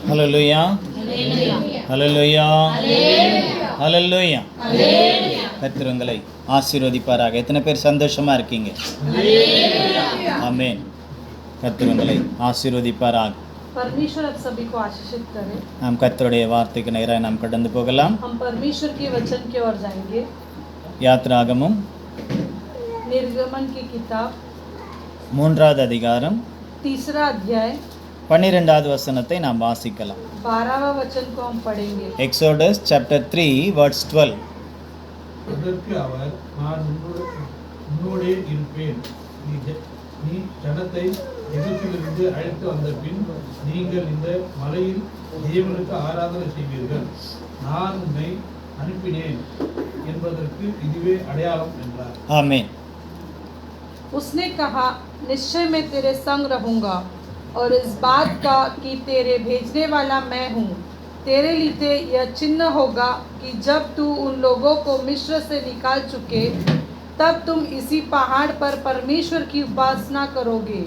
ஹல்லேலூயா, ஹல்லேலூயா, ஹல்லேலூயா. கர்த்தர் உங்களை ஆசீர்வதிப்பாராக. எத்தனை பேர் சந்தோஷமா இருக்கீங்க? ஆமென். கர்த்தர் உங்களை ஆசீர்வதிப்பாராக. परमेश्वर आप सभी को आशीषित करे। நாம் கர்த்தருடைய வார்த்தைக்கு நேராக நாம் கடந்து போகலாம். हम परमेश्वर के वचन की ओर जाएंगे। யாத்ராகமம் निर्गमन की किताब 3வது அதிகாரம் 3 अध्याय 12வது வசனத்தை நாம் வாசிக்கலாம். 12वां वचन को हम पढ़ेंगे। Exodus chapter 3 verse 12. அதற்கு அவர், நான் உன்னோடே இருப்பேன். நீ ஜனத்தை எகிப்திலிருந்து அழைத்து வந்த பின் நீங்கள் இந்த மலையில் தேவனுக்கு ஆராதனை செய்வீர்கள். நான் உன்னை அனுப்பினேன் என்பதற்கு இதுவே அடையாளம் என்றார். ஆமென். उसने कहा, निश्चय मैं तेरे संग रहूंगा और इस बात का कि तेरे भेजने वाला मैं हूँ। तेरे लिए यह चिन्ह होगा कि जब तू उन लोगों को मिस्र से निकाल चुके तब तुम इसी पहाड़ पर परमेश्वर की उपासना करोगे।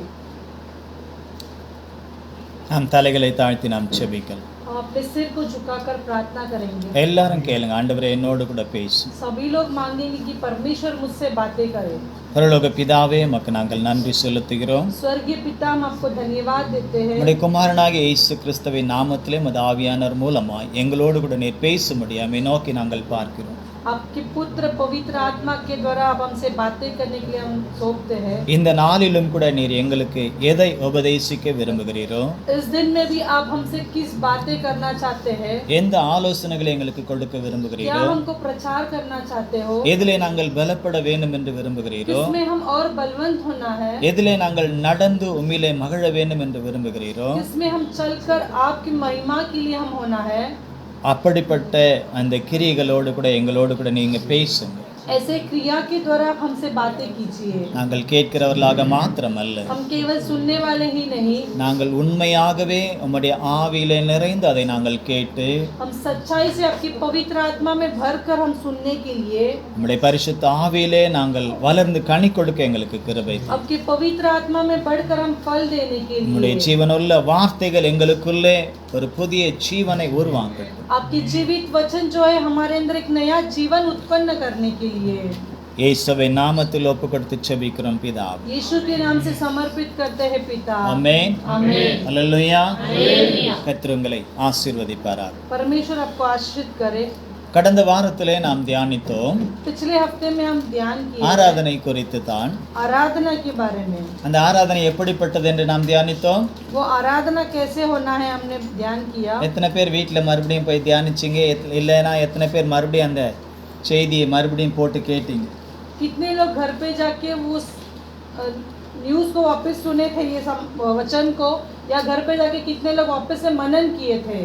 நாம் தலைகளை தாழ்த்தி நாம் ஜெபிக்கலாம். हम अपने सिर को झुकाकर प्रार्थना करेंगे। எல்லாரும் கேளுங்க, ஆண்டவரே என்னோடு கூட பேசு. सभी लोग मांगेंगे कि परमेश्वर मुझसे बातें करे। பரலோக பிதாவே, உமக்கு நாங்கள் நன்றி செலுத்துகிறோம். स्वर्गीय पिता, हम आपको धन्यवाद देते हैं। நம்முடைய குமாரனாகிய இயேசு கிறிஸ்துவின் நாமத்திலே உமது ஆவியானவர் மூலமாய் எங்களோடு கூட நீர் பேசும்படியாய் நோக்கி நாங்கள் பார்க்கிறோம். आपके पुत्र पवित्र आत्मा के द्वारा आप हमसे बातें करने के लिए हम सौंपते हैं। இந்த நாளிலும் கூட நீர் எங்களுக்கு எதை உபதேசிக்க விரும்புகிறீரோ, इस दिन में भी आप हमसे किस बातें करना चाहते हैं, எந்த ஆலோசனைகளை எங்களுக்கு கொடுக்க क्या விரும்புகிறீரோ, हमको प्रचार करना चाहते हो, எதிலே நாங்கள் பலப்பட வேண்டும் என்று விரும்புகிறீரோ, किसमें हम और बलवंत होना है, எதிலே நாங்கள் நடந்து உம்மிலே மகிழ வேண்டும் என்று விரும்புகிறீரோ, किसमें हम चलकर आपकी महिमा के लिए हम होना है, அப்படிப்பட்ட அந்த கிரியைகளோடு கூட எங்களோடு கூட நீங்க பேசுங்க. ऐसे क्रिया के द्वारा आप हमसे बातें कीजिए। நாங்கள் கேட்கிறவர்களாக மாத்திரமல்ல, हम केवल सुनने वाले ही नहीं, நாங்கள் உண்மையாகவே உம்முடைய ஆவியிலே நிறைந்து அதை நாங்கள் கேட்டு हम सच्चाई से आपकी पवित्र आत्मा में भरकर हम सुनने के लिए, உம்முடைய பரிசுத்த ஆவியிலே நாங்கள் வளர்ந்து கனி கொடுக்க எங்களுக்கு கிருபை தாரும். आपकी पवित्र आत्मा में बढ़कर हम फल देने के உம்முடைய लिए, ஜீவனுள்ள வார்த்தைகள் எங்களுக்குள்ளே ஒரு புதிய ஜீவனை உருவாக்கட்டும். आपकी जीवित वचन जो है हमारे अंदर एक नया जीवन उत्पन्न करने के लिए, இயேசுவின் நாமத்தில் ஒப்பு கொடுத்து ஜெபிக்கிறோம் பிதாவே. यीशु के नाम से समर्पित करते हैं पिता। ஆமென். आमीन। ஹல்லேலூயா. கர்த்தர் உங்களை ஆசீர்வதிப்பாராக. परमेश्वर आपको आशीषित करे। கடந்த வாரத்திலே நாம் தியானித்தோம் पिछले हफ्ते में हम ध्यान किए ஆராதனை குறித்து தான். आराधना के बारे में। அந்த ஆராதனை எப்படிப்பட்டது என்று நாம் தியானித்தோம். वो आराधना कैसे होना है हमने ध्यान किया। எத்தனை பேர் வீட்டில் மறுபடியும் போய் தியானிச்சிங்க? இல்லைன்னா எத்தனை பேர் மறுபடியும் அந்த செய்தியை மறுபடியும் போட்டு கேட்டீங்க? कितने लोग घर पे जाके वो न्यूज़ को वापस सुने थे, ये वचन को, या घर पे जाके कितने लोग वापस से मनन किए थे?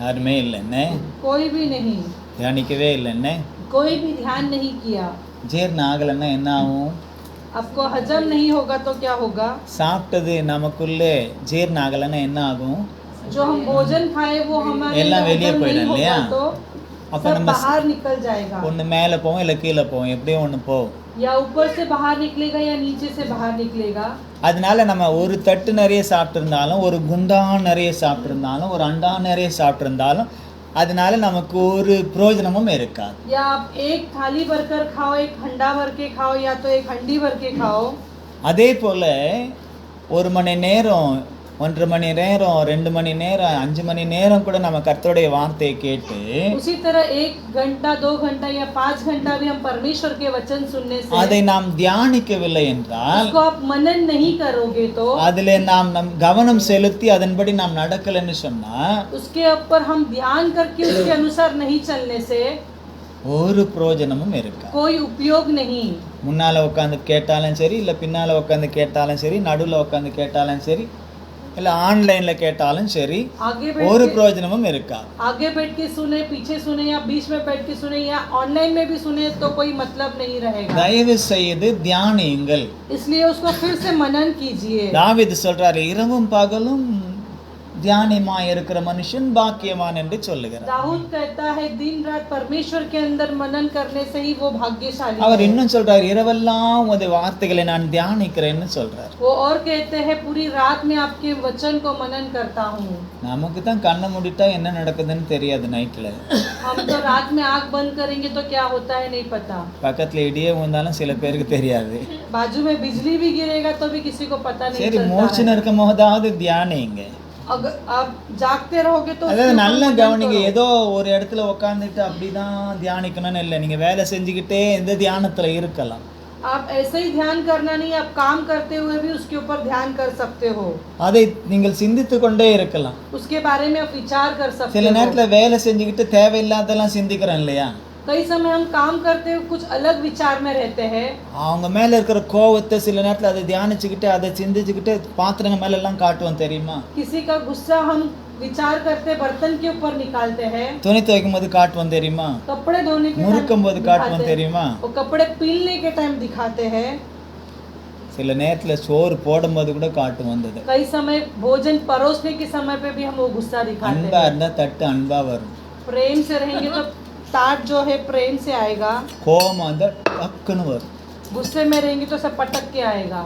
யாருமே இல்லைன்னு, कोई भी नहीं, தியானிக்கவே இல்லைன்னு. कोई भी ध्यान नहीं किया। ஜீரணம் ஆகலைன்னா என்ன ஆகும்? आपको हजम नहीं होगा तो क्या होगा? சாப்பிட்டது நமக்குள்ளே ஜீரணம் ஆகலைன்னா என்ன ஆகும்? जो हम भोजन खाए वो हमारे எல்லாம் अंदर வெளியே हजम போயிடும் नहीं இல்லையா? होगा तो அப்ப सब நம்ம बाहर निकल जाएगा। ஒன்று மேலே போவோம் இல்லை கீழே போவோம், எப்படியோ ஒன்று போவோம். या ऊपर से बाहर निकलेगा या नीचे से बाहर निकलेगा। அதனால நம்ம ஒரு தட்டு நிறைய சாப்பிட்டிருந்தாலும், ஒரு குண்டா நிறைய சாப்பிட்டிருந்தாலும், ஒரு அண்டா நிறைய சாப்பிட்டிருந்தாலும் அதனால நமக்கு ஒரு பிரயோஜனமும் இருக்காது. या आप एक थाली भरकर खाओ, एक हंडा भर के खाओ, या तो एक हंडी भर के खाओ। அதே போல ஒரு மணி நேரம், 1.5 மணி நேரம், 2 மணி நேரம், 5 மணி நேரம் கூட நம்ம கர்த்தருடைய வார்த்தையை கேட்டு उसी तरह 1 घंटा, 2 घंटा या 5 घंटा भी हम परमेश्वर के वचन सुनने से, அதை நாம் தியானிக்கவில்லை என்றால், उसको आप मनन नहीं करोगे तो, அதிலே நாம் நம் கவனம் செலுத்தி அதன்படி நாம் நடக்கலைன்னு சொன்னா उसके ऊपर हम ध्यान करके उसके अनुसार नहीं चलने से ஒரு பிரயோஜனமும் இருக்கா. कोई उपयोग नहीं। முன்னால உட்காந்து கேட்டாலும் சரி, இல்லை பின்னால உட்காந்து கேட்டாலும் சரி, நடுவில் உட்காந்து கேட்டாலும் சரி, இல்லை ஆன்லைன்ல கேட்டாலும் சரி, ஒரு பிரயோஜனமும் இருக்கா. आगे बैठ के सुने, पीछे सुने, या बीच में बैठ के सुने, या ऑनलाइन में भी सुने तो कोई मतलब नहीं रहेगा। தயவு செய்து தியானியுங்கள். इसलिए उसको फिर से मनन कीजिए। தாவீது சொல்றாரு, இரவும் பகலும் தியானமாய் இருக்கிற மனுஷன் பாக்கியவான் என்று சொல்லுகிறார். दाऊद कहता है दिन रात परमेश्वर के अंदर मनन करने से ही वो भाग्यशाली அவர் है। இன்னும் சொல்றார், இரவெல்லாம் உமது வார்த்தைகளை நான் தியானிக்கிறேன்னு சொல்றார். वो और कहते हैं पूरी रात में आपके वचन को मनन करता हूँ। நமக்கு தான் கண்ணை மூடிட்டா என்ன நடக்குதுன்னு தெரியாது நைட்ல. हम तो रात में आंख बंद करेंगे तो क्या होता है नहीं पता। பக்கத்துல இடியே வந்தாலும் சில பேருக்கு தெரியாது. बाजू में बिजली भी गिरेगा तो भी किसी को पता नहीं சரி, चलता மூச்சுன்னு है। இருக்கும் போதாவது தியானிங்க. अगर आप जागते रहोगे तो அதாவது उसके ऊपर நல்லா मनन கவனிங்க. करो। ஏதோ ஒரு இடத்துல உட்காந்துட்டு அப்படிதான் தியானிக்கணும்னு இல்லை. நீங்க வேலை செஞ்சுக்கிட்டே இந்த தியானத்துல இருக்கலாம். आप ऐसे ही ध्यान करना नहीं, आप काम करते हुए भी उसके ऊपर ध्यान कर सकते हो, அதை நீங்கள் சிந்தித்து கொண்டே இருக்கலாம். उसके बारे में आप विचार कर सकते சில हो। நேரத்துல வேலை செஞ்சுக்கிட்டு தேவையில்லாதெல்லாம் சிந்திக்கிறோம் இல்லையா? कई समय हम काम करते हुए कुछ अलग विचार में रहते हैं। அவங்க மேல இருக்கிற கோவத்தை சில நேரத்துல அதை தியானிச்சுக்கிட்டு அதை சிந்திச்சுக்கிட்டு பாத்திரங்க மேல எல்லாம் காட்டுவோம் தெரியுமா? किसी का गुस्सा हम विचार करते बर्तन के ऊपर निकालते हैं, துணி துவைக்கும் போது காட்டுவோம் தெரியுமா? कपड़े धोने के முறுக்கும் போது टाइम காட்டுவோம் दिखाते हैं, தெரியுமா? वो कपड़े पीलने के टाइम दिखाते हैं। சில நேரத்துல சோறு போடும்போது கூட காட்டுவோம் வந்தது. कई समय भोजन परोसने के समय पे भी हम वो गुस्सा दिखाते அன்பா हैं। இருந்தா தட்டு அன்பா வரும். प्रेम से रहेंगे तो ताट जो है प्रेम से आएगा, கோபமா இருந்தா டக்குன்னு வரும். गुस्से में रहेंगे तो सब पटक के आएगा।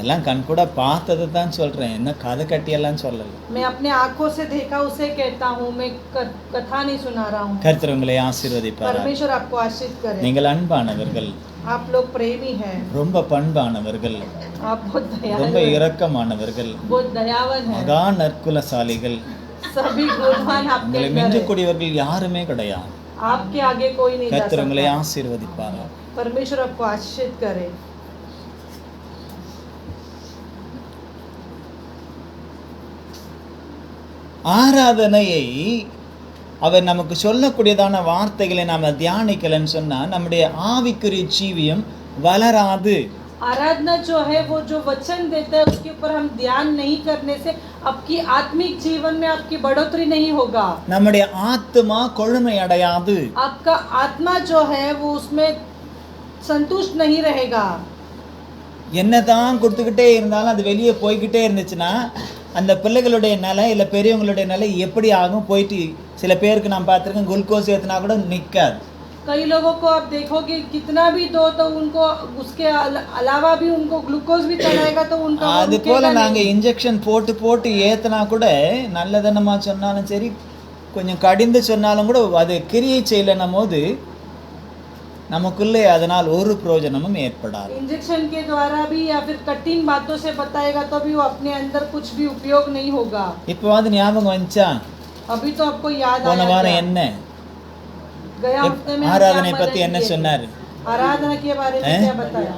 எல்லாம் கண் கூட பார்த்ததை தான் சொல்றேன், என்ன கதை கட்டியெல்லாம் சொல்லல. मैं अपने आंखों से देखा उसे कहता हूँ, मैं कथा नहीं सुना रहा हूँ। கர்த்தர் உங்களை ஆசீர்வதிப்பார். परमेश्वर आपको आशीष करे। நீங்கள் அன்பானவர்கள், आप लोग प्रेमी हैं, ரொம்ப பண்பானவர்கள், आप बहुत ரொம்ப दयालु हैं, இரக்கமானவர்கள், बहुत दयावान हैं, மகா நற்குலசாலிகள். सभी गुणवान आपके உங்களை अंदर हैं। மிஞ்சக்கூடியவர்கள் யாருமே கிடையாது. आपके आगे कोई नहीं जा கர்த்தர் உங்களை सकता। ஆசீர்வதிப்பார். परमेश्वर आपको आशीष करे। ஆராதனையை அவர் நமக்கு சொல்லக்கூடியதான வார்த்தைகளை நாம தியானிக்கலன்னு சொன்னா நம்முடைய ஆவிக்குரிய ஜீவியம் வளராது. आराधना जो है वो जो वचन देता है उसके ऊपर हम ध्यान नहीं करने से आपकी आत्मिक जीवन में आपकी बढ़ोतरी नहीं होगा। நம்முடைய ஆத்மா கொழுமை அடையாது. आपका आत्मा जो है वो उसमें संतुष्ट नहीं रहेगा। என்னதான் கொடுத்துக்கிட்டே இருந்தாலும் அது வெளியே போய்கிட்டே இருந்துச்சுன்னா அந்த பிள்ளைகளுடைய நிலை இல்லை பெரியவங்களுடைய நிலை எப்படி ஆகும்? போயிட்டு சில பேருக்கு நான் பார்த்துருக்கேன், குளுக்கோஸ் ஏற்றினா கூட நிற்காது. कई लोगों को आप देखोगे कितना भी दो तो उनको उसके अलावा भी उनको ग्लूकोज भी चढ़ाएगा तो उनका वो அது रुकेगा போல नहीं। நாங்கள் இன்ஜெக்ஷன் போட்டு போட்டு ஏற்றினா கூட நல்லதனமா சொன்னாலும் சரி கொஞ்சம் கடிந்து சொன்னாலும் கூட அது கிரியை செய்யலைன்னும் போது நமக்குள்ளே அதனால் ஒரு பிரயோஜனமும் ஏற்படாது. इंजेक्शन के द्वारा भी या फिर कठिन बातों से बताएगा तो भी वो अपने अंदर कुछ भी उपयोग नहीं होगा। இப்போ வந்து ஞாபகம் வந்துச்சா अभी तो आपको याद போன आया வாரம் क्या? என்ன गया हफ्ते में हम ஆராதனை क्या பத்தி मनन என்ன किए थे? சொன்னார்? आराधना के बारे में क्या बताया?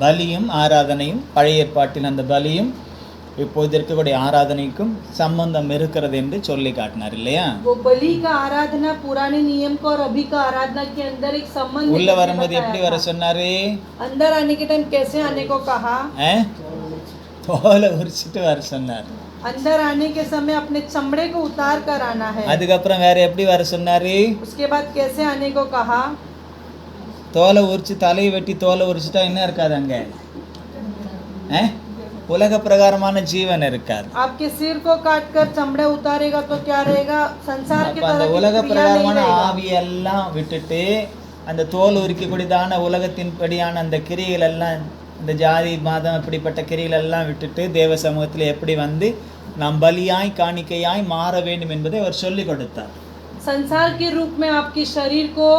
பலியும் ஆராதனையும் பழைய ஏற்பாட்டின் அந்த பலியும் இப்போது இருக்கக்கூடிய ஆராதனைக்கும் சம்பந்தம் இருக்கிறது என்று சொல்லி காட்டினார் இல்லையா? वो बलि का आराधना पुराने नियम को और अभी का आराधना के अंदर एक संबंध உள்ள करके வரும்போது बताया எப்படி था। வர சொன்னாரு? अंदर आने के टाइम कैसे आने को कहा? தோலை உரிச்சிட்டு வர சொன்னார். अंदर आने के समय अपने चमड़े को उतार कर आना है। அதுக்கப்புறம் வேற எப்படி வர சொன்னாரு? उसके बाद कैसे आने को कहा? தோலை உரிச்சு தலையை வெட்டி தோலை உரிச்சிட்டா என்ன இருக்காது அங்க? உலக பிரகாரமான ஜீவன் இருக்காது. आपके सिर को काट कर चमड़े उतारेगा तो क्या रहेगा? संसार के அப்ப அந்த तरह की உலக क्रिया नहीं பிரகாரமான रहेगा। ஆவியெல்லாம் விட்டுட்டு அந்த தோல் உரிக்கக்கூடியதான உலகத்தின்படியான அந்த கிரிகள் எல்லாம், இந்த ஜாதி மதம் இப்படிப்பட்ட கிரிகள் எல்லாம் விட்டுட்டு தேவ சமூகத்தில் எப்படி வந்து நாம் பலியாய் காணிக்கையாய் மாற வேண்டும் என்பதை அவர் சொல்லிக் கொடுத்தார். संसार के रूप में आपके शरीर को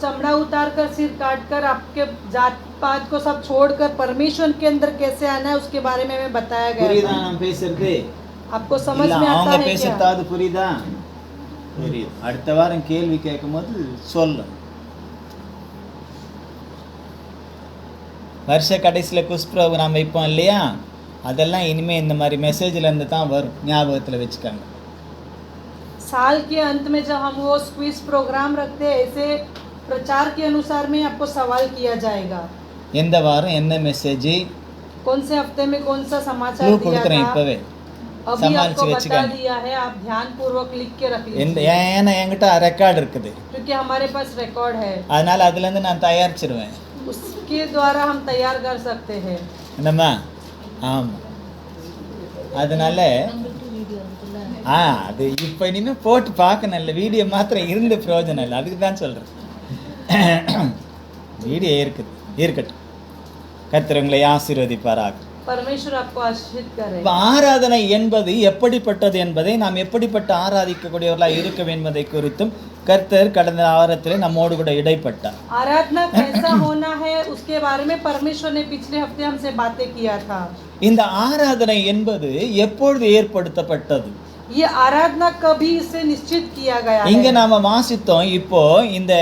चमड़ा उतार कर सिर काट कर आपके जात पात को सब छोड़कर परमेश्वर के अंदर कैसे आना है उसके बारे में बताया गया புரியுதா है। நாம் பேசுறது? आपको समझ இல்ல में आता அவங்க है क्या? பேசுறதாவது புரியுதா? புரியுது. அடுத்த வாரம் கேள்வி கேட்கும்போது சொல்லு. வருஷ கடைசியில் குஸ் ப்ரோக்ராம் வைப்போம் இல்லையா? அதெல்லாம் இனிமேல் இந்த மாதிரி மெசேஜில் இருந்து தான் வரும், ஞாபகத்தில் வச்சுக்காங்க. साल के अंत में जब हम वो क्विज प्रोग्राम रखते हैं ऐसे प्रचार के अनुसार में आपको सवाल किया जाएगा। எந்த வாரம் என்ன மெசேஜ் कौन से हफ्ते में कौन सा समाचार க்ளூ दिया கொடுக்குறேன் था? இப்போவே. अभी சமாளிச்சு आपको बता வச்சுக்காங்க. दिया है, आप ध्यान पूर्वक लिख के रख எந்த लीजिए ஏன்னா என்கிட்ட ரெக்கார்டு இருக்குது, क्योंकि हमारे पास रिकॉर्ड है। அதனால அதுலேருந்து நான் தயாரிச்சிருவேன். उस के द्वारा हम तैयार कर सकते हैं। என்னம்மா ஆமாம். அதனால அது இப்போ இனிமேல் போட்டு பார்க்கணும் இல்லை, வீடியோ மாத்திரம் இருந்து பிரயோஜனம் இல்லை. அதுக்கு தான் சொல்கிறேன். வீடியோ இருக்கட்டும். கர்த்தர் உங்களை ஆசீர்வதிப்பாராக. परमेश्वर आपको आशीर्वाद करे। ஆராதனை என்பது எப்படிப்பட்டது என்பதை, நாம் எப்படிப்பட்ட ஆராதிக்கக்கூடியவர்களாக இருக்க என்பதை குறித்தும் கர்த்தர் கடந்த வாரத்திலே நம்மோடு கூட இடைப்பட்டார். आराधना कैसा होना है उसके बारे में परमेश्वर ने पिछले हफ्ते हमसे बातें किया था। இந்த ஆராதனை என்பது எப்பொழுது ஏற்படுத்தப்பட்டது? ये आराधना कभी इसे निश्चित किया गया இங்க है। நாம வாசித்தோம். இப்போ இந்த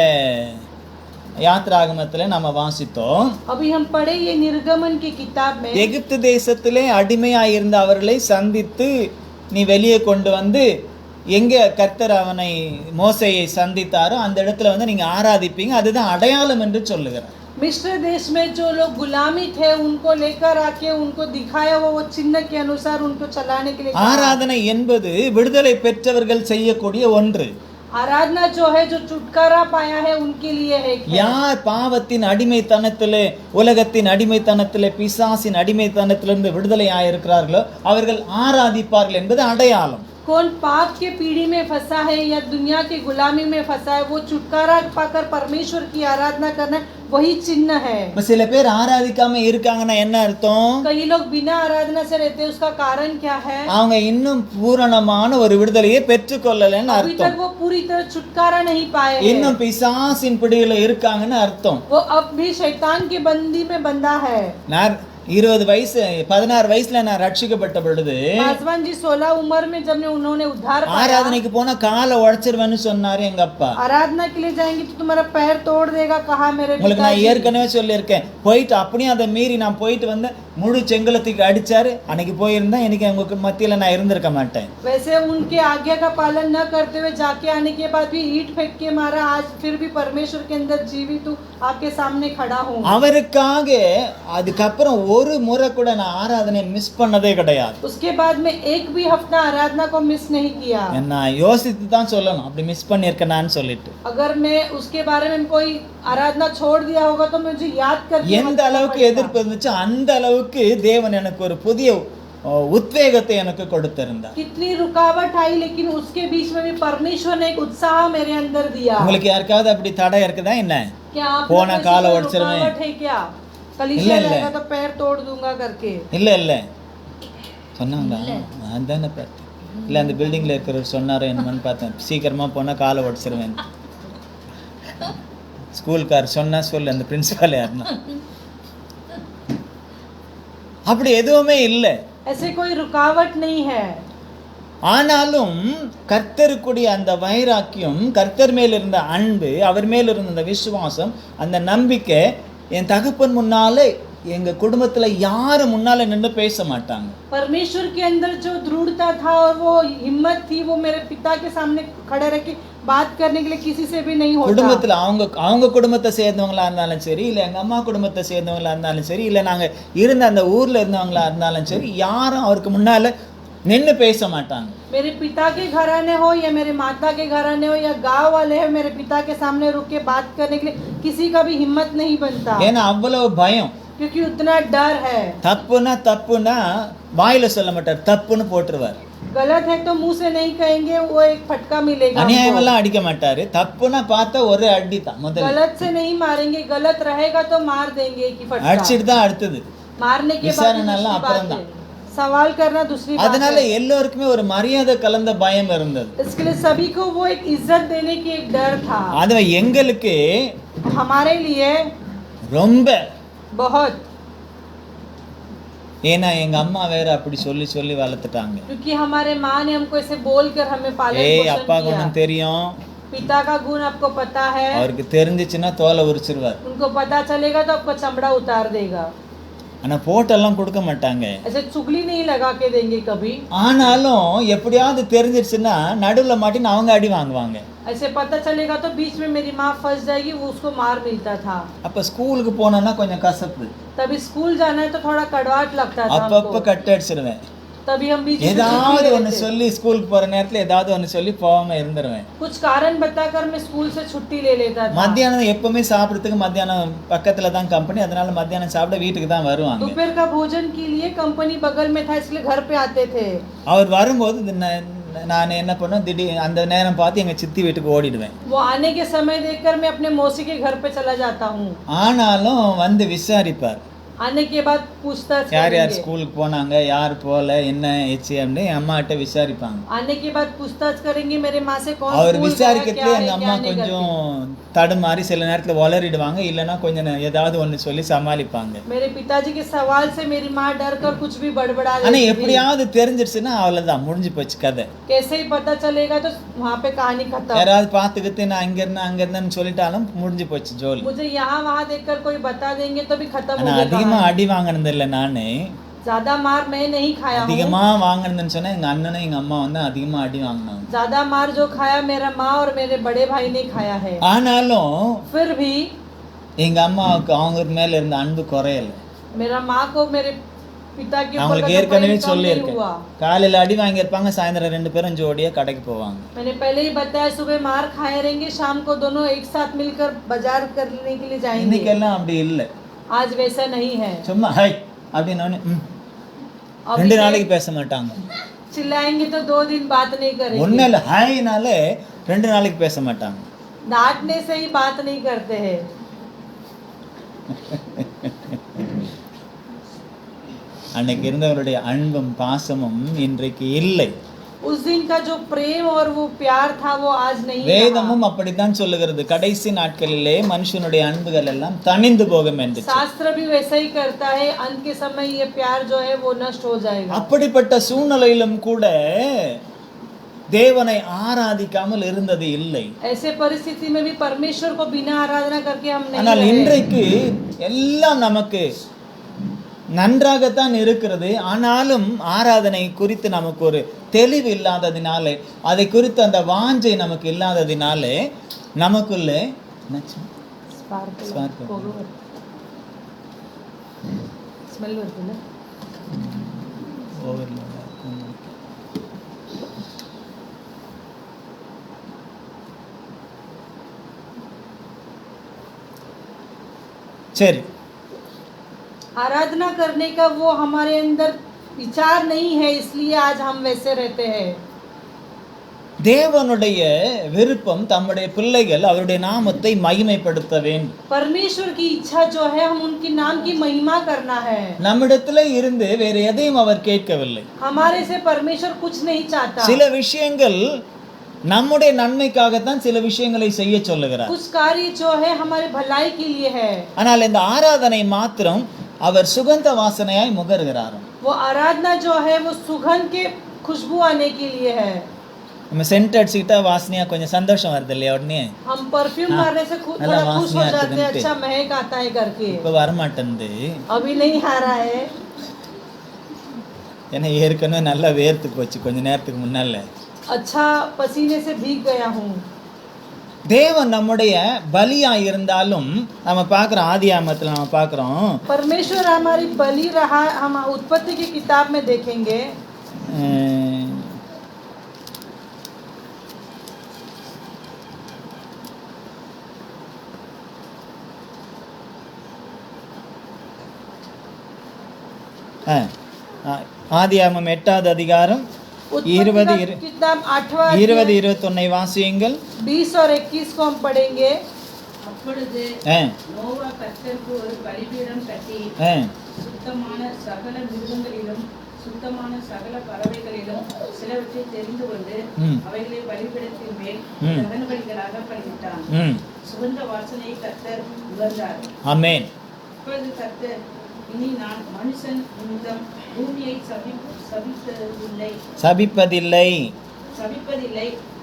யாத்ராகமத்துல நாம வாசித்தோம், अभी हम पढ़े ये निर्गमन की किताब में எகிப்து தேசத்திலே அடிமையாயிருந்த அவர்களை சந்தித்து நீ வெளியே கொண்டு வந்து எங்க கர்த்தர் அவனை மோசையை சந்தித்தாரோ அந்த இடத்துல வந்து நீங்க ஆராதிப்பீங்க, அதுதான் அடையாளம் என்று சொல்லுகிறார். मिस्र देश में जो लोग गुलामी थे उनको लेकर आके उनको दिखाया वो चिन्ह के अनुसार उनको चलाने के लिए कहा। ஆராதனை என்பது விடுதலை பெற்றவர்கள் செய்யக்கூடிய ஒன்று. आराधना जो है जो छुटकारा पाया है उनके लिए है। யார் பாவத்தின் அடிமைத்தனத்திலே, உலகத்தின் அடிமைத்தனத்திலே, பிசாசின் அடிமைத்தனத்திலிருந்து விடுதலை ஆயிருக்கிறார்களோ அவர்கள் ஆராதிப்பார்கள் என்பது அடையாளம். कौन पाप के पीढ़ी में फंसा है या दुनिया की गुलामी में फंसा है वो छुटकारा पाकर परमेश्वर की आराधना करना वही चिन्ह है। சில பேர் ஆராதிக்காம இருக்காங்கன்னா என்ன அர்த்தம்? कई लोग बिना आराधना से रहते हैं, उसका कारण क्या है? அவங்க இன்னும் பூரணமான ஒரு விடுதலையை பெற்றுக்கொள்ளலன்னு अभी तक அர்த்தம். वो पूरी तरह छुटकारा नहीं पाए हैं। இன்னும் பிசாசின் பிடியில இருக்காங்கன்னு அர்த்தம். वो अब भी शैतान की बंदी में बंधा है। நான் 16 வயசுல நான் ரட்சிக்கப்பட்ட பொழுது पासवान जी 16 उम्र में जब उन्होंने उद्धार पाया, ஆராதனைக்கு போனா காலை உடைச்சிருவேன்னு சொன்னாரு எங்க அப்பா. आराधना के लिए जाएंगे तो तुम्हारा पैर तोड़ देगा कहा मेरे உங்களுக்கு நான் पिताजी। ஏற்கனவே சொல்லியிருக்கேன். போயிட்டு அப்படியே அதை மீறி நான் போயிட்டு வந்து முழு செங்கலத்துக்கு அடிச்சாரு. அன்னைக்கு போயிருந்தா எனக்கு உங்களுக்கு மத்தியில நான் இருந்திருக்க மாட்டேன். वैसे उनके आज्ञा का पालन न करते हुए जाके आने के बाद भी ईंट फेंक के मारा, आज फिर भी परमेश्वर के अंदर जीवित हूँ, आपके सामने खड़ा हूँ। அவருக்காக அதுக்கப்புறம் ஒரு முறை கூட நான் ஆராதனை மிஸ் பண்ணதே கிடையாது. उसके बाद में एक भी हफ्ता आराधना को मिस नहीं किया। நான் யோசித்து தான் சொல்லணும் அப்படி மிஸ் பண்ணியிருக்கேனான்னு சொல்லிட்டு. अगर मैं उसके बारे में कोई आराधना छोड़ दिया होगा तो मुझे याद करके எந்த அளவுக்கு எதிர்ப்பு இருந்துச்சு அந்த அளவுக்கு தேவன் எனக்கு ஒரு புதிய உத்வேகத்தை எனக்கு கொடுத்திருந்தார். कितनी रुकावट आई लेकिन उसके बीच में भी परमेश्वर ने एक उत्साह मेरे अंदर दिया। உங்களுக்கு யாருக்காவது அப்படி தடை இருக்குதா என்ன? क्या आप போன கால உடைச்சிருவேன். रुकावट है क्या? कलीसिया रहेगा तो पैर तोड़ दूंगा करके? இல்ல சொன்னாங்க. நான் தானே பார்த்தேன். இல்லை அந்த பில்டிங்கில் இருக்கிறவர் சொன்னாரோ என்னமான்னு பார்த்தேன். சீக்கிரமாக போனால் காலை உடச்சிருவேன். ஸ்கூல்கார் சொன்னா சொல்லு, அந்த பிரின்சிபால் யாருன்னா அப்படி எதுவுமே இல்லை. ऐसे कोई रुकावट नहीं है। ஆனாலும் கர்த்தருக்குடைய அந்த வைராக்கியம், கர்த்தர் மேல் இருந்த அன்பு, அவர் மேல் இருந்த அந்த விசுவாசம், அந்த நம்பிக்கை, என் தகப்பன் முன்னாலே எங்க குடும்பத்துல யாரு முன்னால நின்று பேச மாட்டாங்க. परमेश्वर के अंदर जो दृढ़ता था और वो हिम्मत थी वो मेरे पिता के सामने खड़े रह के बात करने के लिए किसी से भी नहीं होता। குடும்பத்துல அவங்க குடும்பத்தை சேர்ந்தவங்களா இருந்தாலும் சரி, இல்ல எங்க அம்மா குடும்பத்தை சேர்ந்தவங்களா இருந்தாலும் சரி, இல்ல நாங்க இருந்த அந்த ஊர்ல இருந்தவங்களா இருந்தாலும் சரி, யாரும் அவருக்கு முன்னால நின்று பேச மாட்டாங்க. मेरे पिता के घराने हो या मेरे माता के घराने हो या गांव वाले हो, मेरे पिता के सामने रुक के बात करने के लिए किसी का भी हिम्मत नहीं बनता, ஏன்னா அவ்வளவு பயம். क्योंकि उतना डर है। தப்புனா வாயில சொல்ல மாட்டார், தப்புன்னு போட்டுருவார். गलत है तो मुंह से नहीं कहेंगे, वो एक फटका मिलेगा। அநியாயம் எல்லாம் அடிக்க மாட்டாரு. தப்புனா பார்த்தா ஒரு அடி தான் முதல்ல. गलत से नहीं मारेंगे, गलत रहेगा तो मार देंगे कि फटका। அடிச்சிட்டு தான் அடுத்தது मारने के बाद விசாரணை दूसरी அப்புறம் बात தான். है, सवाल करना दूसरी बात அதனால है। எல்லோருக்குமே ஒரு மரியாதை கலந்த பயம் இருந்தது. इसके लिए सभी को वो एक इज्जत देने की एक डर था। அது எங்களுக்கு हमारे लिए ரொம்ப, बहुत, ஏன்னா எங்க அம்மா வேற அப்படி சொல்லி சொல்லி வளர்த்துட்டாங்க. क्योंकि हमारे माँ ने हमको ऐसे बोलकर हमें पालन ஏய் पोषण அப்பா किया। குணம் தெரியும், पिता का गुण आपको पता है, அவருக்கு தெரிஞ்சிச்சுன்னா தோலை உரிச்சிருவார். उनको पता चलेगा तो आपको चमड़ा उतार देगा। ஆனா போட்டெல்லாம் கொடுக்க மாட்டாங்க. ऐसे चुगली नहीं लगा के देंगे कभी। ஆனாலும் எப்படியாவது தெரிஞ்சிருச்சுன்னா நடுவுல மாட்டின்னு அவங்க அடி வாங்குவாங்க. ऐसे पता चलेगा तो बीच में मेरी माँ फंस जाएगी, वो उसको मार मिलता था। அப்ப ஸ்கூலுக்கு போனோம்னா கொஞ்சம் கசப்பு, तभी स्कूल जाना है तो थोड़ा कड़वाहट लगता था அப்பப்ப हमको। கட் அடிச்சிருவேன். तभी हम बीच में छुट्टी ஏதாவது ले ஒன்று लेते। சொல்லி ஸ்கூலுக்கு போற நேரத்துல ஏதாவது ஒன்று சொல்லி போகாம இருந்துருவேன். कुछ कारण बताकर मैं स्कूल से छुट्टी ले लेता था। மத்தியானம் எப்பவுமே சாப்பிட்றதுக்கு மத்தியானம் பக்கத்துல தான் கம்பெனி, அதனால மத்தியானம் சாப்பிட வீட்டுக்கு தான் வருவாங்க. दोपहर का भोजन के लिए कंपनी बगल में था, इसलिए घर पे आते थे। அவர் வரும்போது நான் என்ன பண்ணுவேன், திடீர் அந்த நேரம் பார்த்து எங்க சித்தி வீட்டுக்கு ஓடிடுவேன். वो आने के समय देखकर मैं अपने मौसी के घर पे चला जाता हूँ। ஆனாலும் வந்து விசாரிப்பார், आने के बाद पूछताछ யார் யார் करेंगे। ஸ்கூலுக்கு போனாங்க, யார் போல, என்ன ஏச்சு அப்படின்னு என் அம்மா கிட்ட விசாரிப்பாங்க. आने के बाद पूछताछ करेंगे मेरे माँ से कौन அவர் स्कूल गया, விசாரிக்கிறதுல क्या है, எங்க அம்மா क्या नहीं கொஞ்சம் करके। தடுமாறி சில நேரத்துல வளரிடுவாங்க, இல்லைன்னா கொஞ்சம் ஏதாவது ஒன்று சொல்லி சமாளிப்பாங்க. मेरे पिताजी के सवाल से मेरी माँ डर कर कुछ भी बड़बड़ा ஆனா देती थी। எப்படியாவது தெரிஞ்சிருச்சுன்னா அவ்வளவுதான், முடிஞ்சு போச்சு கதை. कैसे ही पता चलेगा तो वहाँ पे कहानी खत्म। யாராவது பார்த்துக்கிட்டு நான் அங்க இருந்தேன்னு சொல்லிட்டாலும் முடிஞ்சு போச்சு ஜோலி. मुझे यहाँ वहाँ देखकर कोई बता देंगे तो भी खत्म ஆனா हो गई அதிகமா कहानी। அடி வாங்கினது இல்லை நானு. ज्यादा मार मैं नहीं खाया हूँ। அதிகமா வாங்கினதுன்னு சொன்னா எங்க அண்ணனும் எங்க அம்மா வந்து அதிகமா அடி வாங்கினாங்க. ज्यादा मार जो खाया मेरा माँ और मेरे बड़े भाई ने खाया है। ஆனாலும் फिर भी எங்க அம்மாவுக்கு அவங்க மேல இருந்த அன்பு குறையல. मेरा माँ को मेरे पिता के ऊपर அவங்களுக்கு का ஏற்கனவே प्रेम कम नहीं சொல்லியிருக்கேன், हुआ। காலையில அடி வாங்கியிருப்பாங்க, சாயந்தரம் 2 பேரும் ஜோடியா கடைக்கு போவாங்க. मैंने पहले ही बताया, सुबह मार खाए रहेंगे, शाम को दोनों एक साथ मिलकर बाजार करने के लिए जाएंगे। இன்னைக்கெல்லாம் அப்படி இல்லை. आज वैसा नहीं है। சும்மா ஹை அப்படின்னு अभी 2 நாளைக்கு பேச மாட்டாங்க. चिल्लाएंगे तो 2 दिन बात नहीं करेंगे। ஒன்னும் இல்லை, ஹைனாலே 2 நாளைக்கு பேச மாட்டாங்க. डांटने से ही बात नहीं करते हैं। அன்னைக்கு இருந்தவருடைய அன்பும் பாசமும் இன்றைக்கு இல்லை. उस दिन का जो प्रेम और वो प्यार था वो आज नहीं रहा। வேதமும் அப்படித்தான் சொல்லுகிறது, கடைசி நாட்களிலே மனுஷனுடைய அன்புகள் எல்லாம் தணிந்து போகும் என்று. शास्त्र भी वैसा ही करता है, अंत के समय ये प्यार जो है वो नष्ट हो जाएगा। அப்படிப்பட்ட சூழ்நிலையிலும் கூட தேவனை ஆராதிக்காமல் இருந்தது இல்லை. ऐसे परिस्थिति में भी परमेश्वर को बिना आराधना करके हम नहीं ஆனால் रहे। இன்றைக்கு எல்லாம் நமக்கு நன்றாகத்தான் இருக்கிறது. ஆனாலும் ஆராதனை குறித்து நமக்கு ஒரு தெளிவு இல்லாததினாலே, அதை குறித்து அந்த வாஞ்சை நமக்கு இல்லாததினாலே நமக்குள்ளே स्मेल बरती ना। சரி, आराधना करने का वो हमारे अंदर विचार नहीं है, इसलिए आज हम वैसे रहते हैं। தேவனுடைய விருப்பம் தம்முடைய பிள்ளைகள் அவருடைய நாமத்தை மகிமைப்படுத்த வேண்டும். परमेश्वर की इच्छा जो है हम उनके नाम की महिमा करना है। நம்மிடத்திலே இருந்து வேற எதையும் அவர் கேட்கவில்லை. हमारे से परमेश्वर कुछ नहीं चाहता। சில விஷயங்கள் நம்முடைய நன்மைக்காகத்தான் சில விஷயங்களை செய்ய சொல்லுகிறார். कुछ कार्य जो है हमारे भलाई के लिए है। ஆனால் இந்த ஆராதனை மாத்திரம் அவர் சுகந்த வாசனையாய் முகர்கிறார். वो आराधना जो है वो सुगंध के खुशबू आने के लिए है। நம்ம சென்ட் அடிச்சுக்கிட்டா வாசனையா கொஞ்சம் சந்தோஷம் வருது இல்லையா? உடனே हम परफ्यूम मारने से நல்லா थोड़ा खुश हो வாசனையா जाते हैं, இருக்குதுன்ட்டு. अच्छा महक आता है करके। இப்போ வரமாட்டேன்து, अभी नहीं आ रहा है। ஏன்னா ஏற்கனவே நல்லா வேர்த்து போச்சு கொஞ்ச நேரத்துக்கு முன்னால. अच्छा पसीने से भीग गया हूँ। தேவன் நம்முடைய பலியா இருந்தாலும் நம்ம பார்க்குறோம், ஆதியாகமத்தில் நம்ம பார்க்குறோம், परमेश्वर हमारी बलि रहा। हम उत्पत्ति की किताब में देखेंगे, ஆதியாகமம் 8வது அதிகாரம் उत्पत्ति की किताब 8वां 20-21 வாசியுங்கள். 20 और 21 को हम पढ़ेंगे। அப்பொழுது நோவா கர்த்தருக்கு ஒரு பலிபீடம் கட்டி சுத்தமான சகல மிருகங்களிலும் சுத்தமான சகல பறவைகளிலும் சிலவற்றை தெரிந்து கொண்டு அவைகளை பலிபீடத்தின் மேல் தகன பலிகளாக பலியிட்டான். சுகந்த வாசனையை கர்த்தர் உணர்ந்தார். ஆமென். அப்பொழுது கர்த்தர், இனி நான் மனுஷன் நிமித்தம் பூமியை சபிப்பதில்லை.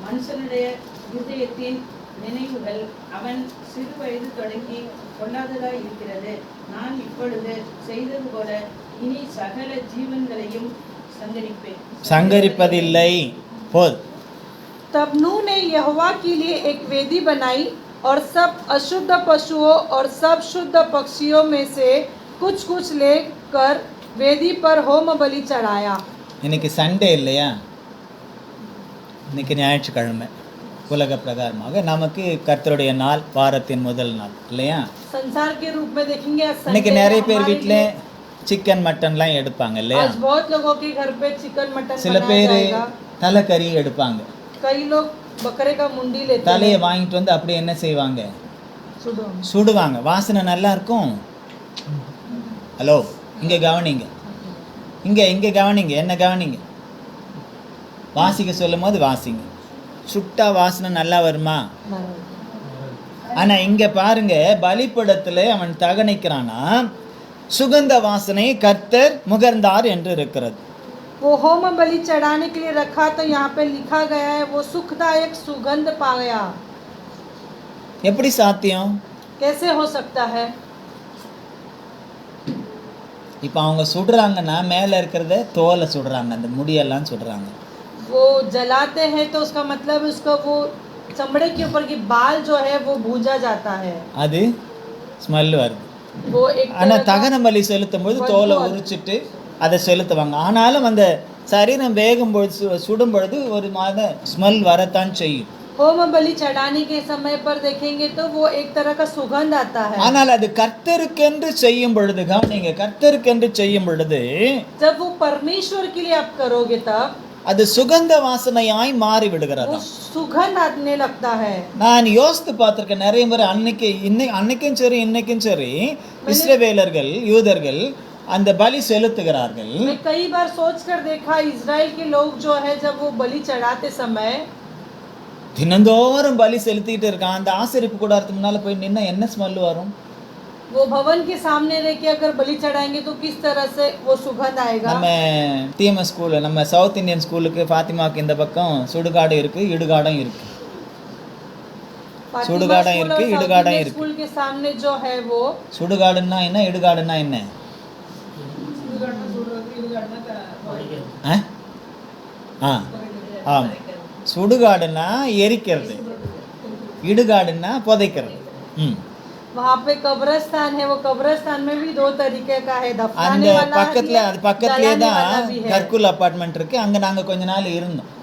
மனுஷனுடைய இருதயத்தின் நினைவுகள் அவன் சிறு வயது தொடங்கி கொள்ளாததாய் இருக்கிறது. நான் இப்பொழுது செய்தது போல இனி சகல ஜீவன்களையும் சங்கரிப்பதில்லை. तब नूह ने यहोवा के लिए एक वेदी बनाई और सब अशुद्ध पशुओं और सब शुद्ध पक्षियों में से कुछ कुछ लेकर वेदी पर होम बलि चढ़ाया। இன்னைக்கு சண்டே இல்லையா, இன்னைக்கு ஞாயிற்றுக்கிழமை. உலக பிரகாரமாக நமக்கு கர்த்தருடைய நாள், வாரத்தின் முதல் நாள் இல்லையா. संसार के रूप में देखेंगे आज இன்னைக்கு संडे நிறைய பேர் हमारे வீட்டில் लिए- சிக்கன் மட்டன்லாம் எடுப்பாங்க இல்லையா. आज बहुत लोगों के घर पे चिकन मटन சில बनाया பேர் जाएगा। தலைக்கறி எடுப்பாங்க. कई लोग बकरे का मुंडी लेते தலையை हैं, வாங்கிட்டு வந்து அப்படியே என்ன செய்வாங்க, सुडो। சுடுவாங்க. வாசனை நல்லா இருக்கும். ஹலோ, இங்கே கவனிங்க, இங்கே கவனிங்க, என்ன கவனிங்க. வாசிக்க சொல்லும் போது வாசிங்க. சுட்டா வாசனை நல்லா வருமா? ஆனா இங்க பாருங்க, பலிபீடத்துல அவன் தகனிக்கிறானா, சுகந்த வாசனை கர்த்தர் முகர்ந்தார் என்று இருக்கிறது. वो होम बलि चढ़ाने के लिए रखा, तो यहाँ पे लिखा गया है वो सुखदायक सुगंध पाया। எப்படி சாத்தியம்? कैसे हो सकता है? இப்போ அவங்க சுடுறாங்கன்னா மேலே இருக்கிறத தோலை சுடுறாங்க, அந்த முடியெல்லாம் சுடுறாங்க. वो जलाते हैं तो उसका मतलब उसका वो चमड़े के ऊपर की बाल जो है वो भूंजा जाता है, அது ஸ்மெல் வருது. वो एक ஆனா तरह का- தகன பலி செலுத்தும் போது தோலை உரிச்சிட்டு அதை செலுத்துவாங்க. ஆனாலும் அந்த சரீரம் வேகும் பொழுது, சுடும் பொழுது ஒரு மாத ஸ்மெல் வரத்தான் செய்யும். होम बलि चढ़ाने के समय पर देखेंगे तो वो एक तरह का सुगंध आता है। ஆனால் அது கர்த்தருக்கென்று செய்யும் பொழுது, கவனிங்க, கர்த்தருக்கென்று செய்யும் பொழுது जब वो परमेश्वर के लिए आप करोगे तब அது சுகந்த வாசனையாய் மாறி விடுகிறது. वो सुगंध आने लगता है। நான் யோசித்து பார்த்திருக்கேன் நிறைய முறை. அன்னைக்கும் சரி இன்னைக்கும் சரி இஸ்ரவேலர்கள், யூதர்கள் அந்த பலி செலுத்துகிறார்கள். मैं कई बार सोच कर देखा, इजराइल के लोग जो है जब वो बलि चढ़ाते समय தினந்தோறும் பலி செலுத்திட்டு இருக்கான். அந்த ஆசரிப்பு கூடாரத்துக்கு முன்னால போய் நின்னா என்ன ஸ்மெல் வரும்? वो भवन के सामने रह के अगर बलि चढ़ाएंगे तो किस तरह से वो सुगंध आएगा। நம்ம டிஎம்எஸ் ஸ்கூல், நம்ம சவுத் இந்தியன் ஸ்கூலுக்கு ஃபாத்திமாவுக்கு இந்த பக்கம் சுடுகாடு இருக்கு, இடுகாடம் இருக்கு. फातिमा सुडगाड़ा स्कूल इருக்கு, और साउथ इडगाड़ा इंडियन इருக்கு. स्कूल के सामने जो है वो சுடுகாடுன்னா என்ன, இடுகாடுன்னா என்ன? ஆ ஆமாம். சுடுகாடுன்னா எரிக்கிறது, இடுகாடுன்னா புதைக்கிறது. वहाँ पे कब्रिस्तान है, वो कब्रिस्तान में भी दो तरीके का है, அந்த दफनाने वाला பக்கத்துல, भी है, அது பக்கத்துலேயே जलाने वाला தான் भी है। கர்குல் அப்பார்ட்மெண்ட் இருக்கு. அங்க நாங்க கொஞ்ச நாள் இருந்தோம்.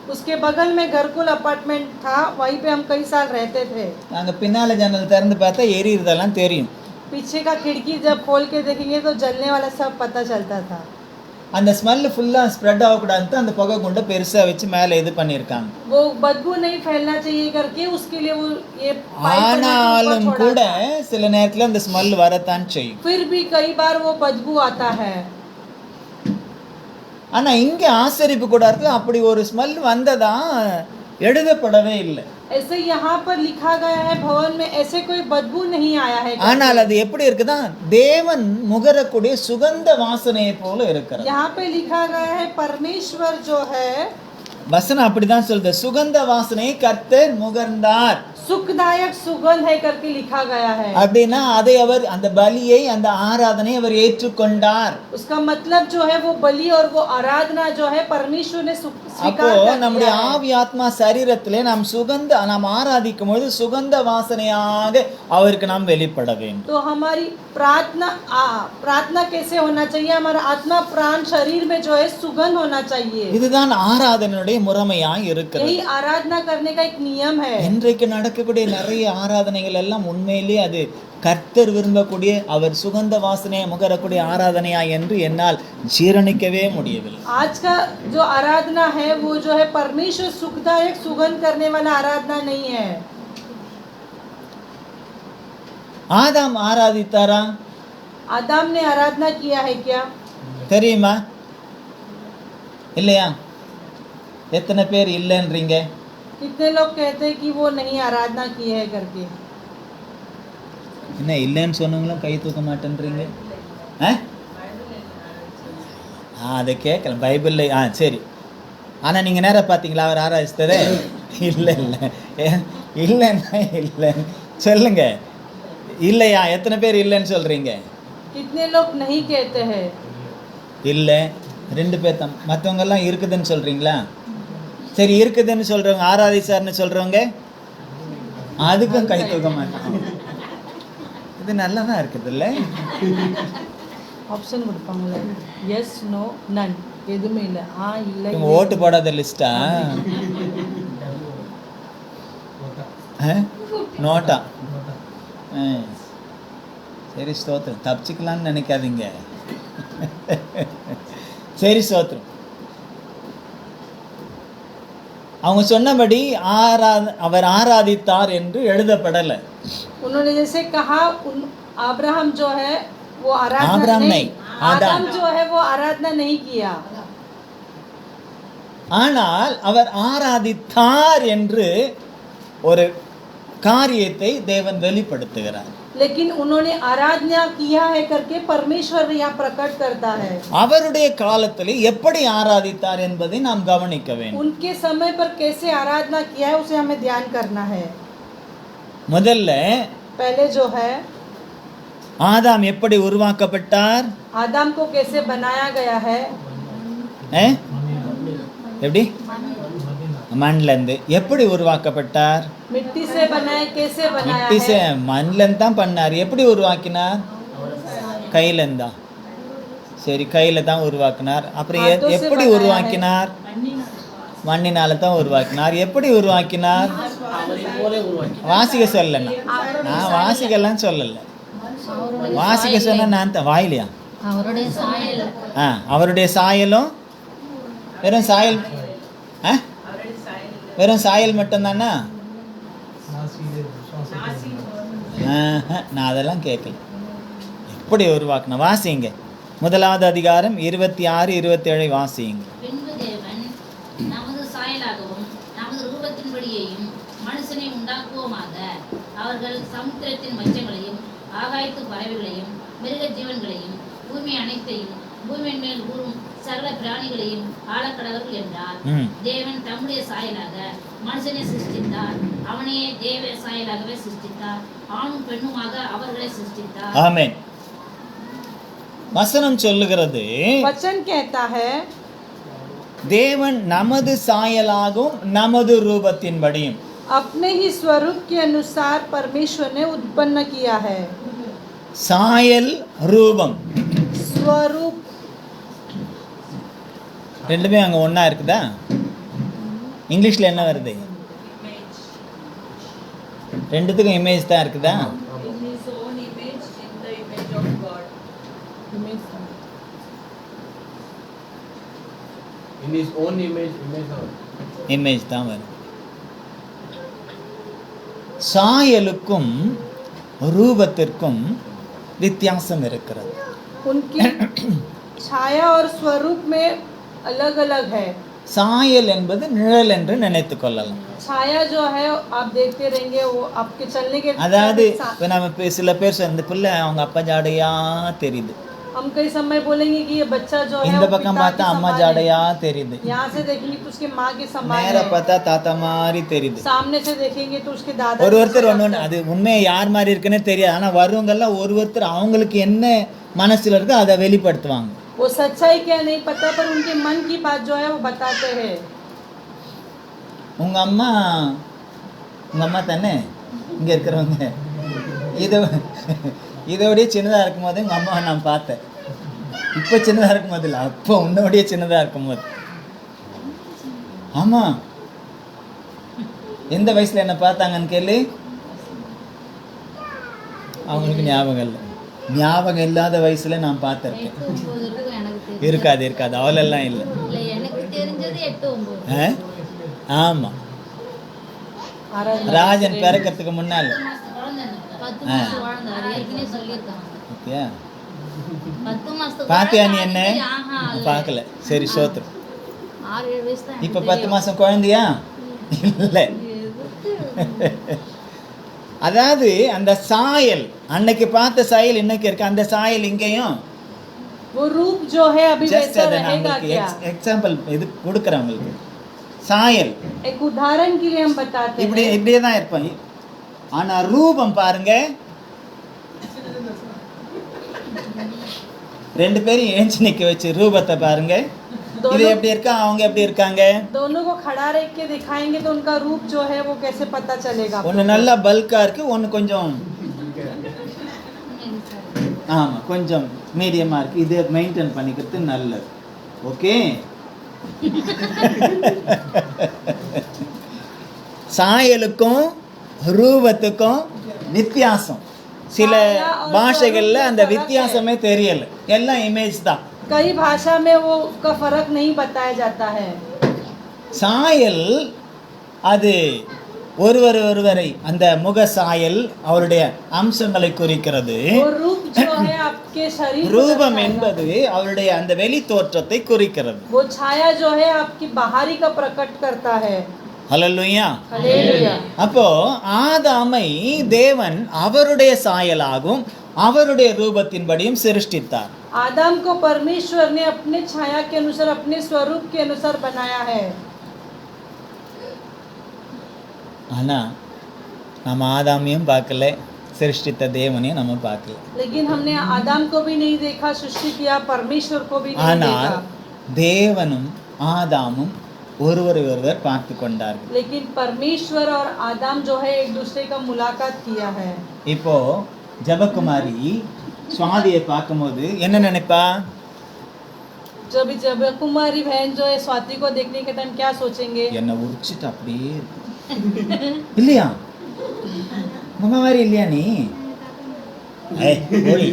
उसके बगल में घरकुल अपार्टमेंट था, वहीं पे हम कई साल रहते थे। நாங்க பின்னால ஜன்னல் திறந்து பார்த்தா எரியறதெல்லாம் தெரியும். पीछे का खिड़की जब खोल के देखेंगे तो जलने वाला सब पता चलता था। அந்த ஸ்மெல் ஃபுல்லா ஸ்ப்ரெட் ஆகக்கூடாது, அந்த புகை குண்டை பெருசா வச்சு மேலே இது பண்ணியிருக்காங்க. वो बदबू नहीं फैलना चाहिए करके उसके लिए वो ये पाइप बना के ஆனாலும் ऊपर கூட छोड़ा था। சில நேரத்துல அந்த ஸ்மெல் வரத்தான் செய்யும். फिर भी कई बार वो बदबू आता है। ஆனா இங்க ஆசரிப்பு கூடாரத்துல அப்படி ஒரு ஸ்மெல் வந்ததா எழுதப்படவே இல்லை. ऐसे यहाँ पर लिखा गया है, भवन में ऐसे कोई बदबू नहीं आया है। ஆனால் அது எப்படி இருக்குதா, தேவன் முகரக்கூடிய சுகந்த வாசனையை போல இருக்கிறது. यहाँ पे लिखा गया है परमेश्वर जो है வசனம் அப்படிதான் சொல்லுது, சுகந்த வாசனையை கர்த்தர் முகர்ந்தார். सुखदायक सुगंध है करके लिखा गया है। அப்படின்னா அதை அவர், அந்த பலியை, அந்த ஆராதனை அவர் ஏற்றுக்கொண்டார். उसका मतलब जो है वो बलि और वो आराधना जो है परमेश्वर ने அப்போ स्वीकार कर நம்முடைய लिया है। ஆவி ஆத்மா சரீரத்திலே நாம் ஆராதிக்கும் பொழுது சுகந்த வாசனையாக அவருக்கு நாம் வெளிப்பட வேண்டும். तो हमारी प्रार्थना कैसे होना चाहिए? हमारा आत्मा प्राण शरीर में जो है सुगंध होना चाहिए। இதுதான் ஆராதனையுடைய முறைமையாய் இருக்கிறது. यही आराधना करने का एक नियम है। இன்றைக்கு நடக்கக்கூடிய நிறைய ஆராதனைகள் எல்லாம் உண்மையிலேயே அது கர்த்தர் விரும்பக்கூடிய, அவர் சுகந்த வாசனையை முகரக்கூடிய ஆராதனையா என்று என்னால் ஜீரணிக்கவே முடியவில்லை. आज का जो आराधना है वो जो है परमेश्वर सुखदायक सुगंध करने वाला आराधना नहीं है। ஆதாம் ஆராதித்தாரா? आदम ने आराधना किया है क्या? தெரியுமா? இல்லையா? எத்தனை பேர் இல்லைன்றீங்க? कितने लोग कहते हैं कि वो नहीं आराधना की है करके? என்ன இல்லைன்னு சொன்னவங்களும் கை தூக்க மாட்டேன்றீங்க? அதை கேட்கல பைபிளில். சரி, ஆனால் நீங்கள் நேராக பார்த்தீங்களா அவர் ஆராதித்ததே? இல்லை இல்லைன்னா இல்லை சொல்லுங்க. இல்லையா? எத்தனை பேர் இல்லைன்னு சொல்கிறீங்க? कितने लोग नहीं कहते हैं? இல்லை, 2 பேர் தான். மற்றவங்கெல்லாம் இருக்குதுன்னு சொல்கிறீங்களா? சரி, இருக்குதுன்னு சொல்கிறவங்க, ஆராதிச்சார்னு சொல்கிறவங்க அதுக்கும் கை தூக்க மாட்டாங்க. இது நல்லா தான் இருக்குது இல்லை? ஆப்ஷன் கொடுப்பாங்களே, எஸ், நோ, நன். எதுவுமே இல்ல இல்ல இவங்க ஓட்டு போடாத லிஸ்டா? நோட்டா? சரி ஸ்தோத்திரம், தப்பிச்சுக்கலான்னு நினைக்காதீங்க. சரி ஸ்தோத்திரம். அவங்க சொன்னபடி அவர் ஆராதித்தார் என்று எழுதப்படலை. उन्होंने जैसे कहा अब्राहम जो है वो आराधना अब्राहम नहीं, आदम जो है वो आराधना नहीं किया. ஆனால் அவர் ஆராதித்தார் என்று ஒரு காரியத்தை தேவன் வெளிப்படுத்துகிறார். लेकिन उन्होंने आराधना किया है करके परमेश्वर यहाँ प्रकट करता है. அவருடைய காலத்தில் எப்படி ஆராதித்தார் என்பதை நாம் கவனிக்க வேண்டும். उनके समय पर कैसे आराधना किया है उसे हमें ध्यान करना है. முதல்ல पहले जो है ஆதாம் எப்படி உருவாக்கப்பட்டார்? आदम को कैसे बनाया गया है? எப்படி? மண்ணில இருந்து. எப்படி உருவாக்கப்பட்டார்? मिट्टी से बनाए. कैसे बनाया மிட்டி से है? மண்ணில இருந்து தான் பண்ணார். எப்படி உருவாக்கினார்? கையில இருந்தா. சரி, கையில தான் உருவாக்கினார். அப்புறம் எப்படி உருவாக்கினார்? மண்ணினால தான் உருவாக்கினார். எப்படி உருவாக்கினார்? வாசிக்க சொல்லல, நான் வாசிக்கலாம் சொல்லல. வாசிக்க சொன்ன நான் வாயிலையா? அவருடைய சாயலும் வெறும் சாயல், வெறும் சாயல் மட்டும்தானா? நான் அதெல்லாம் கேட்கல. எப்படி உருவாக்கின வாசிங்க. 1 அதிகாரம் 26, 27 வாசிங்க. பின்பு தேவன் நமது சாயலாகவும் நமது ரூபத்தின்படியேயும் மனுஷனை உண்டாக்குவோமாக, அவர்கள் சமுத்திரத்தின் மச்சங்களையும் ஆகாயத்து பறவைகளையும் மிருக ஜீவன்களையும் பூமி அனைத்தையும் பூமியின் மேல் ஊறும் சகல பிராணிகளையும் ஆளக்கடவர்கள் என்றார். தேவன் தம்முடைய சாயலாக மனுஷனை சிருஷ்டித்தார், அவனையே தேவ சாயலாகவே சிருஷ்டித்தார், ஆணும் பெண்ணுமாக அவர்களை சிருஷ்டித்தார். ஆமென். வசனம் சொல்லுகிறது, वचन कहता है தேவன் நமது சாயலாகவும் நமது ரூபத்தின்படியும், अपने ही स्वरूप के अनुसार परमेश्वर ने उत्पन्न किया है. சாயல் ரூபம் स्वरूप ரெண்டுமே அங்க ஒண்ணா இருக்குதா? இங்கிலீஷ்ல என்ன வருது? ரெண்டுத்துக்கும் இமேஜ் தான் இருக்குதா? In his own image of image தான் வருது. சாயலுக்கும் ரூபத்திற்கும் வித்தியாசம் இருக்கிறது. उनकी छाया और स्वरूप में अलग अलग है. சாயல் என்பது நிழல் என்று நினைத்துக் கொள்ளலாம். छाया जो है आप देखते रहेंगे वो आपके चलने के அதாவது இப்ப நம்ம சில பேர் இந்த பிள்ளை அவங்க அப்பா ஜாடையா தெரியுது, हम कई समय बोलेंगे कि ये बच्चा जो है இந்த वो பக்கம் पिता பார்த்தா के அம்மா समान है. ஜாடையா தெரியுது, यहाँ से देखेंगे तो उसके माँ के समान நேரா है, பார்த்தா தாத்தா மாதிரி தெரியுது. सामने से देखेंगे तो उसके दादा ஒருத்தர் ஒன்று அது உண்மையை யார் மாதிரி இருக்குன்னு தெரியாது. ஆனா வருவங்க எல்லாம் ஒருத்தர் அவங்களுக்கு என்ன மனசுல இருக்கோ அதை வெளிப்படுத்துவாங்க. वो सच्चाई क्या नहीं पता पर उनके मन की बात जो है वो बताते हैं. உங்க அம்மா தானே இங்க இருக்கிறவங்க. இதோடய சின்னதா இருக்கும் போது உங்க அம்மாவை நான் பார்த்தேன். இப்போ சின்னதா இருக்கும் போது இல்லை, அப்போ உன்னோடைய சின்னதா இருக்கும் போது. ஆமா, எந்த வயசுல என்ன பார்த்தாங்கன்னு கேளு. அவங்களுக்கு ஞாபகம் இல்லை. ஞாபகம் இல்லாத வயசுல நான் பார்த்திருக்கேன். இருக்காது அவளெல்லாம் இல்லை. ஆமா, ராஜன் பிறக்கிறதுக்கு முன்னால பாத்தியா நீ என்ன பார்க்கல? சரி சோத்திரம். இப்ப 10 மாசம் குழந்தையா இல்லை. அதாவது அந்த சாயல் அன்னைக்கு பார்த்த சாயல் இன்னைக்கு இருக்கு. அந்த சாயல் இங்கேயும் वो रूप जो है अभी वैसा रहेगा क्या? எக்ஸாம்பிள் இது கொடுக்குறவங்களுக்கு சாயல் एक उदाहरण के लिए हम बताते हैं. இப்படியே தான் இருப்பாங்க. ஆனா ரூபம் பாருங்க, ரெண்டு பேரும் ஏஞ்சி நிக்க வச்சு ரூபத்தை பாருங்க. இது எப்படி இருக்கா, அவங்க எப்படி இருக்காங்க? दोनों को खड़ा रख के दिखाएंगे तो उनका रूप जो है वो कैसे पता चलेगा? ஒன்னு நல்லா பல்கா இருக்கு, ஒன்னு கொஞ்சம் ஆமா கொஞ்சம் மீடியமா இருக்கு. இது மெயின்டைன் பண்ணிக்கிறது நல்லது. ஓகே. சாயலுக்கும் ரூபத்துக்கும் வித்தியாசம். சில பாஷைகள்ல அந்த வித்தியாசமே தெரியல, எல்லாம் இமேஜ் தான். कई भाषा में वो का फर्क नहीं बताया जाता है. சாயல் அது ஒருவரை அந்த முக சாயல் அவருடைய அம்சங்களை குறிக்கிறது. वो रूप जो है आपके शरीर को ரூபம் दर्शाएगा. என்பது அவருடைய அந்த வெளி தோற்றத்தை குறிக்கிறது. वो छाया जो है आपकी बाहरी का प्रकट करता है. ஹல்லேலூயா. हालेलुया. அப்போ ஆதாமை தேவன் அவருடைய சாயலாகவும் அவருடைய ரூபத்தின்படியும் சிருஷ்டித்தார். आदम को परमेश्वर ने अपने छाया के अनुसार, अपने स्वरूप के अनुसार बनाया है. ஆனா நம்ம ஆதாமையும் பார்க்கல, சிருஷ்டித்த தேவனையும் நம்ம பார்க்கல. लेकिन हमने आदम को भी नहीं देखा, सृष्टि किया परमेश्वर को भी नहीं ஆனால் देखा. தேவனும் ஆதாமும் ஒருவரை ஒருவர் பார்த்து கொண்டார்கள். लेकिन परमेश्वर और आदम जो है एक दूसरे का मुलाकात किया है. இப்போ ஜபகுமாரி சுவாதியை பார்க்கும்போது என்ன நினைப்பா? जब कुमारी बहन जो है स्वाति को देखने के टाइम क्या सोचेंगे? என்னை உரிச்சிட்டு அப்படியே இருக்கு. இல்லையா? உங்க மாதிரி இல்லையா நீ? ஏய் ஓடி,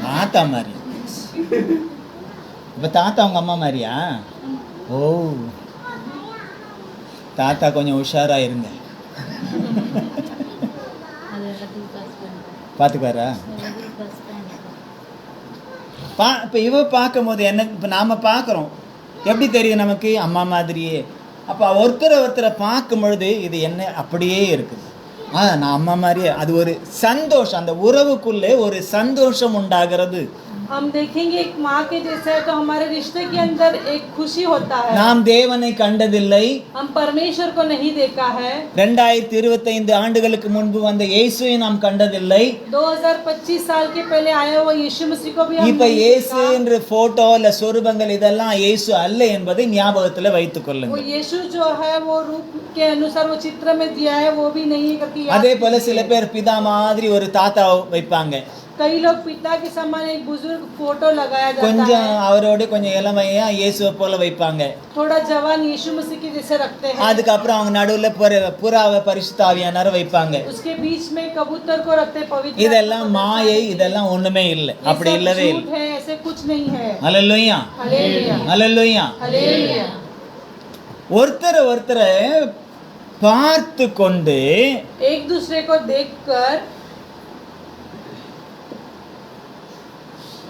தாத்தா மாதிரி. இப்போ தாத்தா உங்க அம்மா மாதிரியா? ஓ, தாத்தா கொஞ்சம் உஷாரா இருங்க. பார்த்துக்காரா? இப்போ இவ பார்க்கும் போது என்ன, இப்போ நாம் பார்க்குறோம், எப்படி தெரியுது நமக்கு? அம்மா மாதிரியே. அப்போ ஒருத்தரை பார்க்கும் பொழுது இது என்ன அப்படியே இருக்குது. நான் அம்மா மாதிரியே. அது ஒரு சந்தோஷம், அந்த உறவுக்குள்ளே ஒரு சந்தோஷம் உண்டாகிறது. हम देखेंगे एक माँ के जैसे है तो हमारे रिश्ते के अंदर एक खुशी होता है. நாம் தேவனை கண்டதில்லை, हम परमेश्वर को नहीं देखा है. 2025 ஆண்டுகளுக்கு முன்பு வந்த இயேசுவை நாம் கண்டதில்லை. 2025 साल के पहले आया हुआ यीशु मसीह को भी हम இப்ப नहीं இயேசு देखा. என்ற போட்டோ இல்ல சொரூபங்கள் இதெல்லாம் இயேசு அல்ல என்பதை ஞாபகத்துல வைத்துக் वो கொள்ளுங்கள். यीशु जो है वो रूप के अनुसार वो चित्र में दिया है, वो भी नहीं है करके याद அதே போல कीजिए. சில பேர் பிதா மாதிரி ஒரு தாத்தா வைப்பாங்க. कई लोग पिता के समान एक बुजुर्ग फोटो लगाया जाता கொஞ்சம் है. அவரோட கொஞ்சம் இளமையா இயேசுவை போல வைப்பாங்க. थोड़ा जवान यीशु मसीह के जैसे रखते हैं. அதுக்கப்புறம் அவங்க நடுவுல புறாவை பரிசுத்த ஆவியானவரை வைப்பாங்க. उसके बीच में कबूतर को रखते हैं, पवित्र இதெல்லாம் மாயை, இதெல்லாம் ஒண்ணுமே இல்லை, ये அப்படி सब இல்லவே झूठ இல்லை. है, ऐसे कुछ नहीं है. அல்லேலூயா, हालेलुया. அல்லேலூயா. हालेलुया. ஒருத்தரை பார்த்து கொண்டு एक दूसरे को देखकर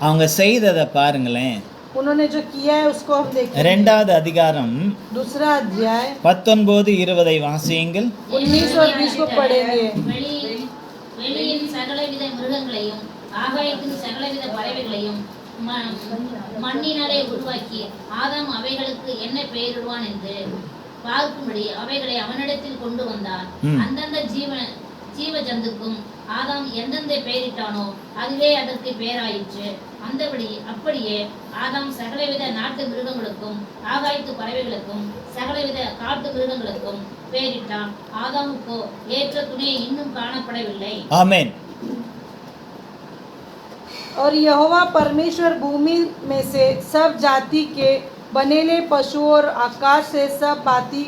அவங்க செய்ததை பாருங்களேன். उन्होंने जो किया है उसको हम देखें. 2வது அதிகாரம் दूसरा अध्याय 19-20 வாசியுங்கள். 19 और 20 को पढ़ेंगे. வெளியின் சகலவித மிருகங்களையும் ஆகாயத்தின் சகலவித பறவைகளையும் மண்ணினாலே உருவாக்கி ஆதாம் அவைகளுக்கு என்ன பெயரிடுவான் என்று பார்க்கும்படி அவைகளை அவனிடத்தில் கொண்டு வந்தான். அந்தந்த ஜீவ ஜந்துக்கும் ஆதாம் எந்தெந்த பெயரிட்டானோ அதுவே அதற்கு பெயராயிற்று. அப்படியே ஆதாம் சகலவித நாட்டு மிருகங்களுக்கும் ஆகாயத்து பறவைகளுக்கும் சகலவித காட்டு மிருகங்களுக்கும் பெயரிட்டான். ஆதாமுக்கோ ஏற்ற துணை இன்னும் காணப்படவில்லை. ஆமென். और यहोवा परमेश्वर भूमि में से सब जाति के बनेले पशुओं और आकाश से सब भांति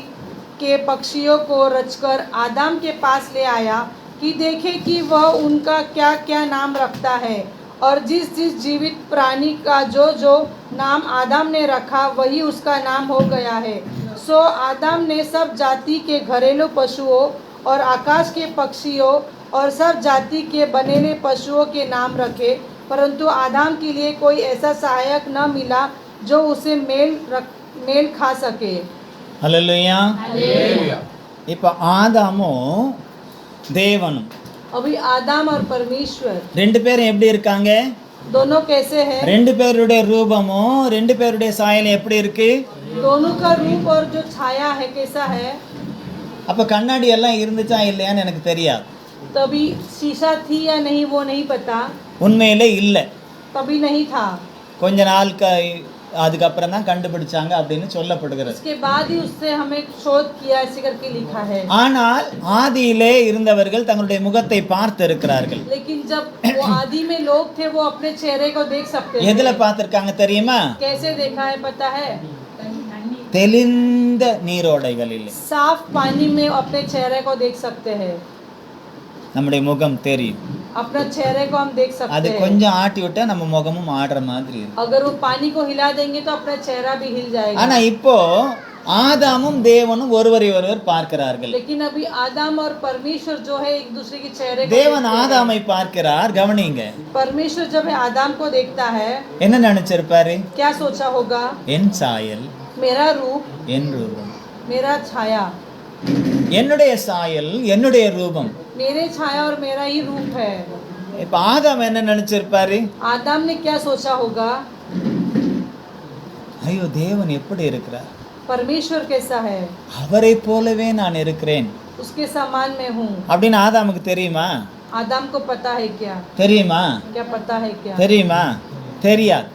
के पक्षियों को रचकर आदम के पास ले आया कि देखे कि वह उनका क्या क्या नाम रखता है. और जिस जीवित प्राणी का जो नाम आदम ने रखा वही उसका नाम हो गया है. सो आदम ने सब जाति के घरेलू पशुओं और आकाश के पक्षियों और सब जाति के बनेले पशुओं के नाम रखे, परंतु आदम के लिए कोई ऐसा सहायक न मिला जो उसे मेल खा सके. ஹல்லேலூயா. இப்போ ஆதாமும் தேவனும் अभी आदम और परमेश्वर ரெண்டு பேரும் எப்படி இருக்காங்க? दोनों कैसे हैं? ரெண்டு பேருடைய ரூபமும் ரெண்டு பேருடைய சாயலும் எப்படி இருக்கு? दोनों का रूप और जो छाया है कैसा है? அப்ப கண்ணாடி எல்லாம் இருந்துச்சா இல்லையான்னு எனக்கு தெரியாது. तभी शीशा थी या नहीं वो नहीं पता. உண்மையிலே இல்லை. तभी नहीं था. கொஞ்ச நாள் அதுக்கப்புறம் தான் கண்டுபிடிச்சாங்க அப்படின்னு சொல்லப்படுகிறது. उसके बाद ही उससे हमें शोध किया ऐसे करके लिखा है. ஆனால் ஆதியிலே இருந்தவர்கள் தங்களுடைய முகத்தை பார்த்து இருக்கிறார்கள். लेकिन जब वो आदि में लोग थे वो अपने चेहरे को देख सकते थे. எதுல பார்த்திருக்காங்க தெரியுமா? कैसे देखा है पता है? தெளிந்த நீரோடைகளில் साफ पानी में अपने चेहरे को देख सकते हैं. நம்முடைய முகம் தெரியும். अपना चेहरे को हम देख அது सकते हैं. கொஞ்சம் ஆட்டி விட்டா நம்ம முகமும் ஆடுற மாதிரி இருக்கும். अगर वो पानी को हिला देंगे तो अपना चेहरा भी हिल जाएगा. ஆனா இப்போ ஆதாமும் தேவனும் ஒருவரை ஒருவர் பார்க்கிறார்கள். लेकिन अभी आदम और परमेश्वर जो है एक दूसरे के चेहरे को தேவன் देखते हैं. ஆதாமை பார்க்கிறார். கவனிங்க, परमेश्वर जब है आदम को देखता है என்ன நினைச்சிருப்பாரு? क्या सोचा होगा? என் சாயல், मेरा रूप, என் ரூபம். मेरा छाया, என்னுடைய சாயல், என்னுடைய ரூபம். मेरे छाया और मेरा ही रूप है. இப்ப ஆதாம் என்ன நினைச்சிருப்பாரு? आदम ने क्या सोचा होगा? ஐயோ, தேவன் எப்படி இருக்கிறார்? परमेश्वर कैसा है? அவரை போலவே நான் இருக்கிறேன் उसके समान में हूँ. அப்படின்னு ஆதாமுக்கு தெரியுமா? आदम को पता है क्या? தெரியுமா? क्या पता है क्या? தெரியுமா? தெரியாது.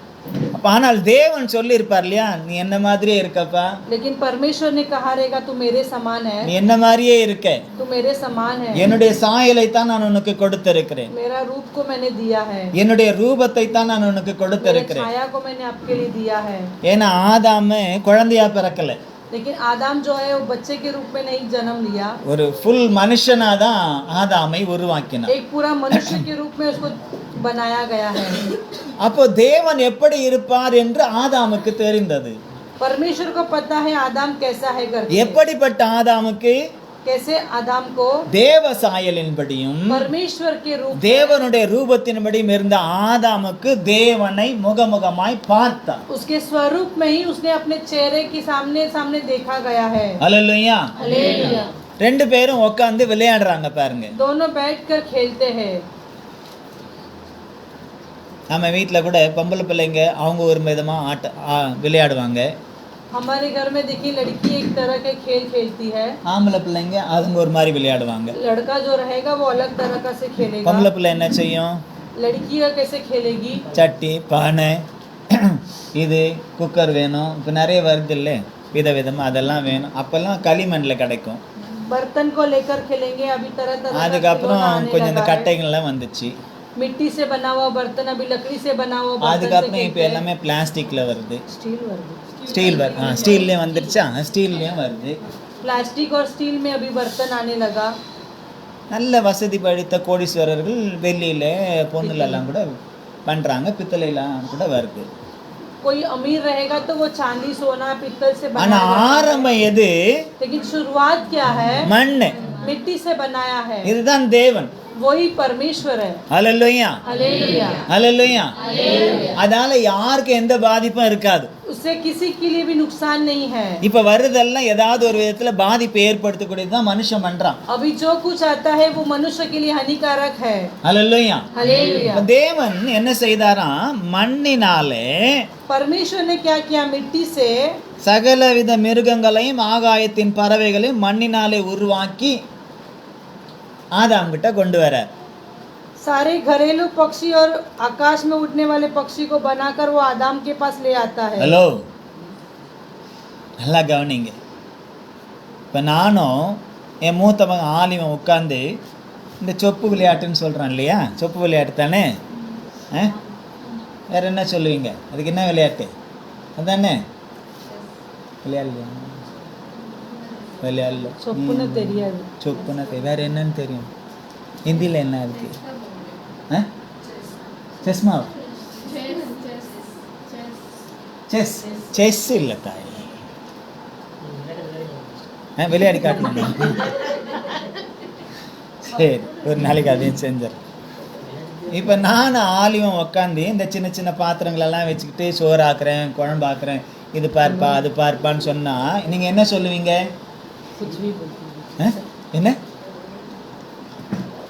அப்ப ஆனால் தேவன் சொல்லி இருப்பார் இல்லையா, நீ என்ன மாதிரியே இருக்கப்பா, लेकिन परमेश्वर ने कहा रहेगा तू मेरे समान है, நீ என்ன மாதிரியே இருக்க, तू मेरे समान है, என்னுடைய சாயலை தான் நான் உனக்கு கொடுத்திருக்கிறேன், मेरा रूप को मैंने दिया है, என்னுடைய ரூபத்தை தான் நான் உனக்கு मेरे கொடுத்திருக்கிறேன். छाया को मैंने आपके लिए दिया है. ஏன்னா ஆதாமு குழந்தையா பிறக்கல, लेकिन आदम जो है वो बच्चे के रूप में नहीं जन्म लिया, ஒரு ஃபுல் மனுஷனா தான் ஆதாமை உருவாக்கினார். एक पूरा मनुष्य के रूप में उसको बनाया गया है. அப்போ தேவன் எப்படி இருப்பார் என்று ஆதாமுக்கு தெரிந்தது. परमेश्वर को पता है आदम कैसा है करके. எப்படிப்பட்ட ஆதாமுக்கு? कैसे आदम को தேவ சாயலின்படியும் परमेश्वर के रूप में, தேவனுடைய ரூபத்தின்படியும் இருந்த ஆதாமுக்கு தேவனை முகமுகமாய் பார்த்தார். उसके स्वरूप में ही उसने अपने चेहरे के सामने सामने देखा गया है. அல்லேலூயா. हालेलुया. ரெண்டு பேரும் உட்கார்ந்து விளையாடுறாங்க பாருங்க. दोनों बैठकर खेलते हैं. நம்ம வீட்டில் கூட பொம்பளை பிள்ளைங்க அவங்க ஒரு விதமாக விளையாடுவாங்க. हमारे घर में देखिए लड़की एक तरह के खेल खेलती है, ஆம்பளை பிள்ளைங்க அவங்க ஒரு மாதிரி விளையாடுவாங்க. लड़का जो रहेगा वो अलग तरह का से खेलेगा. பொம்பளை பிள்ளை என்ன செய்யும்? लड़की का कैसे खेलेगी? சட்டி, பானை, இது குக்கர் வேணும், இப்போ நிறைய வருது இல்லை விதவிதமாக, அதெல்லாம் வேணும். அப்போல்லாம் களிமண்ணில் கிடைக்கும். बर्तन को लेकर खेलेंगे. अभी तरह तरह का அதுக்கப்புறம் खिलौना आने கொஞ்சம் இந்த लगा है. கட்டைகள்லாம் வந்துச்சு. मिट्टी से बना हुआ बर्तन, अभी लकड़ी से बना हुआ बर्तन से அதுக்கப்புறம் இப்போ खेलते हैं. எல்லாமே பிளாஸ்டிக்கில் வருது. स्टील वर्ग, ஸ்டீல் ஸ்டீல்லேயும் வந்துருச்சா? ஸ்டீல்லேயும் வருது. प्लास्टिक और स्टील में अभी बर्तन आने लगा. நல்ல வசதி படைத்த கோடீஸ்வரர்கள் வெள்ளியில் பொண்ணுலெல்லாம் கூட பண்ணுறாங்க, பித்தளைலாம் கூட வருது. कोई अमीर रहेगा तो वो चांदी, सोना, पित्तल से ஆனால் बनाया जाता है. ஆரம்பம் எது? लेकिन शुरुआत क्या है? மண். मिट्टी से बनाया है. இதுதான் தேவன். वही परमेश्वर है. அல்லேலூயா. हालेलुया. அல்லேலூயா. அதால யாருக்கு எந்த பாதிப்பும் இருக்காது. उससे किसी के लिए भी नुकसान नहीं है. இப்ப வருதெல்லாம் ஏதாவது ஒரு விதத்துல பாதிப்பை ஏற்படுத்தக்கூடியது தான் மனுஷன் பண்றான். अभी जो कुछ आता है वो मनुष्य के लिए हानिकारक है. அல்லேலூயா. हालेलुया. இப்ப தேவன் என்ன செய்தாராம்? மண்ணினாலே परमेश्वर ने क्या किया? मिट्टी से சகலவித மிருகங்களையும் ஆகாயத்தின் பறவைகளையும் மண்ணினாலே உருவாக்கி ஆதாம் கிட்ட கொண்டு வரார். सारे घरेलू पक्षी और आकाश में उड़ने वाले पक्षी को बनाकर वो आदम के पास ले आता है. ஹலோ, நல்லா கவனிங்க. இப்போ நானும் என் மூத்த மகன் ஆலிவன் உட்காந்து இந்த சொப்பு விளையாட்டுன்னு சொல்கிறான் இல்லையா, சொப்பு விளையாட்டு தானே? வேற என்ன சொல்லுவீங்க? அதுக்கு என்ன விளையாட்டு? அதானே விளையாடலையா? விளையாடல. சொப்புன்னு தெரியாது. சொப்புன்னு வேற என்னன்னு தெரியும்? ஹிந்தியில் என்ன இருக்கு? செஸ்மா? செஸ். செஸ் இல்லை தாய், விளையாடி காட்டணும். சரி, ஒரு நாளைக்கு அதையும் செஞ்சிடறேன். இப்போ நான் ஆலிவன் உக்காந்து இந்த சின்ன சின்ன பாத்திரங்களெல்லாம் வச்சுக்கிட்டு சோறு ஆக்குறேன், குழம்பு ஆக்குறேன், இது பார்ப்பா அது பார்ப்பான்னு சொன்னால் நீங்கள் என்ன சொல்லுவீங்க? என்ன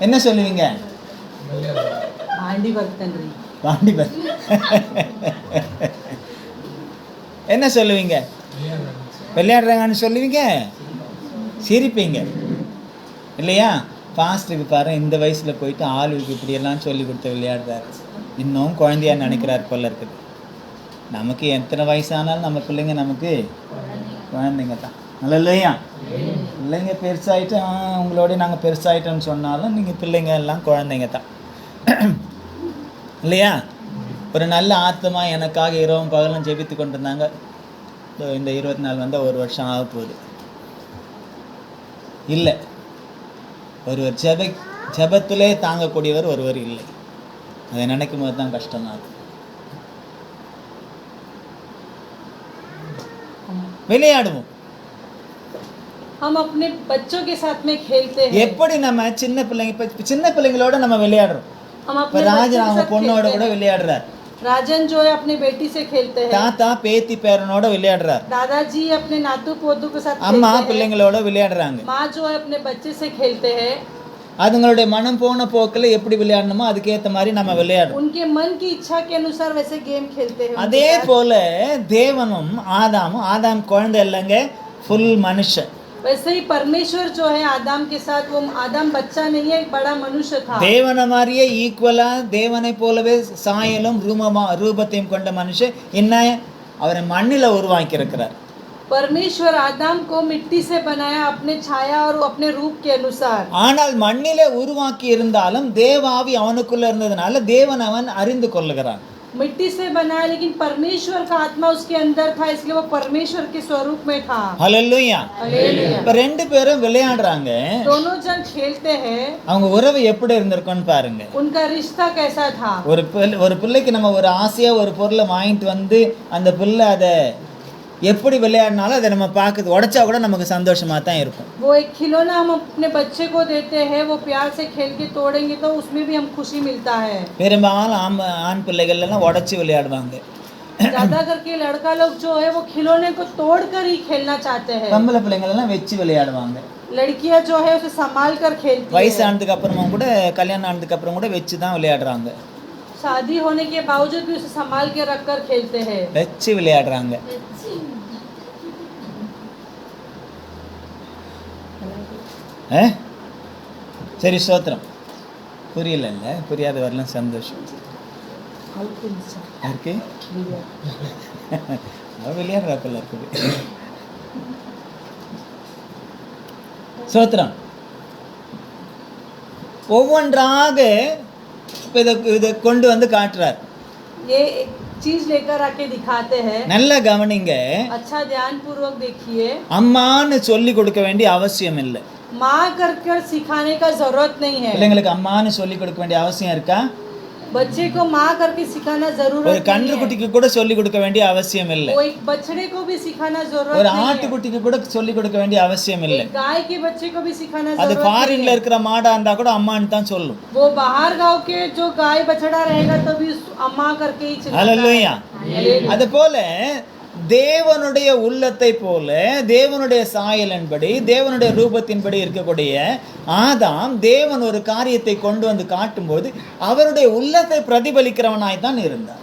என்ன சொல்லுவீங்க? भांडी बर्तन रही. பாண்டி பர் என்ன சொல்லுவீங்க? விளையாடுறாங்கன்னு சொல்லுவீங்க, சிரிப்பீங்க இல்லையா? பாஸ்டருக்கு பாரு, இந்த வயசில் போயிட்டு ஆளுக்கு இப்படியெல்லாம் சொல்லி கொடுத்து விளையாடுறாரு, இன்னும் குழந்தையா நினைக்கிறார் போல இருக்குது. நமக்கு எத்தனை வயசானாலும் நம்ம பிள்ளைங்க நமக்கு குழந்தைங்க தான். இல்லையா? பிள்ளைங்க பெருசாயிட்டு உங்களோட நாங்கள் பெருசாயிட்டோன்னு சொன்னாலும் நீங்கள் பிள்ளைங்க எல்லாம் குழந்தைங்க தான். இல்லையா? ஒரு நல்ல ஆத்மா எனக்காக இரவும் பகலும் ஜெபித்து கொண்டிருந்தாங்க. இந்த 24 வந்தால் 1 வருஷம் ஆக போகுது. இல்லை, ஒருவர் ஜெபத்திலே தாங்கக்கூடியவர் ஒருவர் இல்லை. அதை நினைக்கும் போது தான் கஷ்டமாகும். விளையாடுவோம். हम अपने बच्चों के साथ में खेलते हैं. எப்படி நம்ம சின்ன பிள்ளைங்களோட நம்ம விளையாடுறோம். हम இப்போ अपने बच्चों ராஜன் के அவங்க साथ பொண்ணோட खेलते கூட हैं. விளையாடுறார். राजन जो है अपनी बेटी से खेलते हैं. தாத்தா பேத்தி பேரனோட விளையாடுறார். दादाजी अपने नातू पोतू के साथ அம்மா खेलते हैं. பிள்ளைங்களோட விளையாடுறாங்க. माँ जो है अपने बच्चे से खेलते हैं. அதுங்களுடைய மனம் போன போக்கில் எப்படி விளையாடணுமோ அதுக்கேற்ற மாதிரி நம்ம விளையாடுறோம். उनके मन की इच्छा के अनुसार वैसे गेम खेलते हैं. அதே போல தேவனும் ஆதாம் குழந்தை இல்லைங்க, ஃபுல் மனுஷன். वैसे ही परमेश्वर जो है आदम के साथ, वो आदम बच्चा नहीं है, एक बड़ा मनुष्य था. தேவனை மாதிரியே ஈக்குவலா தேவனை போலவே சாயலும் ரூபத்தையும் கொண்ட மனுஷன் என்ன அவரை மண்ணில் உருவாக்கி இருக்கிறார். परमेश्वर आदम को मिट्टी से बनाया अपने छाया और अपने रूप के अनुसार. ஆனால் மண்ணிலே உருவாக்கி இருந்தாலும் தேவாவி அவனுக்குள்ள இருந்ததுனால தேவன் அவன் அறிந்து கொள்ளுகிறான். मिट्टी से बनाया लेकिन परमेश्वर का आत्मा उसके अंदर था, इसलिए वो परमेश्वर के स्वरूप में था. ஹல்லேலூயா. हालेलुया. இப்ப ரெண்டு பேரும் விளையாடுறாங்க. दोनों जन खेलते हैं. அவங்க உறவு எப்படி இருந்திருக்குன்னு பாருங்க. उनका रिश्ता कैसा था. ஒரு பிள்ளைக்கு நம்ம ஒரு ஆசையா ஒரு பொருளை வாங்கிட்டு வந்து அந்த பிள்ளை அதை எப்படி விளையாடினாலும் அதை நம்ம பார்க்குது உடைச்சா கூட நமக்கு சந்தோஷமா தான் இருக்கும். वो एक खिलौना हम अपने बच्चे को देते हैं, वो प्यार से खेल के तोड़ेंगे तो उसमें भी हम खुशी मिलता है. பெரும்பாலும் ஆண் பிள்ளைகள் எல்லாம் உடைச்சு விளையாடுவாங்க. ज्यादा करके लड़का लोग जो है वो खिलौने को तोड़ कर ही खेलना चाहते हैं. பொம்பளை பிள்ளைங்கள் எல்லாம் வச்சு விளையாடுவாங்க. लड़कियां जो है उसे संभाल कर खेलती है. வயசானதுக்கு அப்புறமும் கூட கல்யாணம் ஆனதுக்கு அப்புறம் கூட வச்சு தான் விளையாடுறாங்க. शादी होने के बावजूद भी उसे संभाल के रख कर खेलते हैं. வச்சு விளையாடுறாங்க. சரி, ஸ்தோத்திரம். புரியல, புரியாத வரலாம் சந்தோஷம். யாருக்கு விளையாடுறாப்பில் இருக்குது. ஸ்தோத்திரம். ஒவ்வொன்றாக இதை கொண்டு வந்து காட்டுறார். ये एक चीज लेकर आके दिखाते हैं. நல்ல கவனிங்க. अच्छा ध्यान पूर्वक देखिए. அம்மான்னு சொல்லி கொடுக்க வேண்டிய அவசியம் இல்லை. माँ कर कर सिखाने का जरूरत नहीं है. பிள்ளைங்களுக்கு அம்மான்னு சொல்லி கொடுக்க வேண்டிய அவசியம் இருக்கா? बच्चे को माँ करके सिखाना जरूरत ஒரு கன்று नहीं குட்டிக்கு கூட சொல்லி கொடுக்க வேண்டிய அவசியம் இல்லை. है. वो एक बछड़े को भी सिखाना जरूरत ஒரு नहीं है. ஆட்டுக்குட்டிக்கு கூட சொல்லி கொடுக்க வேண்டிய அவசியம் இல்லை. एक गाय के बच्चे को भी सिखाना அது जरूरत नहीं ஃபாரின்ல है. இருக்கிற மாடா இருந்தா கூட அம்மான்னு தான் சொல்லும். वो बाहर गांव के जो गाय बछड़ा रहेगा तो भी अम्मा करके ही चिल्लाता ஹல்லேலூயா. है. அது போல தேவனுடைய உள்ளத்தை போல தேவனுடைய சாயலின்படி தேவனுடைய ரூபத்தின்படி இருக்கக்கூடிய ஆதாம் தேவன் ஒரு காரியத்தை கொண்டு வந்து காட்டும்போது அவருடைய உள்ளத்தை பிரதிபலிக்கிறவனாய் தான் இருந்தார்.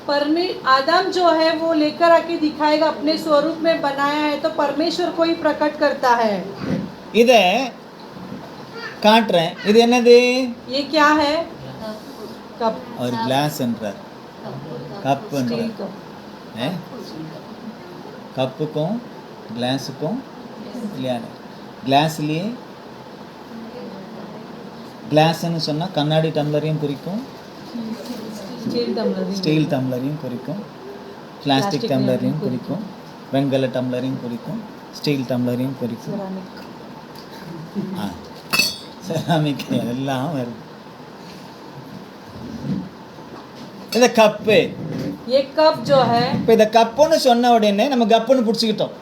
आदम जो है वो लेकर आके दिखाएगा, अपने स्वरूप में बनाया है तो परमेश्वर को ही प्रकट करता है. இத காட்டுறேன். இது என்னது? ये क्या है? कप. ஒரு கிளாஸ் என்றார், கப் स्टील என்றார். कप. கப்புக்கும் கிளாஸுக்கும் இல்லையா? கிளாஸ்லேயே கிளாஸ்ன்னு சொன்னால் கண்ணாடி டம்ளரையும் குறிக்கும், स्टील टम्बलर. ஸ்டீல் டம்ளரையும் குறிக்கும், பிளாஸ்டிக் டம்ளரையும் குறிக்கும், வெண்கல டம்ளரையும் குறிக்கும், ஸ்டீல் டம்ளரையும் குறிக்கும், செராமிக் எல்லாம் வரும். இந்த கப்பு, ये कप जो है, இப்போ இதை கப்புன்னு சொன்ன உடனே நம்ம கப்புன்னு பிடிச்சிக்கிட்டோம்.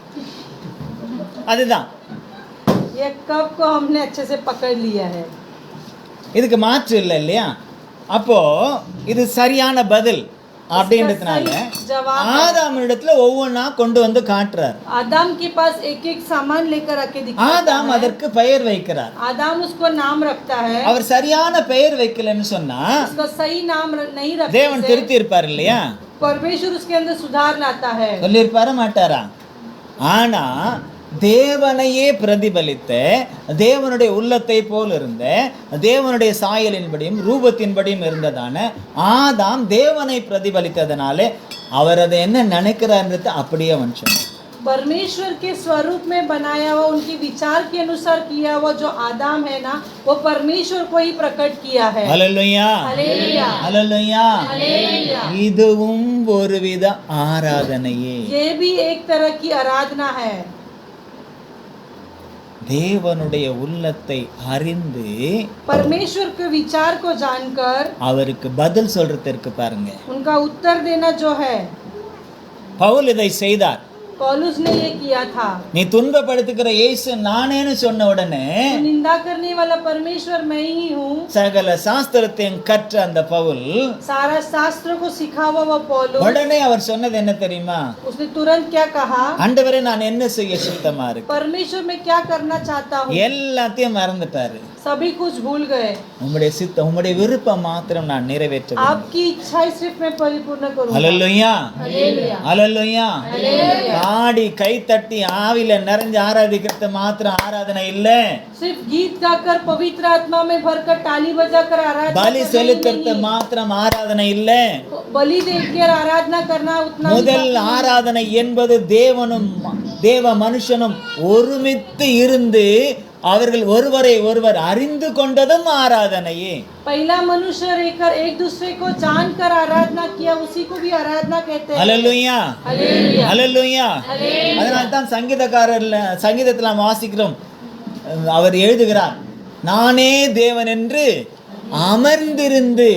அதுதான் ये कप को हमने अच्छे से पकड़ लिया है. இதுக்கு மாற்று இல்லை இல்லையா? அப்போ இது சரியான பதில் அப்படின்றதுனால ஆதாம் இடத்துல ஒவ்வொன்றா கொண்டு வந்து காட்டுறார். आदम के पास एक एक सामान लेकर आके दिखाता ஆதாம் है. அதற்கு பெயர் வைக்கிறார். आदम उसको नाम रखता है. அவர் சரியான பெயர் வைக்கலன்னு சொன்னா उसका सही नाम नहीं रखते தேவன் திருத்தி இருப்பார் இல்லையா? परमेश्वर उसके अंदर सुधार लाता है. சொல்லியிருப்பாரா மாட்டாரா? ஆனா தேவனையே பிரதிபலித்த தேவனுடைய உள்ளத்தை போல் இருந்த தேவனுடைய சாயலின்படியும் ரூபத்தின்படியும் இருந்ததான ஆதாம் தேவனை பிரதிபலித்ததனாலே அவர் அதை என்ன நினைக்கிறார்ன்றது அப்படியே அவன் சொன்னான். परमेश्वर के स्वरूप में बनाया हुआ, उनके विचार के अनुसार किया हुआ जो आदम है ना, वो परमेश्वर को ही प्रकट किया है। ஹல்லேலூயா, हालेलुया, ஹல்லேலூயா. हालेलुया। இதுவும் ஒருவித ஆராதனையே. ये भी एक तरह की आराधना है। தேவனுடைய உள்ளத்தை அறிந்து परमेश्वर के विचार को जानकर அவருக்கு பதில் சொல்றதற்கு பாருங்க. उनका उत्तर देना जो है, பவுல் இதை செய்தார். पौलुस ने ये किया था। நீ துன்பப்படுத்துகிற இயேசு நானேன்னு சொன்ன உடனே तो निंदा करने वाला परमेश्वर मैं ही हूँ। சகல சாஸ்திரத்தையும் கற்ற அந்த பவுல் सारा शास्त्र को सिखा हुआ वो पौलुस, உடனே அவர் சொன்னது என்ன தெரியுமா? उसने तुरंत क्या कहा, ஆண்டவரே நான் என்ன செய்ய சித்தமா இருக்கு. परमेश्वर मैं क्या करना चाहता हूँ। எல்லாத்தையும் மறந்துட்டாரு. सभी कुछ भूल गए। உம்முடைய சித்தம், உம்முடைய விருப்பம் மாத்திரம் நான் நிறைவேற்ற வேண்டும். आपकी इच्छाएं सिर्फ मैं परिपूर्ण करूँगा। ஹல்லேலூயா, हालेलुया, ஹல்லேலூயா. हालेलुया। பாடி கை தட்டி ஆவில நிறைஞ்சு ஆராதிக்கிறது மாத்திரம் ஆராதனை இல்ல. सिर्फ गीत गाकर पवित्र आत्मा में भरकर ताली बजाकर आराधना பலி करना ही செலுத்துறது नहीं। மாத்திரம் ஆராதனை இல்ல. बलि देकर आराधना करना उतना ही முதல் काफी नहीं। ஆராதனை என்பது தேவனும் தேவ மனுஷனும் ஒருமித்து இருந்து அவர்கள் ஒருவரை ஒருவர் அறிந்து கொண்டதும் ஆராதனையே. पहला मनुष्य रहकर एक दूसरे को जानकर आराधना किया, उसी को भी आराधना कहते हैं। ஹல்லேலூயா, हालेलुया, ஹல்லேலூயா. அதனால தான் சங்கீதத்தில் நாம் வாசிக்கிறோம், அவர் எழுதுகிறார், நானே தேவன் என்று அமர்ந்திருந்து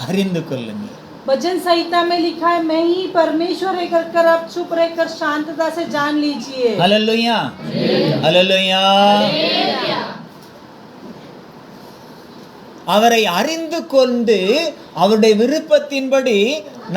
அறிந்து கொள்ளுங்கள். भजन संहिता में लिखा है, मैं ही परमेश्वर रहकर आप चुप रहकर शांतता से जान लीजिए। ஹல்லேலூயா, ஹல்லேலூயா. அவரை அறிந்து கொண்டு அவருடைய விருப்பத்தின்படி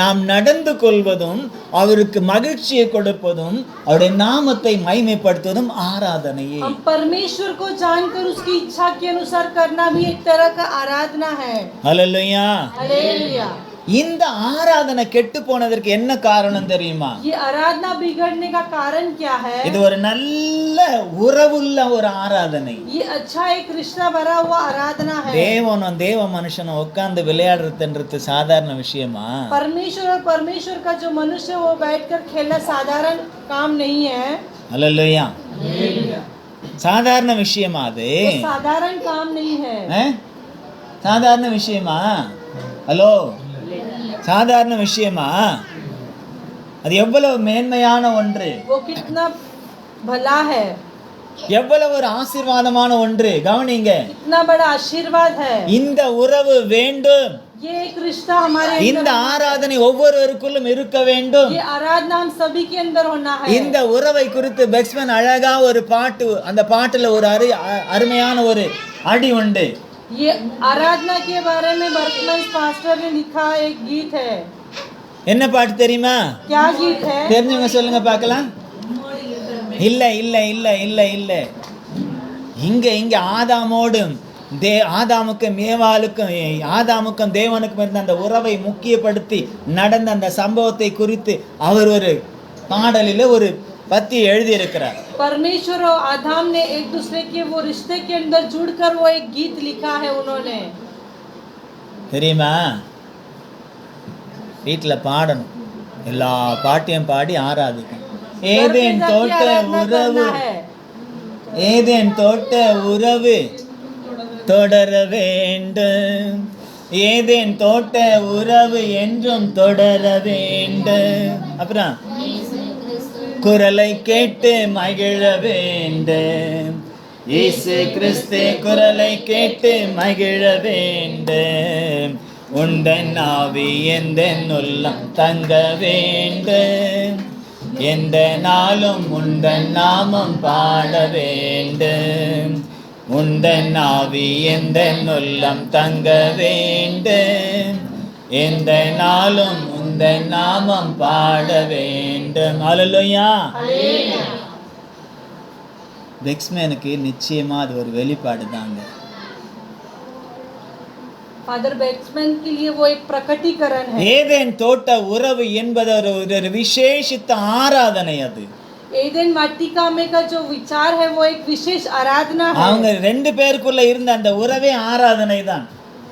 நாம் நடந்து கொள்வதும் அவருக்கு மகிழ்ச்சியை கொடுப்பதும் அவருடைய நாமத்தை மகிமைப்படுத்துவதும் ஆராதனையே. हम परमेश्वर को जानकर उसकी इच्छा के अनुसार करना भी एक तरह का आराधना है। ஹல்லேலூயா. हालेलुया। இந்த ஆராதனை கெட்டு போனதற்கு என்ன காரணம் தெரியுமா? ये आराधना बिगड़ने का कारण क्या है? இது ஒரு நல்ல உறவுள்ள ஒரு ஆராதனை. ये अच्छा एक रिश्ता भरा हुआ आराधना है। தேவனும் தேவ மனுஷனும் உட்கார்ந்து விளையாடுறதுன்றது சாதாரண விஷயமா? परमेश्वर और परमेश्वर का जो मनुष्य वो बैठकर खेलना साधारण काम नहीं है। ஹல்லேலூயா. சாதாரண விஷயமா அது? वो साधारण काम नहीं है। சாதாரண விஷயமா? ஹலோ, சாதாரண விஷயமா? அது எவ்வளவு மேன்மையான ஒன்று, वो कितना भला है, எவ்வளவு ஒரு ஆசீர்வாதமான ஒன்று. கவனிங்க, कितना बड़ा आशीर्वाद है। இந்த உறவு வேண்டும். ये एक रिश्ता हमारे இந்த अंदर, ஆராதனை ஒவ்வொருவருக்குள்ளும் இருக்க வேண்டும். ये आराधना हम सभी के अंदर होना है। இந்த உறவை குறித்து பெக்ஸ்மேன் அழகா ஒரு பாட்டு, அந்த பாட்டுல ஒரு அருமையான ஒரு அடி உண்டு. ये आराधना के बारे में बर्कमन पास्टर ने लिखा एक गीत है। என்ன பாட்டு தெரியுமா? क्या गीत है? தெரிஞ்சவங்க சொல்லுங்க பார்க்கலாம். இல்ல இல்ல இல்ல இல்ல இல்ல, இங்க ஆதாமோடும் ஆதாமுக்கும் ஆதாமுக்கும் தேவனுக்கும் இருந்த அந்த உறவை முக்கியப்படுத்தி நடந்த அந்த சம்பவத்தை குறித்து அவர் ஒரு பாடலில் ஒரு பத்தி எழுதி இருக்கிறார். परमेश्वर और आदम ने एक दूसरे के वो रिश्ते के अंदर जुड़कर वो एक गीत लिखा है उन्होंने। தெரியுமா? வீட்டில் பாடணும், எல்லா பாட்டையும் பாடி ஆராதிக்கணும். ஏதேன் தோட்ட உறவு, ஏதேன் தோட்ட உறவு தொடர வேண்டும், ஏதேன் தோட்ட உறவு என்றும் தொடர வேண்டும். அப்புறம் குரலை கேட்டு மகிழ வேண்டும், இயேசு கிறிஸ்து குரலை கேட்டு மகிழ வேண்டும், உந்தன் ஆவி எந்தன் உள்ளம் தங்க வேண்டும், எந்த நாளும் உந்தன் நாமம் பாட வேண்டும், உந்தன் ஆவி எந்தன் உள்ளம் தங்க வேண்டும், எந்த நாளும் உந்தன் நாமம் பாட வேண்டும். ஹல்லேலூயா. பெக்ஸ்மேனுக்கு நிச்சயமா அது ஒரு வெளிப்பாடு தாங்க. फादर बैट्समैन के लिए वो एक प्रकटीकरण है। ஏதேன் தோட்ட உறவு என்பது ஒரு விசேஷித்த ஆராதனை. அது एदेन वाटिका में का जो विचार है वो एक विशेष आराधना है। அவங்க ரெண்டு பேருக்குள்ள இருந்த அந்த உறவே ஆராதனை தான்.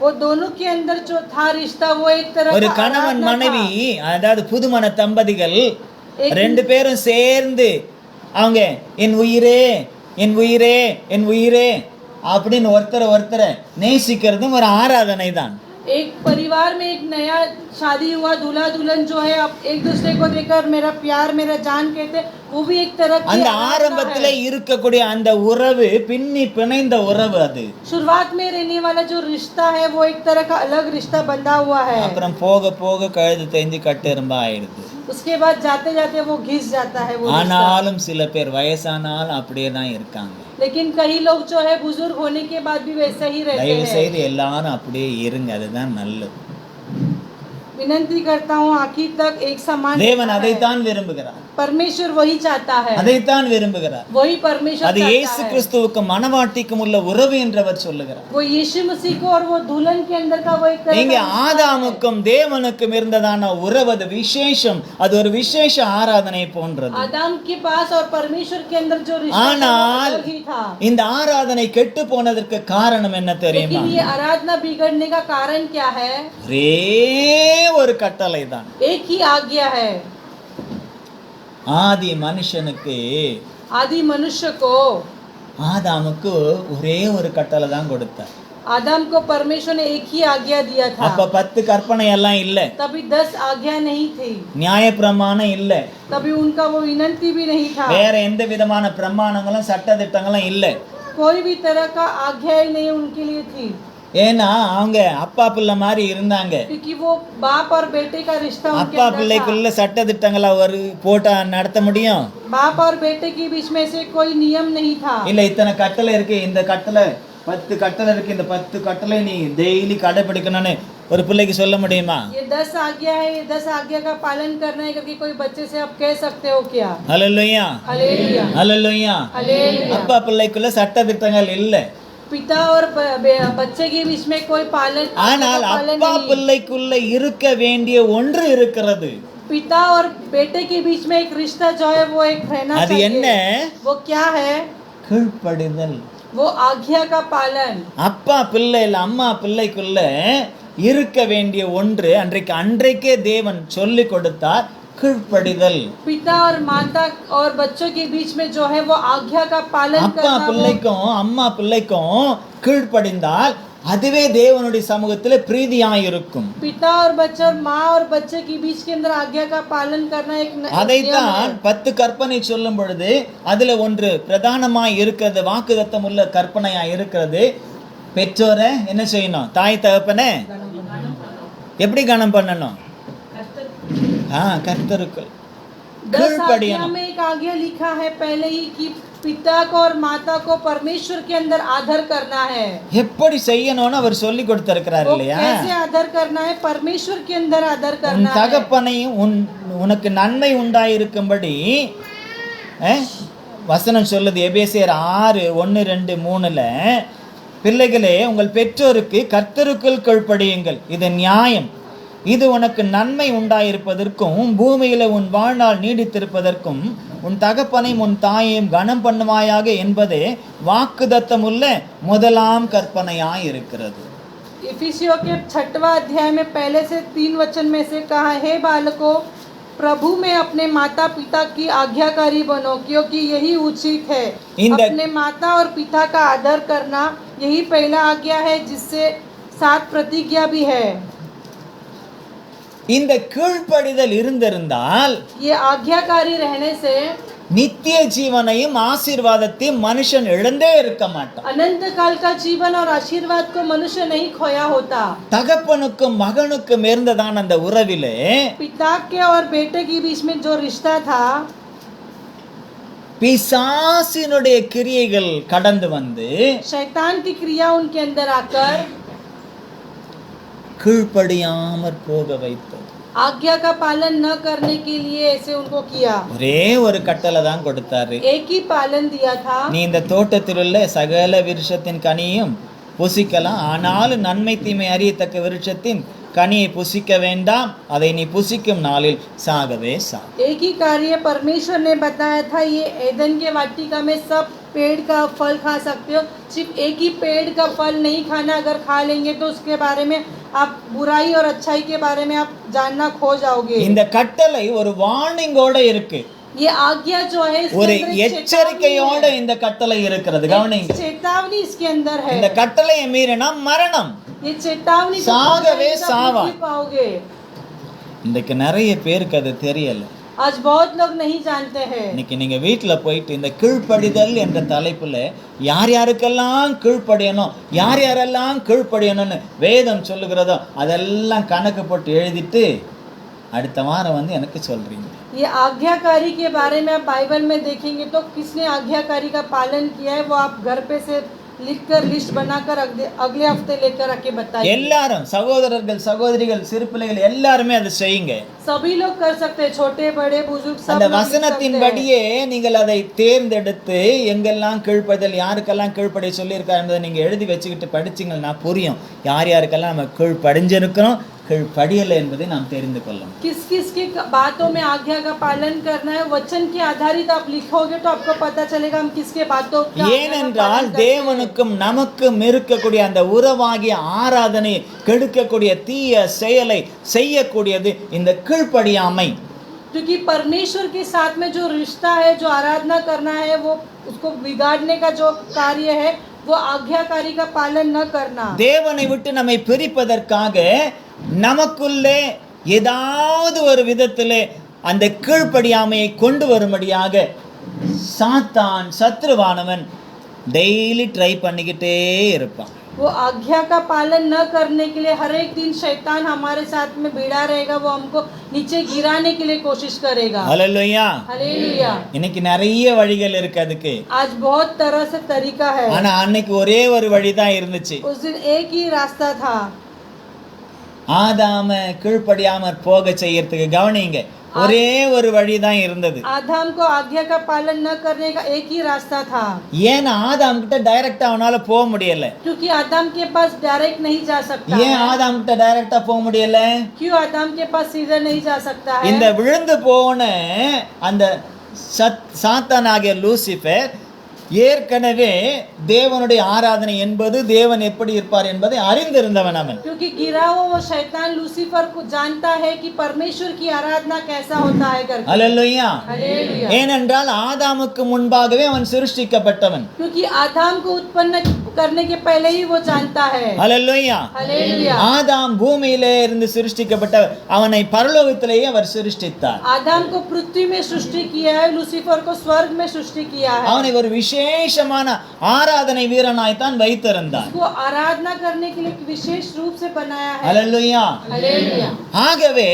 वो दोनों के अंदर जो था रिश्ता वो एक तरह ஒரு का கணவன் आराधना மனைவி, था। அதாவது புதுமண தம்பதிகள் एक ரெண்டு பேரும் சேர்ந்து அவங்க என் உயிரே என் உயிரே என் உயிரே அப்படின்னு ஒருத்தரை நேசிக்கிறதும் ஒரு ஆராதனை தான். एक परिवार में एक नया शादी हुआ, दूल्हा दुल्हन जो है अब एक दूसरे को देखकर मेरा प्यार मेरा जान कहते, वो भी एक तरह की அந்த आराधना ஆரம்பத்துல है। இருக்கக்கூடிய அந்த உறவு பின்னி பிணைந்த உறவு அது. शुरुआत में रहने वाला जो रिश्ता है वो एक तरह का अलग रिश्ता बंधा हुआ है। அப்புறம் போக போக கழுது தெரிஞ்சு கட்டெரும்பா ஆயிடுது. उसके बाद जाते जाते वो घिस जाता है वो रिश्ता। ஆனாலும் சில பேர் வயசானாலும் அப்படியே தான் இருக்காங்க. लेकिन कई लोग जो है बुजुर्ग होने के बाद भी वैसे ही रहते தயவு हैं। செய்து எல்லாரும் அப்படியே இருங்க, அதுதான் நல்லது. विनंती करता हूँ आखिर तक एक समान தேவன் रहना है। அதைத்தான் விரும்புகிறார், परमेश्वर वही चाहता है, அதைத்தான் விரும்புகிறார். वही परमेश्वर அது चाहता இயேசு है। கிறிஸ்துவுக்கும் மனவாட்டிக்கும் உள்ள உறவு என்றவர் சொல்லுகிறார். वो यीशु मसीह को और वो दुल्हन के अंदर का वो एक तरह இங்க का रिश्ता है। ஆதாமுக்கும் தேவனுக்கும் இருந்ததான உறவு அது விசேஷம், அது ஒரு விசேஷ ஆராதனை போன்றது. आदम के पास और परमेश्वर के अंदर जो रिश्ता था, वो ஆனால் अलग ही था। இந்த ஆராதனை கெட்டு போனதற்கு காரணம் என்ன தெரியுமா? लेकिन ये आराधना बिगड़ने का कारण क्या है? ஒரே ஒரு கட்டளை தான். एक ही आज्ञा है। ஆதி மனுஷனுக்கு, आदि मनुष्य को, ஆதாமுக்கு ஒரே ஒரு கட்டளை தான் கொடுத்தார். आदम को परमेश्वर ने एक ही आज्ञा दिया था। அப்ப 10 கற்பனை எல்லாம் இல்ல, तभी 10 आज्ञा नहीं थी, நியாயப்பிரமாணம் இல்ல, तभी उनका वो विनंती भी नहीं था, வேற எந்த விதமான பிரமாணங்களும் சட்ட திட்டங்களும் இல்ல. कोई भी तरह का आज्ञा ही नहीं उनके लिए थी। ஏன்னா அவங்க அப்பா பிள்ளை மாதிரி இருந்தாங்க. क्योंकि वो बाप और बेटे का रिश्ता उनके அப்பா अंदर था। பிள்ளைக்குள்ள சட்ட திட்டங்களை ஒரு போட்டா நடத்த முடியும்? बाप और बेटे के बीच में से कोई नियम नहीं था। இல்ல இத்தனை கட்டளை இருக்கு, இந்த கட்டளை 10 கட்டளை இருக்கு, இந்த 10 கட்டளை நீ டெய்லி கடைபிடிக்கணும்னு ஒரு பிள்ளைக்கு சொல்ல முடியுமா? ये 10 आज्ञा है, ये 10 आज्ञा का पालन करना है करके कोई बच्चे से आप कह सकते हो क्या? ஹல்லேலூயா, हालेलुया, ஹல்லேலூயா. हालेलुया। அப்பா பிள்ளைக்குள்ள சட்ட திட்டங்கள் இல்ல, पिता और बच्चे के बीच में कोई पालन आज्ञा ஆனால் का पालन அப்பா नहीं। பிள்ளைக்குள்ள இருக்க வேண்டிய ஒன்று இருக்கிறது. पिता और बेटे के बीच में एक रिश्ता जो है वो एक रहना அது என்ன? चाहिए। वो क्या है? கீழ்ப்படிதல். वो आज्ञा का पालन। அப்பா பிள்ளை இல்ல அம்மா பிள்ளைக்குள்ள இருக்க வேண்டிய ஒன்று அன்றைக்கே தேவன் சொல்லி கொடுத்தார், கீழ்ப்படிதல். पिता और माता और बच्चों के बीच में जो है वो आज्ञा का पालन அப்பா करना। वो பிள்ளைக்கும் அம்மா பிள்ளைக்கும் கீழ்ப்படிந்தால் அதுவே தேவனுடைய சமூகத்துல பிரீதியாய் இருக்கும். पिता और बच्चा और माँ और बच्चे के बीच के अंदर आज्ञा का पालन करना एक नियम அதைத்தான் है। 10 கற்பனை சொல்லும் பொழுது அதுல ஒன்று பிரதானமாய் இருக்கிறது, வாக்குத்தத்தம் உள்ள கற்பனையாய் இருக்கிறது. பெற்றோரை என்ன செய்யணும்? தாய் தகப்பனை எப்படி கனம் பண்ணணும்? கர்த்தருக்குள் 10 आज्ञा கீழ்ப்படியணும். में एक आज्ञा लिखा है पहले ही कि पिता को और माता को परमेश्वर के अंदर आदर करना है। எப்படி செய்யணும்னு அவர் சொல்லி கொடுத்திருக்கிறார் वो இல்லையா? कैसे आदर करना है? परमेश्वर के अंदर आदर உன் करना है। தகப்பனையும் உனக்கு நன்மை உண்டாயிருக்கும்படி வசனம் சொல்லுது. எபேசியர் 6:1-2-3 பிள்ளைகளே உங்கள் பெற்றோருக்கு கர்த்தருக்குள் கீழ்ப்படியுங்கள், இது நியாயம். இது உனக்கு நன்மை உண்டாயிருப்பதற்கும் பூமியில உன் வாழ்நாள் நீடித்திருப்பதற்கும் உன் தகப்பனையும் உன் தாயையும் கனம் பண்ணுவாயாக என்பதே வாக்குத்தத்தமுள்ள முதலாம் கற்பனையாய் இருக்கிறது. इफिसियों के 6वां अध्याय में पहले से 3 वचन में से कहा, हे बालकों प्रभु में अपने माता पिता की आज्ञाकारी बनो, क्योंकि यही उचित है। अपने माता और पिता का आदर करना यही पहला आज्ञा है, जिससे 7 प्रतिज्ञा भी है। இந்த கீழ்ப்படிதல் இருந்திருந்தால் ये आज्ञाकारी रहने से நித்திய ஜீவனையும் ஆசீர்வாதத்தையும் மனுஷன் இழந்தே இருக்க மாட்டான். अनंत काल का जीवन और आशीर्वाद को मनुष्य नहीं खोया होता। தகப்பனுக்கும் மகனுக்கும் இருந்ததான அந்த உறவிலே पिता के और बेटे के बीच में जो रिश्ता था, பிசாசினுடைய கிரியைகள் கடந்து வந்து शैतान की क्रिया उनके अंदर आकर கீழ்ப்படியாமற் போக வைத்தது. आज्ञा का पालन न करने के लिए ऐसे उनको किया। ஒரே ஒரு கட்டளை தான் கொடுத்தாரு, एक ही पालन दिया था, நீ இந்த தோட்டத்தில் உள்ள சகல விருட்சத்தின் கனியும் புசிக்கலாம், ஆனாலும் நன்மை தீமை அறியத்தக்க விருட்சத்தின் கனியை புசிக்க வேண்டாம், அதை நீ புசிக்கும் நாளில் சாகவே சா. एक ही कार्य परमेश्वर ने बताया था, ये एदन के वाटिका में सब पेड़ का फल खा सकते हो, सिर्फ एक ही पेड़ का फल नहीं खाना। अगर खा लेंगे तो उसके बारे में आप बुराई और अच्छाई के बारे में आप जानना खो जाओगे। இந்த கட்டளை ஒரு வார்னிங்கோட இருக்கு, ये आज्ञा जो है इसके ஒரு अंदर एक எச்சரிக்கையோட இந்த கட்டளை இருக்கிறது. கவனிங்க, चेतावनी इसके अंदर है। இந்த கட்டளையை மீறினா மரணம், ये चेतावनी को சாகவே तोड़ना, आप சாவா. नहीं पाओगे। இன்னைக்கு நிறைய பேருக்கு அது தெரியல. आज बहुत लोग नहीं जानते हैं। இன்னைக்கு நீங்க வீட்டுல போயிட்டு இந்த கீழ்ப்படிதல் என்ற தலைப்புல யார் யாருக்கெல்லாம் கீழ்ப்படியணும், யார் யாரெல்லாம் கீழ்ப்படியணும்னு வேதம் சொல்லுகிறதோ அதெல்லாம் கணக்கு போட்டு எழுதிட்டு அடுத்த வாரம் வந்து எனக்கு சொல்றீங்க. ये आज्ञाकारी के बारे में आप बाइबल में देखेंगे तो किसने आज्ञाकारी का पालन किया है वो आप घर पे से लिखकर लिस्ट बनाकर अगले हफ्ते लेकर आके बताइए। எல்லாரும் சகோதரர்கள் சகோதரிகள் சிறு பிள்ளைகள் எல்லாருமே அதை செய்யுங்க. सभी लोग कर सकते हैं, छोटे बड़े बुजुर्ग सब அந்த लोग लिख सकते வசனத்தின்படியே நீங்கள் அதை தேர்ந்தெடுத்து எங்கெல்லாம் கீழ்ப்படிதல் யாருக்கெல்லாம் கீழ்ப்படிய சொல்லியிருக்கா என்பதை நீங்க எழுதி வச்சுக்கிட்டு படிச்சீங்கன்னா புரியும் யார் யாருக்கெல்லாம் நம்ம கீழ்ப்படிஞ்சிருக்கிறோம், கீழ்ப்படியலை என்பதை நாம் தெரிந்து கொள்ளணும். किस किस की बातों में आज्ञा का पालन करना है, वचन के आधारित आप लिखोगे तो आपको पता चलेगा हम किसके बातों का ஏனென்றால் தேவனுக்கும் நமக்கும் இருக்கக்கூடிய அந்த உறவாகிய ஆராதனை கெடுக்கக்கூடிய தீய செயலை செய்யக்கூடியது இந்த கீழ்ப்படியாமை. क्योंकि परमेश्वर के साथ में जो रिश्ता है, जो आराधना करना है, वो उसको बिगाड़ने का जो कार्य है वो आज्ञाकारी का पालन न करना। தேவனை விட்டு நம்மை பிரிப்பதற்காக நமக்குள்ளே ஏதாவது ஒரு விதத்திலே அந்த கீழ்ப்படியாமையை கொண்டு வரும்படியாக சாத்தான் சத்ருவானவன் டெய்லி ட்ரை பண்ணிக்கிட்டே இருப்பான். वो आज्ञा का पालन न करने के लिए हर एक दिन शैतान हमारे साथ में भिड़ा रहेगा, वो हमको नीचे गिराने के लिए कोशिश करेगा। ஹல்லேலூயா. हालेलुया। இன்னைக்கு நிறைய வழிகள் இருக்கு அதுக்கு. आज बहुत तरह से तरीका है, ஆனா அன்னைக்கு ஒரே ஒரு வழி தான் இருந்துச்சு. उस दिन एक ही रास्ता था। ஆதாம கீழ்ப்படியாம போக செய்யறதுக்கு கவனிங்க, ஒரே ஒரு வழி தான் இருந்தது. आदम को आज्ञा का पालन न करने का एक ही रास्ता था। ஏன்னா ஆதாம் கிட்ட டைரக்டா அவனால போக முடியல. क्योंकि आदम के पास डायरेक्ट नहीं जा सकता ஏன் है। ஆதாம் கிட்ட டைரக்டா போக முடியல? क्यों आदम के पास सीधे नहीं जा सकता है? இந்த விழுந்து போன அந்த சாத்தானாகிய லூசிபர் ஏற்கனவே தேவனுடைய ஆராதனை என்பது தேவன் எப்படி இருப்பார் என்பதை அறிந்திருந்தவன் அவன். क्योंकि गिरा हुआ वो शैतान लूसीफर को जानता है कि परमेश्वर की आराधना कैसा होता है करके। ஹல்லேலூயா. हालेलुया। ஏனென்றால் ஆதாமுக்கு முன்பாகவே அவன் சிருஷ்டிக்கப்பட்டவன். क्योंकि आदम को उत्पन्न करने के पहले ही वो जानता है। ஹல்லேலூயா. हालेलुया। ஆதாம் பூமியிலே இருந்து சிருஷ்டிக்கப்பட்டவர், அவனை பரலோகத்திலேயே அவர் சிருஷ்டித்தார். आदम को पृथ्वी में सृष्टि किया है, लूसीफर को स्वर्ग में सृष्टि किया है। அவனை ஒரு விசேஷமான ஆராதனை வீரனாய் தான் வைத்திருந்தார். उसको आराधना करने के लिए विशेष रूप से बनाया है। ஹல்லேலூயா. हालेलुया। ஆகவே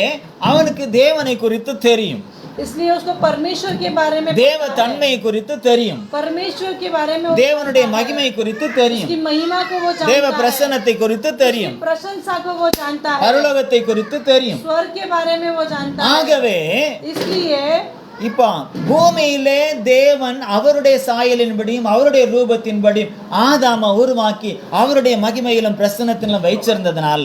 அவனுக்கு தேவனை குறித்து தெரியும், इसलिए उसको परमेश्वर के बारे में தேவ पता है। தன்மை குறித்து தெரியும், परमेश्वर के बारे में उसको தேவனுடைய पता है। மகிமை குறித்து தெரியும், उसकी महिमा को वो தேவ जानता है, பிரசன்னத்தை குறித்து தெரியும், प्रशंसा को वो जानता है, பரலோகத்தை குறித்து தெரியும். स्वर्ग के बारे में वो जानता है। ஆகவே इसलिए இப்போ பூமியிலே தேவன் அவருடைய சாயலின்படியும் அவருடைய ரூபத்தின்படியும் ஆதாம உருவாக்கி அவருடைய மகிமையிலும் பிரசன்னத்திலும் வைச்சிருந்ததுனால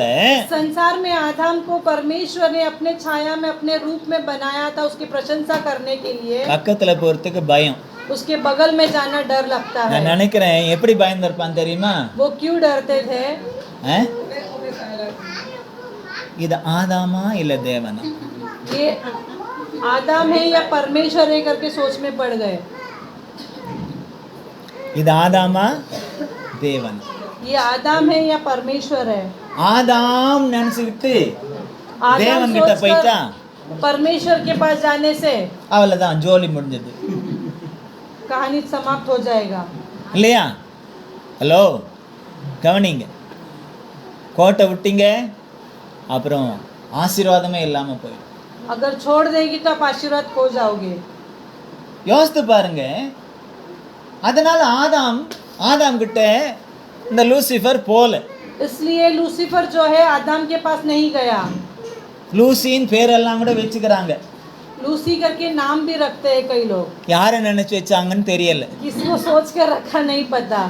संसार में आदम को परमेश्वर ने अपने छाया में अपने रूप में बनाया था, उसकी प्रशंसा करने के लिए। பக்கத்துல போறதுக்கு பயம். उसके बगल में जाना डर लगता நான் है। நினைக்கிறேன் எப்படி பயந்திருப்பான் தெரியுமா? वो क्यों डरते थे? இது ஆதாமா இல்ல தேவனா? ये आदम है या परमेश्वर है करके सोच में पड़ गए। இது ஆதாமா தேவன்? ये आदम है या परमेश्वर है? ஆதாம் நினைச்சுக்கிட்டு आदम தேவன் கிட்ட போயிட்டா सोचकर परमेश्वर के पास जाने से அவ்வளவுதான், ஜோலி முடிஞ்சது कहानी समाप्त हो जाएगा। இல்லையா? ஹலோ, கவனிங்க, கோட்டை விட்டீங்க அப்புறம் ஆசீர்வாதமே இல்லாம போயிடும். अगर छोड़ देगी तो आप आशीर्वाद खो जाओगे। யோசித்து பாருங்க. அதனால ஆதாம் கிட்ட இந்த லூசிஃபர் போல. इसलिए लूसीफर जो है आदम के पास नहीं गया। லூசின் பேரெல்லாம் கூட வச்சுக்கிறாங்க. लूसी करके नाम भी रखते हैं कई लोग, யாரை நினைச்சு வச்சாங்கன்னு தெரியல. किसको सोच कर रखा नहीं पता।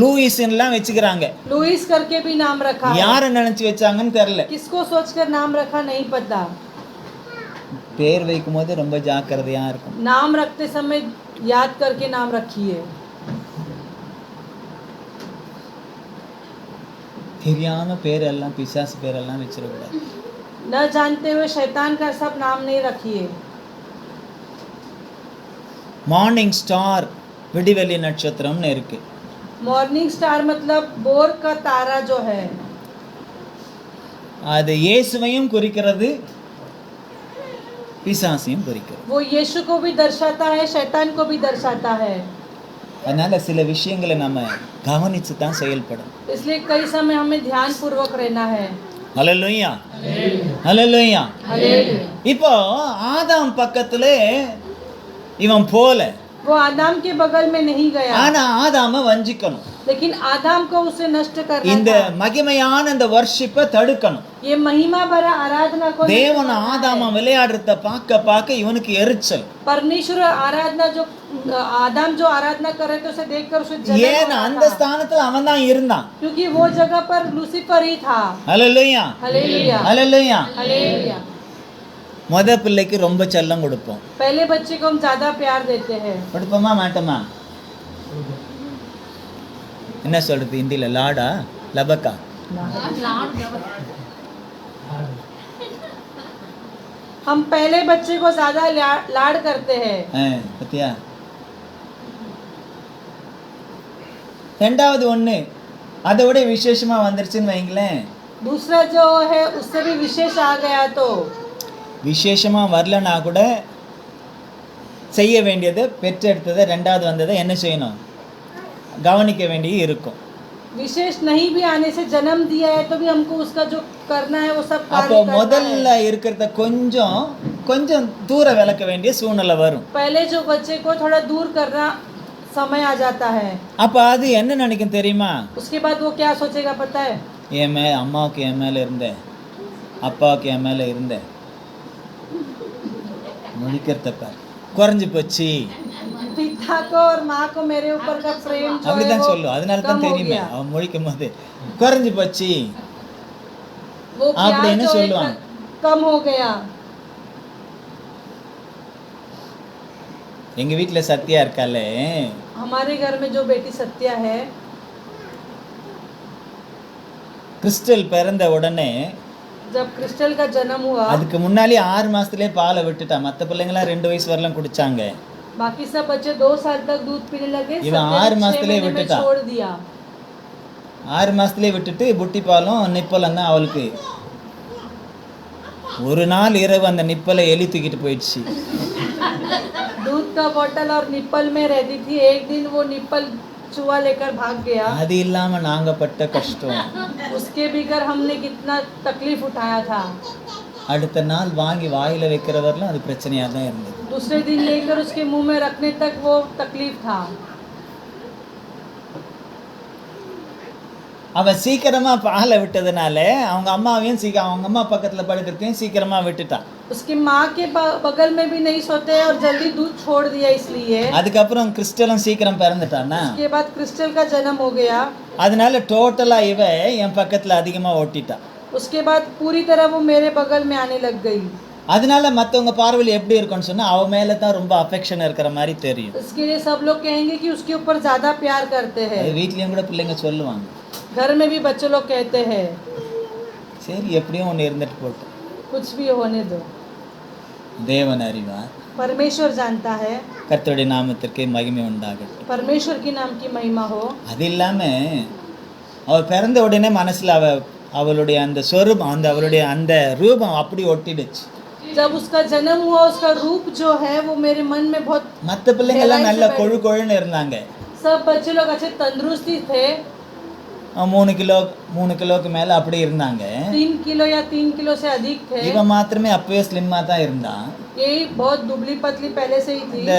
லூயிஸ்லாம் வச்சுக்கிறாங்க, लुइस करके भी नाम रखा है, யாரை நினைச்சு வச்சாங்கன்னு தெரியல. किसको सोच कर नाम रखा नहीं पता। பேர் வைக்கும் போது ரொம்ப ஜாக்கிரதையா இருக்கும். नाम रखते समय याद करके नाम रखिए। தெரியாம பேரெல்லாம் பிசாசு பேரெல்லாம் வச்சிடக்கூடாது. न जानते हुए शैतान का सब नाम नहीं रखिए. மார்னிங் ஸ்டார் விடிவெளி நட்சத்திரம்னு இருக்கு. मॉर्निंग स्टार मतलब भोर का तारा जो है, அது இயேசுவையும் குறிக்கிறது, பிசாசையும் குறிக்கிறது. वो यीशु को भी दर्शाता है, शैतान को भी दर्शाता है. அதனால சில விஷயங்களை நம்ம கவனிச்சு தான் செயல்படும். इसलिए कई समय हमें ध्यान पूर्वक रहना है. ஹல்லேலூயா, ஹல்லேலூயா. हालेलुया. இப்போ ஆதாம் பக்கத்துல இவன் போல, वो आदाम के बगल में नहीं गया, ஆனா ஆதாம வஞ்சிக்கணும். लेकिन आदाम को उसे नष्ट करना இந்த था. மகிமையான இந்த வர்ஷிப்பை தடுக்கணும். ये महिमा भरा आराधना को नष्ट தேவன் करना है. ஆதாம விளையாடுறத பார்க்க பார்க்க இவனுக்கு எரிச்சல். परमेश्वर आराधना जो आदम जो आराधना कर रहे थे उसे देखकर उसे जलन हो ஏன் रहा அந்த था. ஸ்தானத்துல அவன் தான் இருந்தான். क्योंकि वो जगह पर लूसीफर ही था. ஹல்லேலூயா, हालेलुया, ஹல்லேலூயா. हालेलुया. முத பிள்ளைக்கு ரொம்ப செல்லம் கொடுப்போம். पहले बच्चे को हम ज्यादा प्यार देते हैं. கொடுப்போமா மாட்டோமா? என்ன சொல்றது ஹிந்தில? லாடா லபக்கா? हम पहले बच्चे को ज्यादा लाड करते हैं. பத்தியா? ரெண்டாவது ஒண்ணு அதை விட விசேஷமா வந்துருச்சுன்னு வைங்களேன். दूसरा जो है उससे भी विशेष आ गया तो விசேஷமா வரலனா கூட செய்ய வேண்டியது, பெற்றெடுத்ததை ரெண்டாவது வந்ததை என்ன செய்யணும்? கவனிக்க வேண்டியது இருக்கும். विशेष नहीं भी आने से जन्म दिया है तो भी हमको उसका जो करना है वो सब அப்போ कार्य करना முதல்ல है. இருக்கிறத கொஞ்சம் கொஞ்சம் தூர விலக்க வேண்டிய சூழ்நிலை வரும். पहले जो बच्चे को थोड़ा दूर करना समय आ जाता है. அப்ப அது என்ன நினைக்கும் தெரியுமா? उसके बाद वो क्या सोचेगा पता है? என் மேல, அம்மாவுக்கு என் மேல இருந்தேன், அப்பாவுக்கு என் மேல இருந்தேன், முடிக்கிறத குறைஞ்சு போச்சு. पिता को और माँ को मेरे ऊपर का प्रेम जो है அப்படிதான் वो சொல்லும். அதனால कम தான் हो தெரியுமே गया. அவன் முழிக்கும் போது குறைஞ்சு போச்சு वो प्यार அப்படின்னு जो है சொல்லுவான். कम हो गया. எங்க வீட்டுல சத்யா இருக்காளே, हमारे घर में जो बेटी सत्या है, கிறிஸ்டல் பிறந்த உடனே जब क्रिस्टल का जन्म हुआ, அதுக்கு முன்னாலே 6 மாசத்துலயே பாலை விட்டுட்டா. மற்ற பிள்ளைங்களாம் 2 வயசு வரலாம் குடிச்சாங்க. बाकी सब बच्चे 2 साल तक दूध पीने लगे. इवन सत्या ने 6 6 मासத்திலே महीने में விட்டுட்டா. छोड़ दिया. 6 மாசத்துலயே விட்டுட்டு புட்டி பாலும் நிப்பலும் தான் அவளுக்கு. ஒரு நாள் இரவு அந்த நிப்பலை எலி தூக்கிட்டு போயிடுச்சு. दूध का बोतल और निप्पल में रहती थी. एक दिन वो निप्पल चूहा लेकर भाग गया. அது இல்லாம நாங்க பட்ட கஷ்டம். उसके बिगर हमने कितना तकलीफ उठाया था. அடுத்த நாள் வாங்கி வாயில வைக்கிறவரெல்லாம் அது பிரச்சனையா தான் இருந்தது. दूसरे दिन लेकर उसके मुंह में रखने तक वो तकलीफ था. அவ சீக்கிரமா பாலை விட்டதுனால அவங்க அம்மாவையும் அவங்க அம்மா பக்கத்துல படுக்கிறதையும் சீக்கிரமா விட்டுட்டான். उसकी माँ के बगल में भी नहीं सोते और जल्दी दूध छोड़ दिया. इसलिए அதுக்கப்புறம் கிறிஸ்டலும் சீக்கிரம் பிறந்துட்டானா. उसके बाद क्रिस्टल का जन्म हो गया. அதனால டோட்டலா இவ என் பக்கத்துல அதிகமா ஓட்டிட்டா. उसके बाद पूरी तरह वो मेरे बगल में आने लग गई. அதனால மற்றவங்க பார்வையில் எப்படி இருக்கும்னு சொன்னா அவ மேல தான் ரொம்ப அஃபெக்ஷன் இருக்கிற மாதிரி தெரியும். इसके लिए सब लोग कहेंगे कि उसके ऊपर ज्यादा प्यार करते हैं. அது வீட்லயும் கூட பிள்ளைங்க சொல்லுவாங்க. घर में भी बच्चे लोग कहते हैं சரி எப்படியும் ஒன்று இருந்துட்டு போட்டோம். कुछ भी होने दो. தேவன் அறிவார். परमेश्वर जानता है. கர்த்தருடைய நாமத்திற்கு மகிமை உண்டாகட்டும். परमेश्वर की नाम की महिमा हो. அது இல்லாம அவ பிறந்த உடனே மனசுல அவளுடைய அந்த சொரூபம், அந்த அவளுடைய அந்த ரூபம் அப்படி ஒட்டிடுச்சு. जब उसका जन्म हुआ उसका रूप जो है वो मेरे मन में बहुत. மற்ற பிள்ளைங்க எல்லாம் நல்ல கொழு கொழுன்னு இருந்தாங்க. सब बच्चे लोग अच्छे तंदुरुस्ती थे. 3 கிலோக்கு மேல அப்படி இருந்தாங்க. 3 किलो या 3 किलो से अधिक थे. இவன் மாத்திரமே அப்பவே ஸ்லிம்மா தான் இருந்தான். यही बहुत दुबली पतली पहले से ही थी. இந்த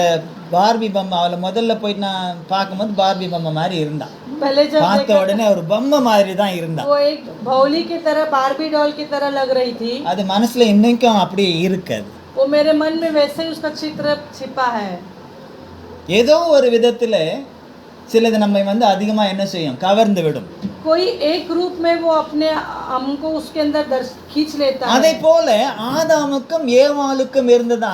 பார்பி பொம்மை அவளை முதல்ல போய் நான் பார்க்கும்போது பார்பி பொம்மை மாதிரி இருந்தான். पहले जब பார்த்த देखा உடனே ஒரு பொம்மை மாதிரி தான் இருந்தான். वो एक भौली की तरह, बार्बी डॉल की तरह लग रही थी. அது மனசுல இன்னைக்கும் அப்படியே இருக்குது. वो मेरे मन में वैसे ही उसका चित्र छिपा है. ஏதோ ஒரு விதத்துல சிலது நம்மை அதிகமா என்ன செய்யும், கவர்ந்து விடும். कोई एक रूप में वो अपने हमको उसके अंदर खींच लेता அதே है. போல ஆதாமுக்கும் ஏவாளுக்கும் இருந்ததா,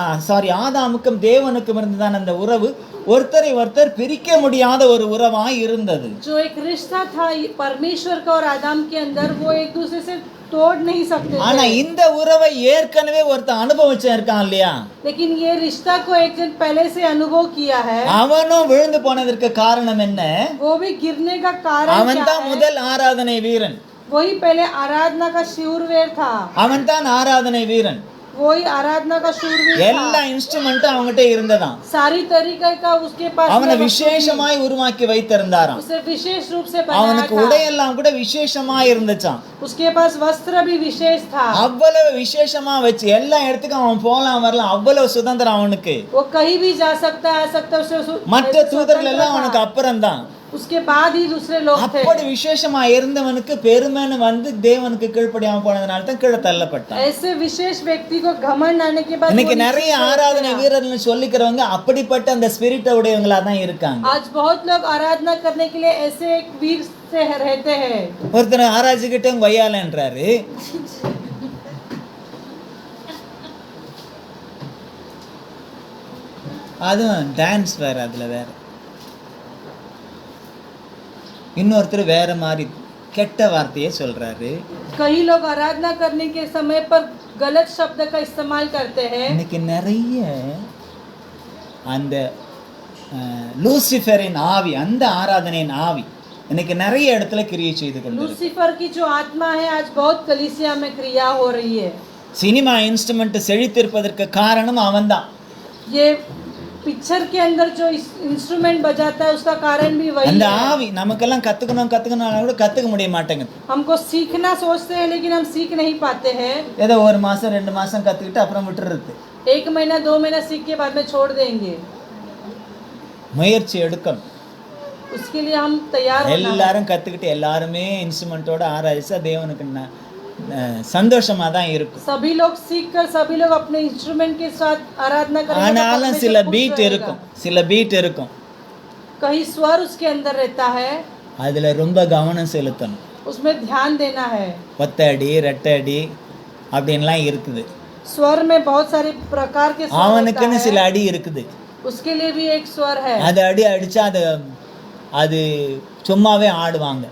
ஆதாமுக்கும் தேவனுக்கும் இருந்ததான அந்த உறவு ஒருத்தரை ஒருத்தர் பிரிக்க முடியாத ஒரு உறவாய் இருந்தது. जो एक रिश्ता था परमेश्वर का और आदम के अंदर, वो एक दूसरे से तोड़ नहीं सकते ஆனா थे। இந்த உறவை ஏற்கனவே ஒருத்தன் அனுபவிச்சு இருக்கான் இல்லையா, लेकिन ये रिश्ता को एक जन पहले से अनुभव किया है, அவனும் விழுந்து போனதற்கு காரணம் என்ன? वो भी गिरने का कारण அவன் क्या தான் है? முதல் ஆராதனை வீரன். वही पहले आराधना का शूरवीर था, அவன் தான் ஆராதனை வீரன். वही आराधना का शूरवीर எல்லா था। இன்ஸ்ட்ருமெண்ட்டும் அவன்கிட்ட இருந்ததாம். सारी तरीके का उसके पास அவனை व्यवस्था थी। விசேஷமாய் உருவாக்கி வைத்திருந்தாராம். उसे विशेष रूप से बनाया அவனுக்கு था। உடையெல்லாம் கூட விசேஷமாய் இருந்துச்சாம். उसके पास वस्त्र भी विशेष था। அவ்வளவு விசேஷமா வச்சு எல்லா இடத்துக்கும் அவன் போலாம் வரலாம், அவ்வளவு சுதந்திரம் அவனுக்கு. वो कहीं भी जा सकता आ सकता, उसे மற்ற தூதர்கள் எல்லாம் அவனுக்கு அப்புறம் தான். उसके बाद ही दूसरे लोग थे। அப்படி விசேஷமா இருந்தவனுக்கு பெருமைன்னு வந்து தேவனுக்கு கீழ்ப்படியாம போனதுனால தான் கீழே தள்ளப்பட்டான். ऐसे विशेष व्यक्ति को घमंड आने के बाद இன்னைக்கு वो நிறைய नीचे ஆராதனை गया। வீரர்னு சொல்லிக்கிறவங்க அப்படிப்பட்ட அந்த ஸ்பிரிட்ட உடையவங்களா தான் இருக்காங்க. आज बहुत लोग आराधना करने के लिए ऐसे एक वीर से रहते हैं। ஒருத்தர் ஆராய்ச்சிக்கிட்ட வையாலன்றாரு, அதுவும் டான்ஸ் வேற, அதுல வேற. இன்னொருத்தர் வேற மாதிரி கெட்ட வார்த்தையே சொல்றாரு. कई लोग आराधना करने के समय पर गलत शब्द का इस्तेमाल करते हैं। இன்னைக்கு நிறைய அந்த லூசிஃபரின் ஆவி, அந்த ஆராதனையின் ஆவி இன்னைக்கு நிறைய இடத்துல கிரியை செய்து கொண்டு लूसीफर की जो आत्मा है आज बहुत कलीसिया में क्रिया हो रही है। சினிமா இன்ஸ்ட்ருமெண்ட் செழித்திருப்பதற்கு காரணம் அவன்தான். ये पिक्चर के अंदर जो इंस्ट्रूमेंट बजाता है उसका कारण भी वही அந்த है। ஆவி நமக்கெல்லாம் கத்துக்கணும் கூட கத்துக்க முடிய மாட்டேங்குது. हमको सीखना सोचते हैं लेकिन हम सीख नहीं पाते हैं। ஏதோ ஒரு மாசம் 2 மாசம் கத்துக்கிட்டு அப்புறம் விட்டுறது. 1 महीना 2 महीना सीख के बाद में छोड़ देंगे। முயற்சி எடுக்கணும். उसके लिए हम तैयार होना है। எல்லாரும் கத்துக்கிட்டு எல்லாருமே இன்ஸ்ட்ருமெண்ட்டோட ஆராய்ச்சா தேவனுக்கு சந்தோஷமா தான் இருக்கும். सभी लोग सीख कर सभी लोग अपने इंस्ट्रूमेंट के साथ आराधना करेंगे तो ஆனாலும் परमेश्वर சில खुश பீட் रहेगा। இருக்கும், சில பீட் இருக்கும். कहीं स्वर उसके अंदर रहता है, அதுல ரொம்ப கவனம் செலுத்தணும். उसमें ध्यान देना है। ஒத்தடி ரெட்டடி அப்படின்லாம் இருக்குது. स्वर में बहुत सारे प्रकार के स्वर அவனுக்குன்னு होता சில है। அடி இருக்குது. उसके लिए भी एक स्वर है। அது அடி அடிச்சா அது சும்மாவே ஆடுவாங்க,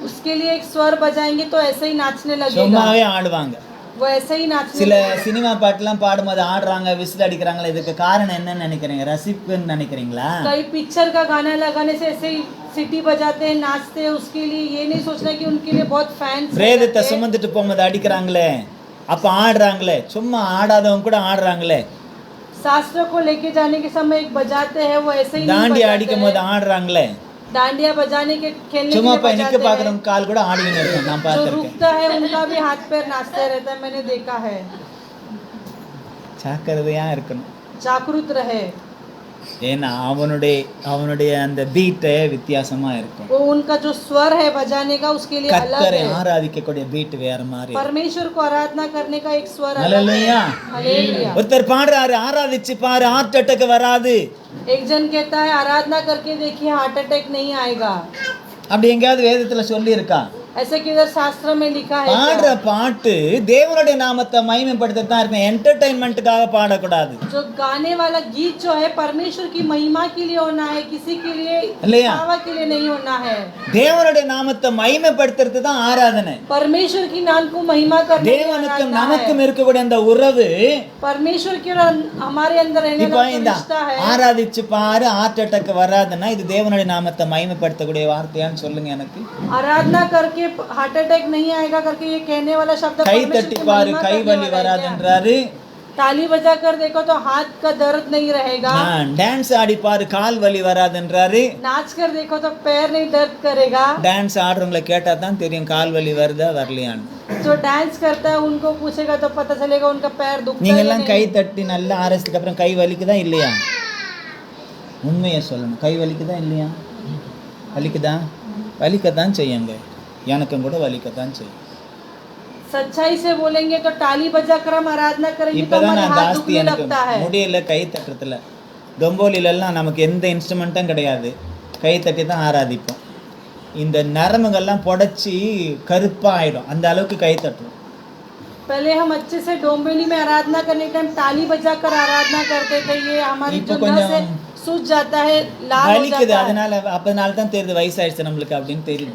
उसके लिए एक स्वर बजाएंगे तो ऐसे ही नाचने लगेगा, சும்மாவே ஆடுவாங்க. वो ऐसे ही नाचने சில लगेगा। சினிமா பாட்டுலாம் பாடும்போது ஆடுறாங்க, விசில் அடிக்கிறாங்களா, இதுக்கு காரணம் என்னன்னு நினைக்கிறீங்க? ரசிப்புன்னு நினைக்கிறீங்களா? कई पिक्चर का गाना लगाने से ऐसे ही सिटी बजाते हैं, नाचते हैं। उसके लिए ये नहीं सोचना कि उनके लिए बहुत फैंस பிரேதத்தை சுமந்துட்டு போகும்போது அடிக்கிறாங்களே, அப்ப ஆடுறாங்களே, சும்மா ஆடாதவங்க கூட ஆடுறாங்களே. शास्त्र को लेके जाने के समय एक बजाते हैं, वो ऐसे ही नहीं தாண்டி बजाते அடிக்கும் போது हैं। ஆடுறாங்களே, डांडिया बजाने के खेलने சும்மா के போய் लिए நிக்க बजाते हैं। பாக்குறவங்க கால் கூட ஆடிக்கிட்டு இருக்கும், நான் जो பார்த்திருக்கேன். रुकता है उनका भी हाथ पैर नाचते रहता है, मैंने देखा है। ஜாக்கிரதையா இருக்கணும். जागरूक रहे, ஏன்னா அவனுடைய அந்த பீட்டே வித்தியாசமா இருக்கும். वो उनका जो स्वर है बजाने का उसके लिए अलग கர்த்தரை है। ஆராதிக்கக்கூடிய பீட் வேற மாதிரி. परमेश्वर को आराधना करने का एक स्वर अलग ஹல்லேலூயா. है। हालेलुया। ஒருத்தர் பாடுறாரு, ஆராதிச்சு பாரு, ஹார்ட் அட்டாக் வராது. एक जन कहता है आराधना करके देखिए हार्ट अटैक नहीं आएगा। அப்படி எங்கேயாவது வேதத்துல சொல்லி இருக்கா? ऐसे किधर शास्त्र में लिखा है பாடுற क्या? பாட்டு தேவனுடைய நாமத்தை மகிமைப்படுத்தத்தான் இருக்கும், என்டர்டைன்மெண்ட்டுக்காக பாடக்கூடாது. जो गाने वाला गीत जो है परमेश्वर की महिमा के लिए होना है, किसी के लिए இல்லையா? दिखावा के लिए नहीं होना है। தேவனுடைய நாமத்தை மகிமைப்படுத்துறது தான் ஆராதனை. परमेश्वर की नाम को महिमा करने की தேவனுக்கும் आराधना நமக்கும் है। இருக்கக்கூடிய அந்த உறவு परमेश्वर के और हमारे अंदर रहने இப்போ का जो இந்த रिश्ता है। ஆராதிச்சு பாரு, ஹார்ட் அட்டாக் வராதுன்னா இது தேவனுடைய நாமத்தை மகிமைப்படுத்தக்கூடிய வார்த்தையான்னு சொல்லுங்க எனக்கு. आराधना करके हार्ट अटैक नहीं आएगा करके ये कहने वाला शब्द கை परमेश्वर தட்டி की பாரு, महिमा கை करने வலி वाला है क्या? வராதுன்றாரு. ताली बजा कर देखो तो हाथ का दर्द नहीं रहेगा। டான்ஸ் ஆடி பாரு, கால் வலி வராதுன்றாரு. नाच कर देखो तो पैर नहीं दर्द करेगा। டான்ஸ் ஆடுறவங்களை கேட்டா தான் தெரியும் கால் வலி வருதா வரலையான்னு. जो डांस करता है उनको पूछेगा तो पता चलेगा उनका पैर दुखता நீங்க है या எல்லாம் கை नहीं। தட்டி நல்லா ஆரம்பிச்சதுக்கு அப்புறம் கை வலிக்குதா இல்லையா? உண்மையை சொல்லணும், கை வலிக்குதா இல்லையா? வலிக்குதா? வலிக்கத்தான் செய்யுங்க, எனக்கும் கூட வலிக்கத்தான் செய்யும். सच्चाई से बोलेंगे तो ताली बजा कर हम आराधना करेंगे तो இப்பதான் हमारे நான் हाथ ஜாஸ்தி दुखने எனக்கு लगता है। முடியல கை தட்டுறதுல. தொம்போலிலெல்லாம் நமக்கு எந்த இன்ஸ்ட்ருமெண்ட்டும் கிடையாது, கை தட்டி தான் ஆராதிப்போம். இந்த நரம்புகள்லாம் புடைச்சி கருப்பாக ஆயிடும், அந்த அளவுக்கு கை தட்டுவோம். पहले हम अच्छे से डोंबिवली में आराधना करने के टाइम ताली बजा कर आराधना करते थे। ये हमारी இப்போ जो नस है கொஞ்சம் सूज जाता है, लाल हो வலிக்குது, जाता है। அதனால தான் தெரியுது வயசாயிடுச்சு நம்மளுக்கு அப்படின்னு தெரியுது.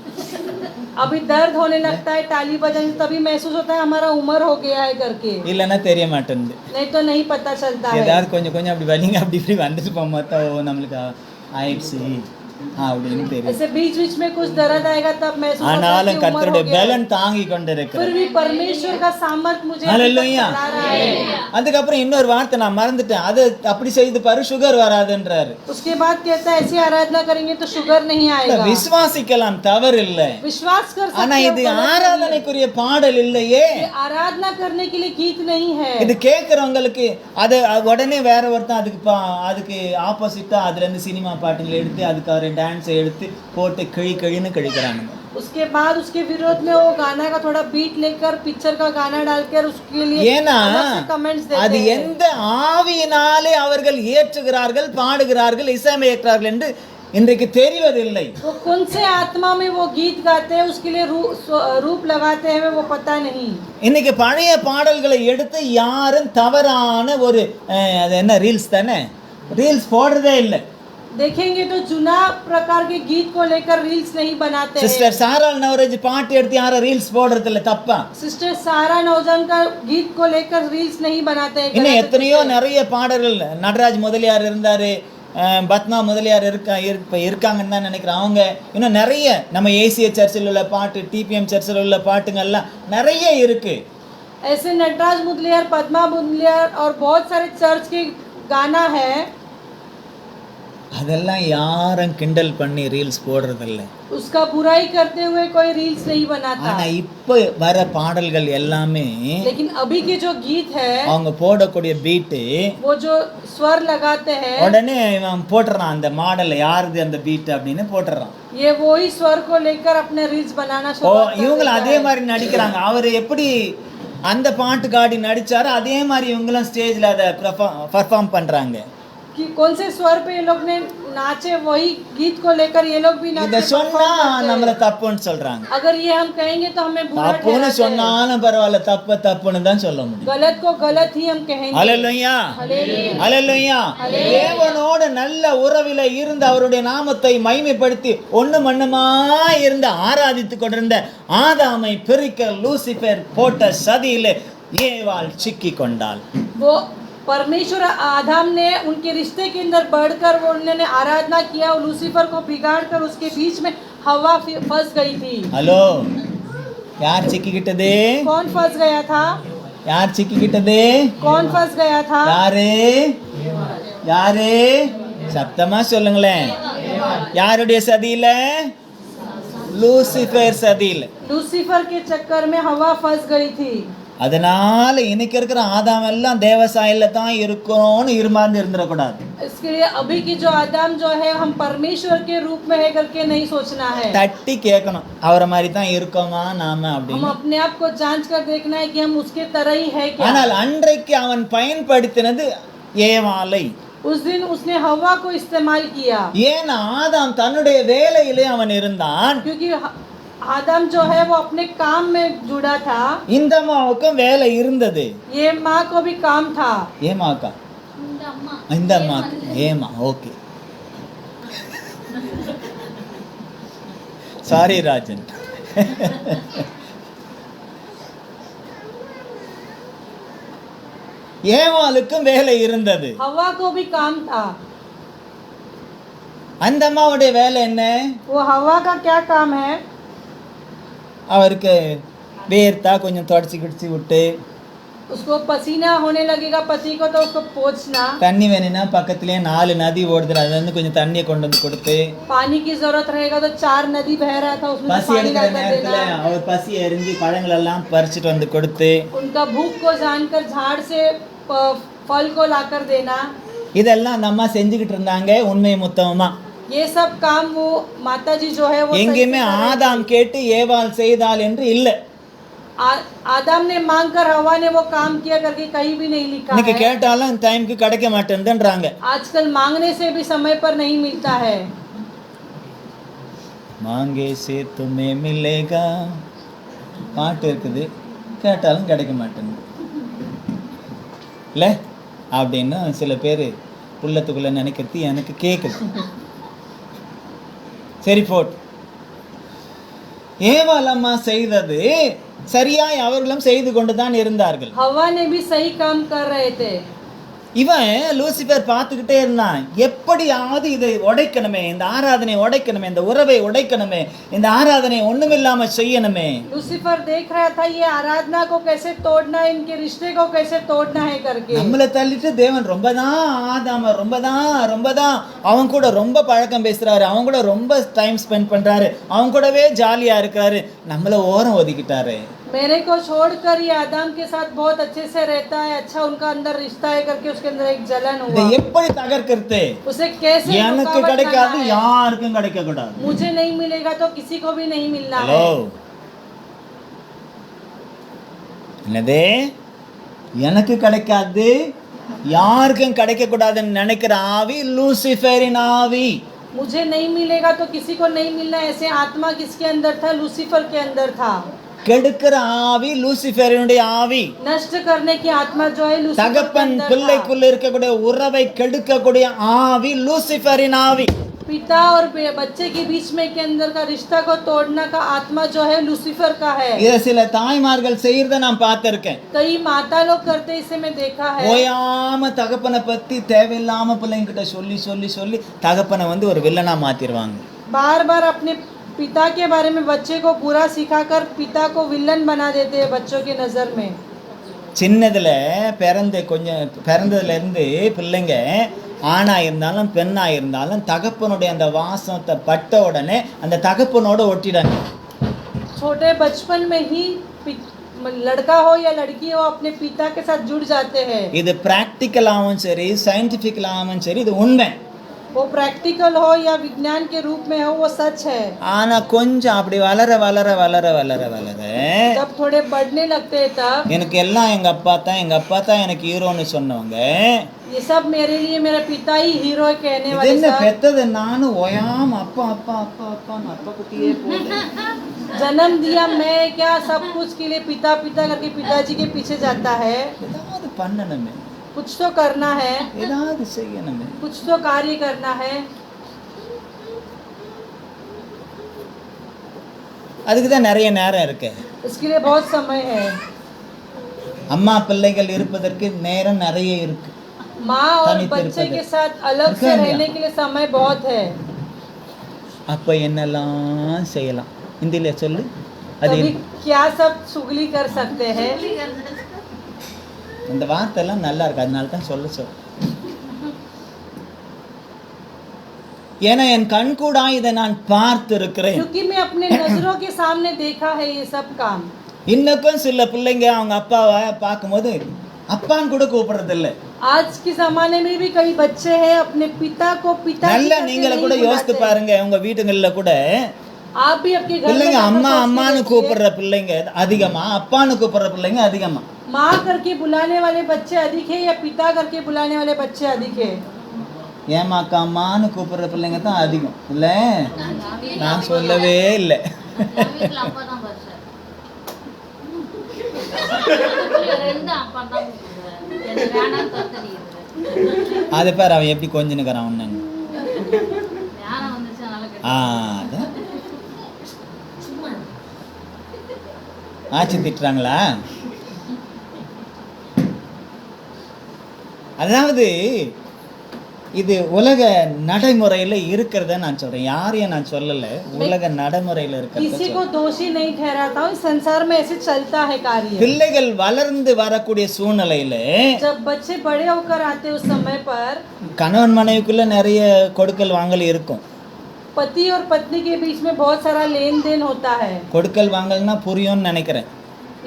अभी दर्द होने लगता है ताली बजाने, तभी महसूस होता है हमारा उम्र हो गया है करके, இல்லைன்னா தெரிய மாட்டேங்குது. नहीं तो नहीं पता चलता है। ஏதாவது கொஞ்சம் கொஞ்சம் அப்படி வலிங்க அப்படி இப்படி வந்துட்டு போகும்போது நம்மளுக்கு ஆயிடுச்சு அப்படின்னு தெரியும். ऐसे बीच बीच में कुछ दर्द आएगा तब महसूस होता है ஆனாலும் कि उम्र हो கர்த்தருடைய गया है। பலன் தாங்கி फिर கொண்டிருக்கிறது. भी परमेश्वर का सामर्थ मुझे अभी तक हालेलुया। चला रहा है। அதுக்கப்புறம் இன்னொரு வார்த்தை நான் மறந்துட்டேன், அது அப்படி செய்து பாரு சுகர் வராதுன்றாரு. उसके बाद कहता है ऐसी आराधना करेंगे तो शुगर नहीं आएगा। விசுவாசிக்கலாம், தவறு இல்லை. विश्वास कर ஆனா सकते हो, இது गलत नहीं है। ஆராதனைக்குரிய பாடல் இல்லையே. ये आराधना करने के लिए गीत नहीं है। இது கேட்கறவங்களுக்கு அது உடனே வேற ஒருத்தன் அதுக்கு ஆப்போசிட்டா அதுல இருந்து சினிமா பாட்டுங்களை எடுத்து அதுக்கு ஒரு டான்ஸ் எடுத்து போட்டு கிழின்னு கழிக்கிறாங்க. उसके बाद उसके विरोध में वो गाना का थोड़ा बीट लेकर पिक्चर का गाना डालकर उसके लिए ஏன்னா अलग से कमेंट्स அது देते हैं। எந்த ஆவியினாலே அவர்கள் ஏற்றுகிறார்கள், பாடுகிறார்கள், இசையமைக்கிறார்கள் என்று இன்றைக்கு தெரிவதில்லை. वो कौन से आत्मा में वो गीत गाते हैं, उसके लिए रूप लगाते हैं, वो पता नहीं। இன்னைக்கு பழைய பாடல்களை எடுத்து யாரும் தவறான ஒரு அது என்ன ரீல்ஸ் தானே, ரீல்ஸ் போடுறதே இல்லை. देखेंगे तो चुना प्रकार के गीत को लेकर रील्स नहीं बनाते हैं। சிஸ்டர் சாரா நவரேஜ் பாட்டு எடுத்து யாரும் ரீல்ஸ் போடுறது இல்லை, தப்பா? सिस्टर सारा नौजवान का गीत को लेकर रील्स नहीं बनाते हैं। இன்னும் गलत எத்தனையோ है। நிறைய பாடல்கள், நடராஜ் முதலியார் இருந்தாரு, பத்மா முதலியார் இருக்காங்கன்னு தான் நினைக்கிறேன். அவங்க இன்னும் நிறைய நம்ம ஏசிய சர்ச்சில் உள்ள பாட்டு, டிபிஎம் சர்ச்சில் உள்ள பாட்டுங்கள்லாம் நிறைய இருக்கு. ऐसे नटराज मुदलियार, पद्मा मुदलियार और बहुत सारे चर्च के गाना है। அதெல்லாம் யாரும் கிண்டல் பண்ணி ரீல்ஸ் போடுறதில்ல. उसका बुराई करते हुए कोई रील्स नहीं बनाता। ஆனா இப்போ வர பாடல்கள் எல்லாமே लेकिन अभी के जो गीत है, அவங்க போடக்கூடிய பீட்டு वो जो स्वर लगाते हैं, உடனே இவன் போட்டுறான் அந்த மாடல் யாருது அந்த பீட் அப்படின்னு போட்டுறான். ये वही स्वर को लेकर अपने रील्स बनाना ஓ शुरू कर இவங்களும் देता அதே है। மாதிரி நடிக்கிறாங்க. அவர் எப்படி அந்த பாட்டு காடி நடிச்சாரோ அதே மாதிரி இவங்களும் ஸ்டேஜ்ல அதை பர்ஃபார்ம் பண்றாங்க. कि कौन से स्वर पे ये लोग ने नाचे, वही गीत को लेकर ये लोग भी இத नाचे। சொன்னா நம்மள தப்புன்னு சொல்றாங்க. अगर ये हम कहेंगे तो हमें बुरा தப்புன்னு ठहराते हैं। சொன்னாலும் பரவாயில்ல, தப்புன்னு தான் சொல்ல முடியும். गलत को गलत ही हम कहेंगे। ஹல்லேலூயா, ஹல்லேலூயா. தேவனோடு நல்ல உறவில இருந்து அவருடைய நாமத்தை மகிமைப்படுத்தி ஒண்ணு மண்ணுமா இருந்து ஆராதித்து கொண்டிருந்த ஆதாமை பிரிக்க லூசிபர் போட்ட சதியிலே ஏவாள் சிக்கி கொண்டாள். वो परमेश्वर आदम ने उनके रिश्ते के अंदर बढ़कर वो उन्होंने आराधना किया और लूसीफर को बिगाड़ कर उसके बीच में हवा फंस गई थी। ஹலோ, யார் சிக்கிக்கிட்டது? कौन फंस गया था? யார் சிக்கிக்கிட்டது? कौन फंस गया था? யாரு யாரு? சத்தமா சொல்லுங்களேன். யாருடைய சதியில? லூசிபர் சதியில. लूसीफर के चक्कर में हवा फंस गई थी। அதனால இன்னைக்கு இருக்கிற ஆதாம் எல்லாம் தேவசாயில தான் இருக்கணும்னு இருமாந்து இருந்துடக்கூடாது. इसके लिए अभी की जो आदम जो है हम परमेश्वर के रूप में है करके नहीं सोचना है। தட்டி கேட்கணும், அவரை மாதிரி தான் இருக்கோமா நாம हम அப்படின்னு. अपने आप को जांच कर देखना है कि हम उसके तरह ही है क्या। ஆனால் அன்றைக்கு அவன் பயன்படுத்தினது ஏவாளை. उस दिन उसने हवा को इस्तेमाल किया ஏன் ஆதாம் தன்னுடைய வேலையிலே அவன் இருந்தான். क्योंकि आदम जो है वो अपने काम में जुड़ा था। இந்த அம்மாவுக்கும் வேலை இருந்தது. ये माँ को भी काम था। ஏமாக்கா இந்த அம்மா ஏமா ஓகே சாரி ராஜன். ஏவாளுக்கும் வேலை இருந்தது. हवा को भी काम था। அந்த அம்மாவுடைய வேலை என்ன? वो हवा का क्या काम है? அவருக்கு வேர்த்தா கொஞ்சம் தொடச்சி கிடிச்சு விட்டு, उसको पसीना होने लगेगा पति को तो उसको पोंछना, தண்ணி வேணும்னா பக்கத்துலேயே 4 நதி ஓடுது, அதுல இருந்து கொஞ்சம் தண்ணியை கொண்டு வந்து கொடுத்து, पानी की जरूरत रहेगा तो 4 नदी बह रहा था उसमें பசி पानी எடுக்கிற लाकर நேரத்துல देना, அவர் பசி எரிஞ்சு பழங்கள் எல்லாம் பறிச்சுட்டு வந்து கொடுத்து, उनका भूख को जानकर झाड़ से फल को लाकर देना। இதெல்லாம் அந்த அம்மா செஞ்சுக்கிட்டு இருந்தாங்க உண்மை முத்தமா. ये सब काम वो माता जी जो है वो सही எங்கேயுமே से कर रही ஆதாம் கேட்டு ஏவாள் செய்தாள் என்று இல்லை. आदम ने मांग कर हवा ने वो काम किया करके कहीं भी नहीं लिखा இன்னைக்கு है। கேட்டாலும் டைமுக்கு கிடைக்க மாட்டேன்றாங்க. आजकल मांगने से भी समय पर नहीं मिलता है। மாங்கே சே துமே மிலேகா பாட்டு இருக்குது, கேட்டாலும் கிடைக்க மாட்டேங்குது இல்லை அப்படின்னு சில பேர் புள்ளத்துக்குள்ள நினைக்கிறது எனக்கு கேட்குது. சரி போட். ஏவாள் அம்மா செய்தது சரியாய் அவர்களும் செய்து கொண்டுதான் இருந்தார்கள். हवा ने भी सही काम कर रहे थे. இவன் லூசிபர் பார்த்துக்கிட்டே இருந்தான், எப்படியாவது இதை உடைக்கணுமே, இந்த ஆராதனை உடைக்கணுமே, இந்த உறவை உடைக்கணுமே, இந்த ஆராதனை ஒண்ணுமில்லாம செய்யணுமே. लूसीफर देख रहा था ये आराधना को कैसे तोड़ना है, इनके रिश्ते को कैसे तोड़ना है करके. நம்மளை தள்ளிட்டு தேவன் ரொம்பதான் ஆதாம ரொம்பதான் அவன் கூட ரொம்ப பழக்கம் பேசுறாரு, அவன் கூட ரொம்ப டைம் ஸ்பெண்ட் பண்றாரு, அவன் கூடவே ஜாலியா இருக்கிறாரு, நம்மள ஓரம் ஒதுக்கிட்டாரு. मेरे को छोड़कर ये आदम के साथ बहुत अच्छे से रहता है, अच्छा उनका अंदर रिश्ता है करके उसके अंदर एक जलन இதை हुआ. எப்படி தகர்க்கிறது? उसे कैसे எனக்கு रुकावट கிடைக்காது, करना है. யாருக்கும் கிடைக்க கூடாது. मुझे नहीं मिलेगा तो किसी को भी नहीं मिलना ஹலோ, है. என்னது எனக்கு கிடைக்காது, யாருக்கும் கிடைக்க கூடாதுன்னு நினைக்கிற ஆவி லூசிஃபரின் ஆவி. मुझे नहीं मिलेगा तो किसी को नहीं मिलना, ऐसे आत्मा किसके अंदर था? लूसीफर के अंदर था. கெடுக்கிற ஆவி லூசிஃபரினுடைய ஆவி. नष्ट करने की आत्मा जो है लूसीफर के தகப்பன் अंदर था. பிள்ளைக்குள்ள இருக்கக்கூடிய உறவை கெடுக்கக்கூடிய ஆவி லூசிஃபரின் ஆவி. पिता और बच्चे के बीच में के अंदर का रिश्ता को तोड़ना का आत्मा जो है लूसीफर का है. இத சில தாய்மார்கள் செய்யறத நான் பார்த்திருக்கேன். कई माता लोग करते इसे मैं देखा है. ஓயாம தகப்பனை பத்தி தேவையில்லாம பிள்ளைங்க கிட்ட சொல்லி தகப்பனை வந்து ஒரு வில்லனா மாத்திடுவாங்க. बार बार अपने पिता के बारे में बच्चे को पूरा सिखाकर पिता को विलन बना देते हैं बच्चों की नजर में. சின்னதுல பிறந்ததுல இருந்து பிள்ளைங்க ஆணா இருந்தாலும் பெண்ணா இருந்தாலும் தகப்பனுடைய அந்த வாசத்தை பட்ட உடனே அந்த தகப்பனோட ஒட்டிடாங்க. छोटे बचपन में ही लड़का हो या लड़की हो अपने पिता के साथ जुड़ जाते हैं. இது பிராக்டிக்கலாகவும் சரி சயின்டிபிக்கலாகவும் சரி இது உண்மை. वो प्रैक्टिकल हो या विज्ञान के रूप में हो वो सच है. ஆனா கொஞ்சம் அப்படி வளர जब थोड़े बढ़ने लगते हैं तब எனக்கு எல்லாம் எங்க அப்பா தான் எனக்கு ஹீரோன்னு சொன்னவங்க, ये सब मेरे लिए मेरा पिता ही हीरो कहने இது वाले என்ன सब பெத்தது நானும் ஓயாம அப்பா குட்டியே போகுது. जन्म दिया मैं क्या सब कुछ के लिए पिता करके पिताजी के पीछे जाता है. ஏதாவது பண்ணணுமே, कुछ तो करना है, ஏதாவது செய்யணுமே. कुछ तो कार्य करना है. அதுக்கு தான் நிறைய நேரம் இருக்கு. इसके लिए बहुत समय है. அம்மா பிள்ளைகள் இருப்பதற்கு நேரம் நிறைய இருக்கு. माँ और तनित बच्चे इरपद के साथ अलग से इरपद रहने के लिए समय बहुत है. அப்ப என்னெல்லாம் செய்யலாம்? இந்தியில சொல்லு. அது तभी क्या सब चुगली कर सकते हैं. இந்த வார்த்தை எல்லாம் நல்லா இருக்கு, அதனால தான் சொல்ல. ஏன்னா என் கண் கூட இதை நான் பார்த்து இருக்கிறேன். क्योंकि मैं अपने नजरों के सामने देखा है ये सब काम. இன்னக்கும் சில பிள்ளைங்க அவங்க அப்பாவை பார்க்கும்போது அப்பான்னு கூட கூப்பிடுறது இல்லை. आज के जमाने में भी कई बच्चे हैं अपने पिता को पिता நல்லா நீங்கள கூட யோசித்து பாருங்க, உங்க வீடுகள்ல கூட आप भी आपके घर பிள்ளைங்க में அம்மா सोचते அம்மான்னு रहिए। கூப்பிடுற பிள்ளைங்க அதிகமா, அப்பான்னு கூப்பிடுற பிள்ளைங்க அதிகமா. माँ करके बुलाने वाले बच्चे अधिक है या पिता करके बुलाने वाले बच्चे अधिक है? ஏமாக்கா அம்மான்னு கூப்பிடுற பிள்ளைங்க தான் அதிகம் இல்ல? நான் சொல்லவே இல்லை. என் வீட்டுல அப்பா தான் பரிசு. ரெண்டு அப்பா தான் கூப்பிடுவேன். எனக்கு வேணாம் தத்தடிக்கிறேன். அதை பேர் அவன் எப்படி கொஞ்சம் நிற்கிறான் ஒன்னு. ஞானம் வந்துச்சு அதனால சும்மா ஆச்சு திட்டுறாங்களா? அதாவது இது உலக நடைமுறையில இருக்கிறத நான் சொல்றேன், யாரையும் நான் சொல்லல, உலக நடைமுறையில किसी இருக்கிறத. को दोषी नहीं ठहराता हूँ. संसार में ऐसे चलता है कार्य. பிள்ளைகள் வளர்ந்து வரக்கூடிய சூழ்நிலையில जब बच्चे बड़े होकर आते उस समय पर கணவன் மனைவிக்குள்ள நிறைய கொடுக்கல் வாங்கல் இருக்கும். पति और पत्नी के बीच में बहुत सारा लेन देन होता है. கொடுக்கல் வாங்கல்னா புரியும்னு நினைக்கிறேன்.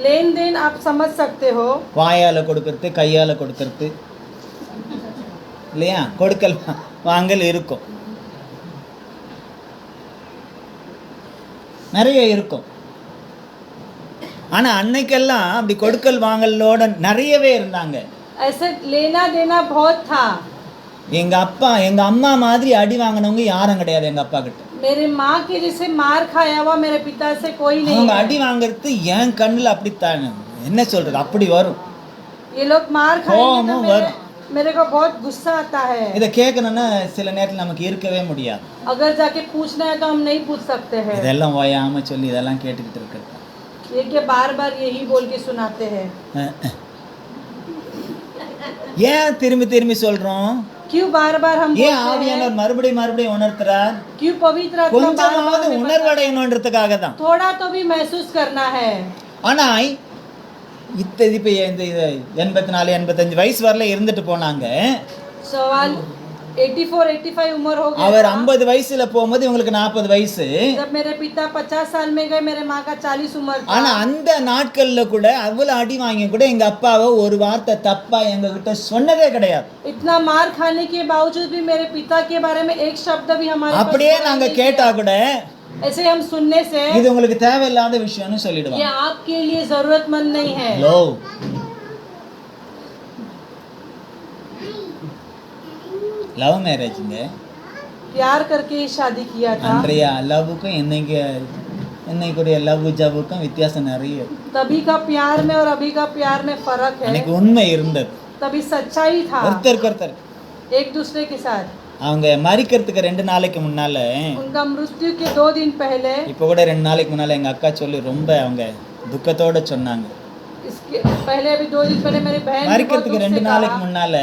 लेन देन आप समझ सकते हो. வாயால கொடுக்கறது, கையால கொடுக்கறது இல்லையா? கொடுக்கல் வாங்கல் இருக்கும், நிறைய இருக்கும். ஆனா அன்னைக்கெல்லாம் அப்படி கொடுக்கல் வாங்கலோட நிறையவே இருந்தாங்க. ऐसे लेना देना बहुत था. எங்க அப்பா எங்க அம்மா மாதிரி அடி வாங்கினவங்க யாரும் கிடையாது எங்க அப்பா கிட்ட. मेरे माँ के जैसे मार खाया हुआ मेरे पिता से कोई नहीं அவங்க है. அடி வாங்குறது என் கண்ணுல அப்படித்தான் என்ன சொல்றது அப்படி வரும், ये लोग मार खाएंगे तो கோபமும் मेरे வரும். मेरे को बहुत गुस्सा आता है। இதை கேட்கணும்னா சில நேரத்தில் நமக்கு இருக்கவே முடியாது. अगर जाके पूछना है तो हम नहीं पूछ सकते हैं। இதெல்லாம் ஓயாம சொல்லி இதெல்லாம் கேட்டுக்கிட்டு இருக்கிறது. ये कि बार बार यही बोल के सुनाते हैं। ஏன் திரும்பி திரும்பி சொல்றோம்? क्यों बार बार हम ஏன் बोलते हैं? ஆவியானவர் மறுபடியும் மறுபடியும் உணர்த்துறார்? क्यों पवित्र आत्मा बार கொஞ்சமாவது बार உணர்வடையணுன்றதுக்காக தான். थोड़ा तो भी महसूस करना है। ஆனா இப்போ இந்த 84 85 வயசு வரல இருந்துட்டு போனாங்க. सवाल 84-85 उम्र हो गया அவர் था। 50 வயசுல போகும்போது இவங்களுக்கு 40 வயசு. जब मेरे पिता 50 साल में गए, मेरे माँ का 40 उम्र था। ஆனா அந்த நாட்கள்ல கூட அவ்வளவு அடி வாங்கி கூட எங்க அப்பாவை ஒரு வார்த்தை தப்பா எங்க கிட்ட சொன்னதே கிடையாது. इतना मार खाने के बावजूद भी मेरे पिता के बारे में एक शब्द भी हमारे पास அப்படியே बोला நாங்க नहीं கேட்டா किया। கூட ऐसे हम सुनने से இது உங்களுக்கு தேவையில்லாத விஷயம்னு ये சொல்லிடுவாங்க. आपके लिए जरूरतमंद नहीं है। லோ லவ் மேரேஜ்ங்க. प्यार करके ही शादी किया था। அன்றைய லவ்வுக்கும் இன்னைக்குடைய லவ் ஜவ்வுக்கும் வித்தியாசம் நிறைய இருக்கு. तभी का प्यार में और अभी का प्यार में फर्क है। அன்னைக்கு உண்மை இருந்தது. तभी सच्चाई था ஒருத்தருக்கு ஒருத்தர். एक दूसरे के साथ। அவங்க மரிக்கிறதுக்கு 2 நாளைக்கு முன்னால, उनका मृत्यु के 2 दिन पहले, இப்போ கூட 2 நாளைக்கு முன்னால எங்க அக்கா சொல்லி ரொம்ப அவங்க துக்கத்தோட சொன்னாங்க. इसके पहले अभी 2 दिन पहले मेरी बहन बहुत மரிக்கிறதுக்கு दुख से 2 நாளைக்கு कहा। முன்னால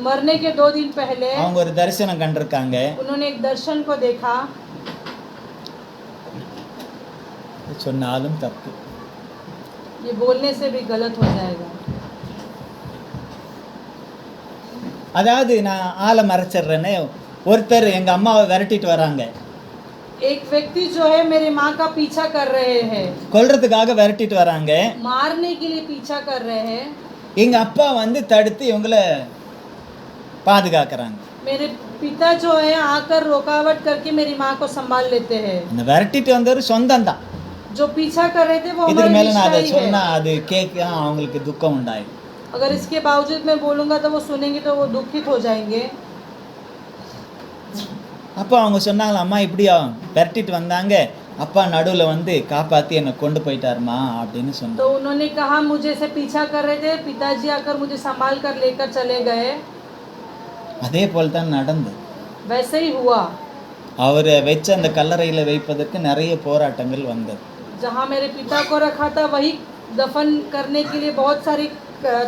मरने के 2 दिन पहले அவங்க ஒரு தரிசனம் கண்டிருக்காங்க. उन्होंने एक दर्शन को देखा। சொன்னாலும் தப்பு. ये बोलने से भी गलत हो जाएगा। அதாவது நான் ஆளை மறைச்சிடுறேன்னு ஒருத்தர் எங்க அம்மாவை விரட்டிட்டு வராங்க. एक व्यक्ति जो है मेरे माँ का पीछा कर रहे हैं, கொல்றதுக்காக விரட்டிட்டு வராங்க. मारने के लिए पीछा कर रहे हैं। எங்க அப்பா வந்து தடுத்து இவங்களை பாதுகாக்கிறாங்க. मेरे पिता जो है आकर रुकावट करके मेरी माँ को संभाल लेते हैं। இந்த விரட்டிட்டு வந்தவர் சொந்தம் தான். जो पीछा कर रहे थे वो இதுக்கு हमारे மேல நான் அதை रिश्ता ही சொன்னா है। அது கேட்க அவங்களுக்கு துக்கம் உண்டாயிடும். अगर इसके बावजूद मैं बोलूंगा तो वो सुनेंगे तो वो दुखित हो जाएंगे। அப்போ அவங்க சொன்னாங்களா, அம்மா இப்படியா விரட்டிட்டு வந்தாங்க, அப்பா நடுவில் வந்து காப்பாற்றி என்னை கொண்டு போயிட்டாருமா அப்படின்னு तो சொன்னாங்க. उन्होंने कहा मुझे से पीछा कर रहे थे, पिताजी आकर मुझे संभाल कर लेकर चले गए। அதே போல் தான் நடந்தது. वैसे ही हुआ। அவரை வச்சு அந்த கல்லறையில் வைப்பதற்கு நிறைய போராட்டங்கள் வந்தது. जहाँ मेरे पिता को रखा था वही दफन करने के लिए बहुत सारी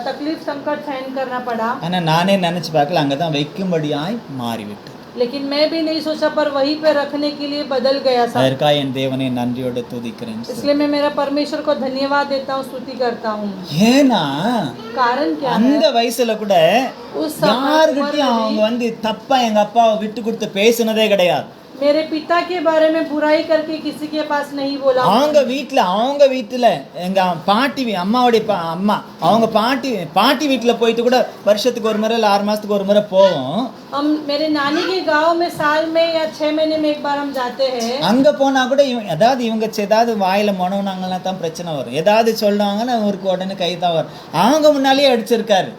तकलीफ संकट सहन करना पड़ा। ஆனால் நானே நினச்சி பார்க்கல, அங்கே தான் வைக்கும்படியாய் மாறிவிட்டு. लेकिन मैं भी नहीं सोचा, पर वहीं पे रखने के लिए बदल गया सब। அதற்காக என் தேவனை நன்றியோடு துதிக்கிறேன். इसलिए मैं मेरा परमेश्वर को धन्यवाद देता हूँ, स्तुति करता हूँ। ஏன்னா कारण क्या அந்த है? வயசுல கூட उस समय யாருக்கிட்டையும் उम्र में அவங்க வந்து தப்பா எங்க அப்பாவை விட்டு கொடுத்து பேசினதே கிடையாது. मेरे पिता के बारे में बुराई करके किसी के पास नहीं बोला। அவங்க வீட்டில் எங்க பாட்டி அம்மாவுடைய அம்மா அவங்க பாட்டி வீட்டில் போயிட்டு கூட வருஷத்துக்கு ஒரு முறை இல்லை 6 மாசத்துக்கு ஒரு முறை போவோம். हम मेरे नानी के गांव में साल में या 6 महीने में एक बार हम जाते हैं। அங்க போனா கூட இவங்க ஏதாவது வாயில மொனவுனாங்கன்னா தான் பிரச்சனை வரும். ஏதாவது சொல்லுவாங்கன்னா அவருக்கு உடனே கை தான் வரும். அவங்க முன்னாலேயே அடிச்சிருக்காரு.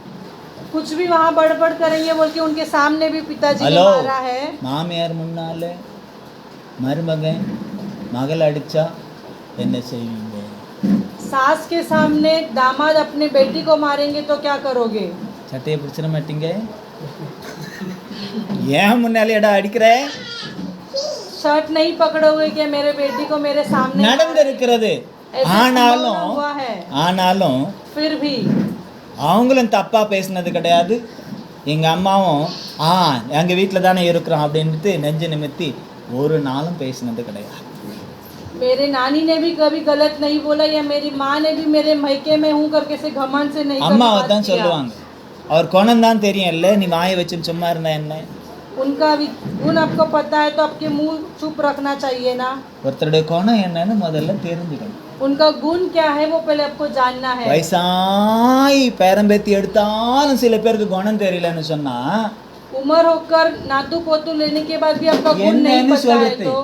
कुछ भी वहाँ बड़बड़ करेंगे बोल के उनके सामने भी पिताजी ने ஹலோ, मारा है। மாமியார் முன்னால மருமகன் மகள் அடிச்சா என்ன செய்வீங்க? सास के सामने दामाद अपने बेटी को मारेंगे तो क्या करोगे? சட்டையை பிடிச்சிட மாட்டீங்க? ஏன் முன்னாலேடா அடிக்கிற? शर्ट नहीं पकड़ोगे क्या मेरे बेटी को मेरे सामने? நடந்திருக்கிறது. ऐसा ஆனாலும் संभव हुआ है। ஆனாலும் फिर भी அவங்களும் தப்பா பேசினது கிடையாது. எங்க அம்மாவும் எங்க வீட்டில் தானே இருக்கிறோம் அப்படின்ட்டு நெஞ்சு நிமித்தி ஒரு நாளும் பேசினது கிடையாது. मेरे नानी ने भी कभी गलत नहीं बोला, या मेरी माँ ने भी मेरे मैके में हूँ करके से घमंड से नहीं அம்மாவை कभी बात தான் किया। சொல்லுவாங்க, அவர் குணம் தான் தெரியும் இல்லை, நீ வாயை வச்சுன்னு சும்மா இருந்தா என்ன? उनका भी गुण आपको पता है तो आपके मुंह चुप रखना चाहिए ना। ஒருத்தருடைய குணம் என்னன்னு முதல்ல தெரிஞ்சுக்கணும். उनका गुण क्या है वो पहले आपको जानना है। வயசாய் பேரம்பேத்தி எடுத்தாலும் சில பேருக்கு குணம் தெரியலன்னு சொன்னா उम्र होकर नातू पोतू लेने के बाद भी आपका गुण नहीं என்னன்னு पता है சொல்றது? तो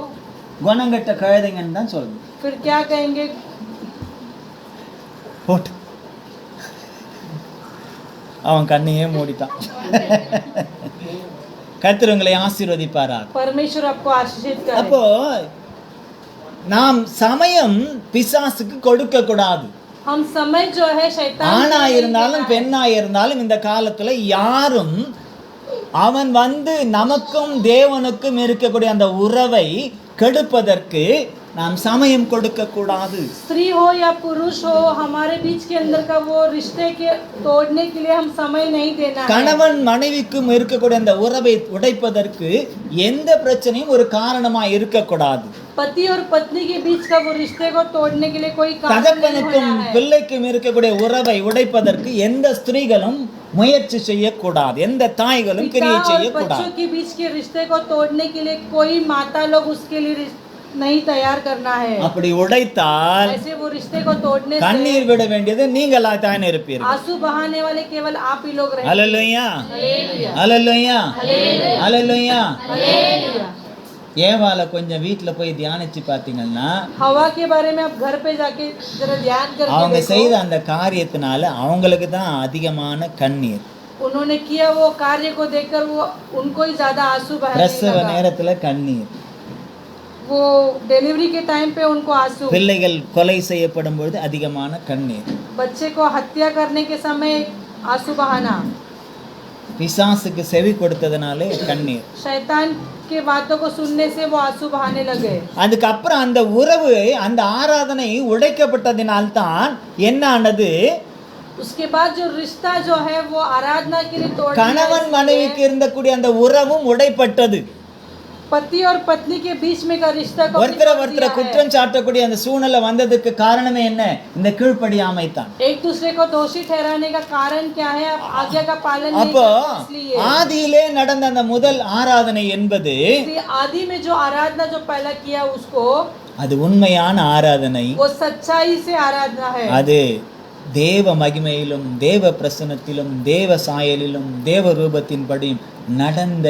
குணம் கட்ட கழுதைங்கன்னு தான் சொல்றது. फिर क्या कहेंगे? போட்டு அவன் கண்ணையே மூடிட்டான். கர்த்தர் உங்களை ஆசீர்வதிப்பாராக. परमेश्वर आपको आशीषित करे। அப்போ நாம் சமயம் பிசாசுக்கு கொடுக்க கூடாது. हम समय जो है शैतान ஆணா ने नहीं இருந்தாலும் देखा है। பெண்ணா இருந்தாலும் இந்த காலத்துல யாரும் அவன் வந்து நமக்கும் தேவனுக்கும் இருக்கக்கூடிய அந்த உறவை கெடுப்பதற்கு நாம் சமயம் கொடுக்க கூடாது. स्त्री हो या पुरुष हो, हमारे बीच के अंदर का वो रिश्ते के तोड़ने के लिए हम समय नहीं देना है। கணவன் மனைவிக்கும் இருக்கக்கூடிய அந்த உறவை உடைப்பதற்கு எந்த பிரச்சனையும் ஒரு காரணமா இருக்கக்கூடாது. पति और पत्नी के बीच का वो रिश्ते को तोड़ने के लिए कोई कारण नहीं தகப்பனுக்கும் होना है। பிள்ளைக்கும் இருக்கக்கூடிய உறவை உடைப்பதற்கு எந்த ஸ்திரீகளும் முயற்சி செய்யக்கூடாது, எந்த தாய்களும் पिता கிரியை और செய்யக்கூடாது. बच्चों के बीच के रिश्ते को तोड़ने के लिए कोई माता लोग उसके लिए नहीं तैयार करना है। அப்படி உடைத்தால் ऐसे वो रिश्ते को तोड़ने கண்ணீர் से விட வேண்டியது நீங்களா தான் இருப்பீர்கள். आंसू बहाने वाले केवल आप ही लोग रहेंगे। அல்லேலூயா, हालेलुया, அல்லேலூயா, हालेलुया, அல்லேலூயா. हालेलुया। ஏவாளை கொஞ்சம் வீட்டுல போய் தியானிச்சு பார்த்தீங்கன்னா हवा के बारे में आप घर पे जाके जरा ध्यान அவங்க करके செய்த देखो। அந்த காரியத்தினால அவங்களுக்கு தான் அதிகமான கண்ணீர். उन्होंने किया वो कार्य को देखकर वो उनको ही ज्यादा आंसू बहने பிரசவ लगा। நேரத்துல கண்ணீர், वो डिलीवरी के टाइम पे उनको आंसू, பிள்ளைகள் கொலை செய்யப்படும் பொழுது அதிகமான கண்ணீர், बच्चे को हत्या करने के समय आंसू बहाना, பிசாசுக்கு செவி கொடுத்ததுனாலே கண்ணீர். शैतान के बातों को सुनने से वो आंसू बहाने लगे। அதுக்கப்புறம் அந்த உறவு, அந்த ஆராதனை உடைக்கப்பட்டதினால்தான் என்ன ஆனது, उसके बाद जो रिश्ता जो है वो आराधना के लिए तोड़ दिया। கணவன் மனைவிக்கு இருந்தக்கூடிய அந்த உறவும் உடைப்பட்டது. पति और पत्नी के बीच में का रिश्ता को भी ஒருத்தரை तोड़ ஒருத்தரை दिया है। குற்றம் சாட்டக்கூடிய அந்த சூழ்நிலை வந்ததுக்கு காரணமே என்ன, இந்த கீழ்ப்படியாமை தான். एक दूसरे को दोषी ठहराने का कारण क्या है? आप आज्ञा का पालन नहीं அப்போ करते इसलिए। ஆதியிலே நடந்த அந்த முதல் ஆராதனை என்பது इसलिए आदि में जो आराधना जो पहला किया उसको, அது உண்மையான ஆராதனை. वो सच्चाई से आराधना है। அது தேவ மகிமையிலும் தேவ பிரசன்னத்திலும் தேவ சாயலிலும் தேவ ரூபத்தின்படியும் நடந்த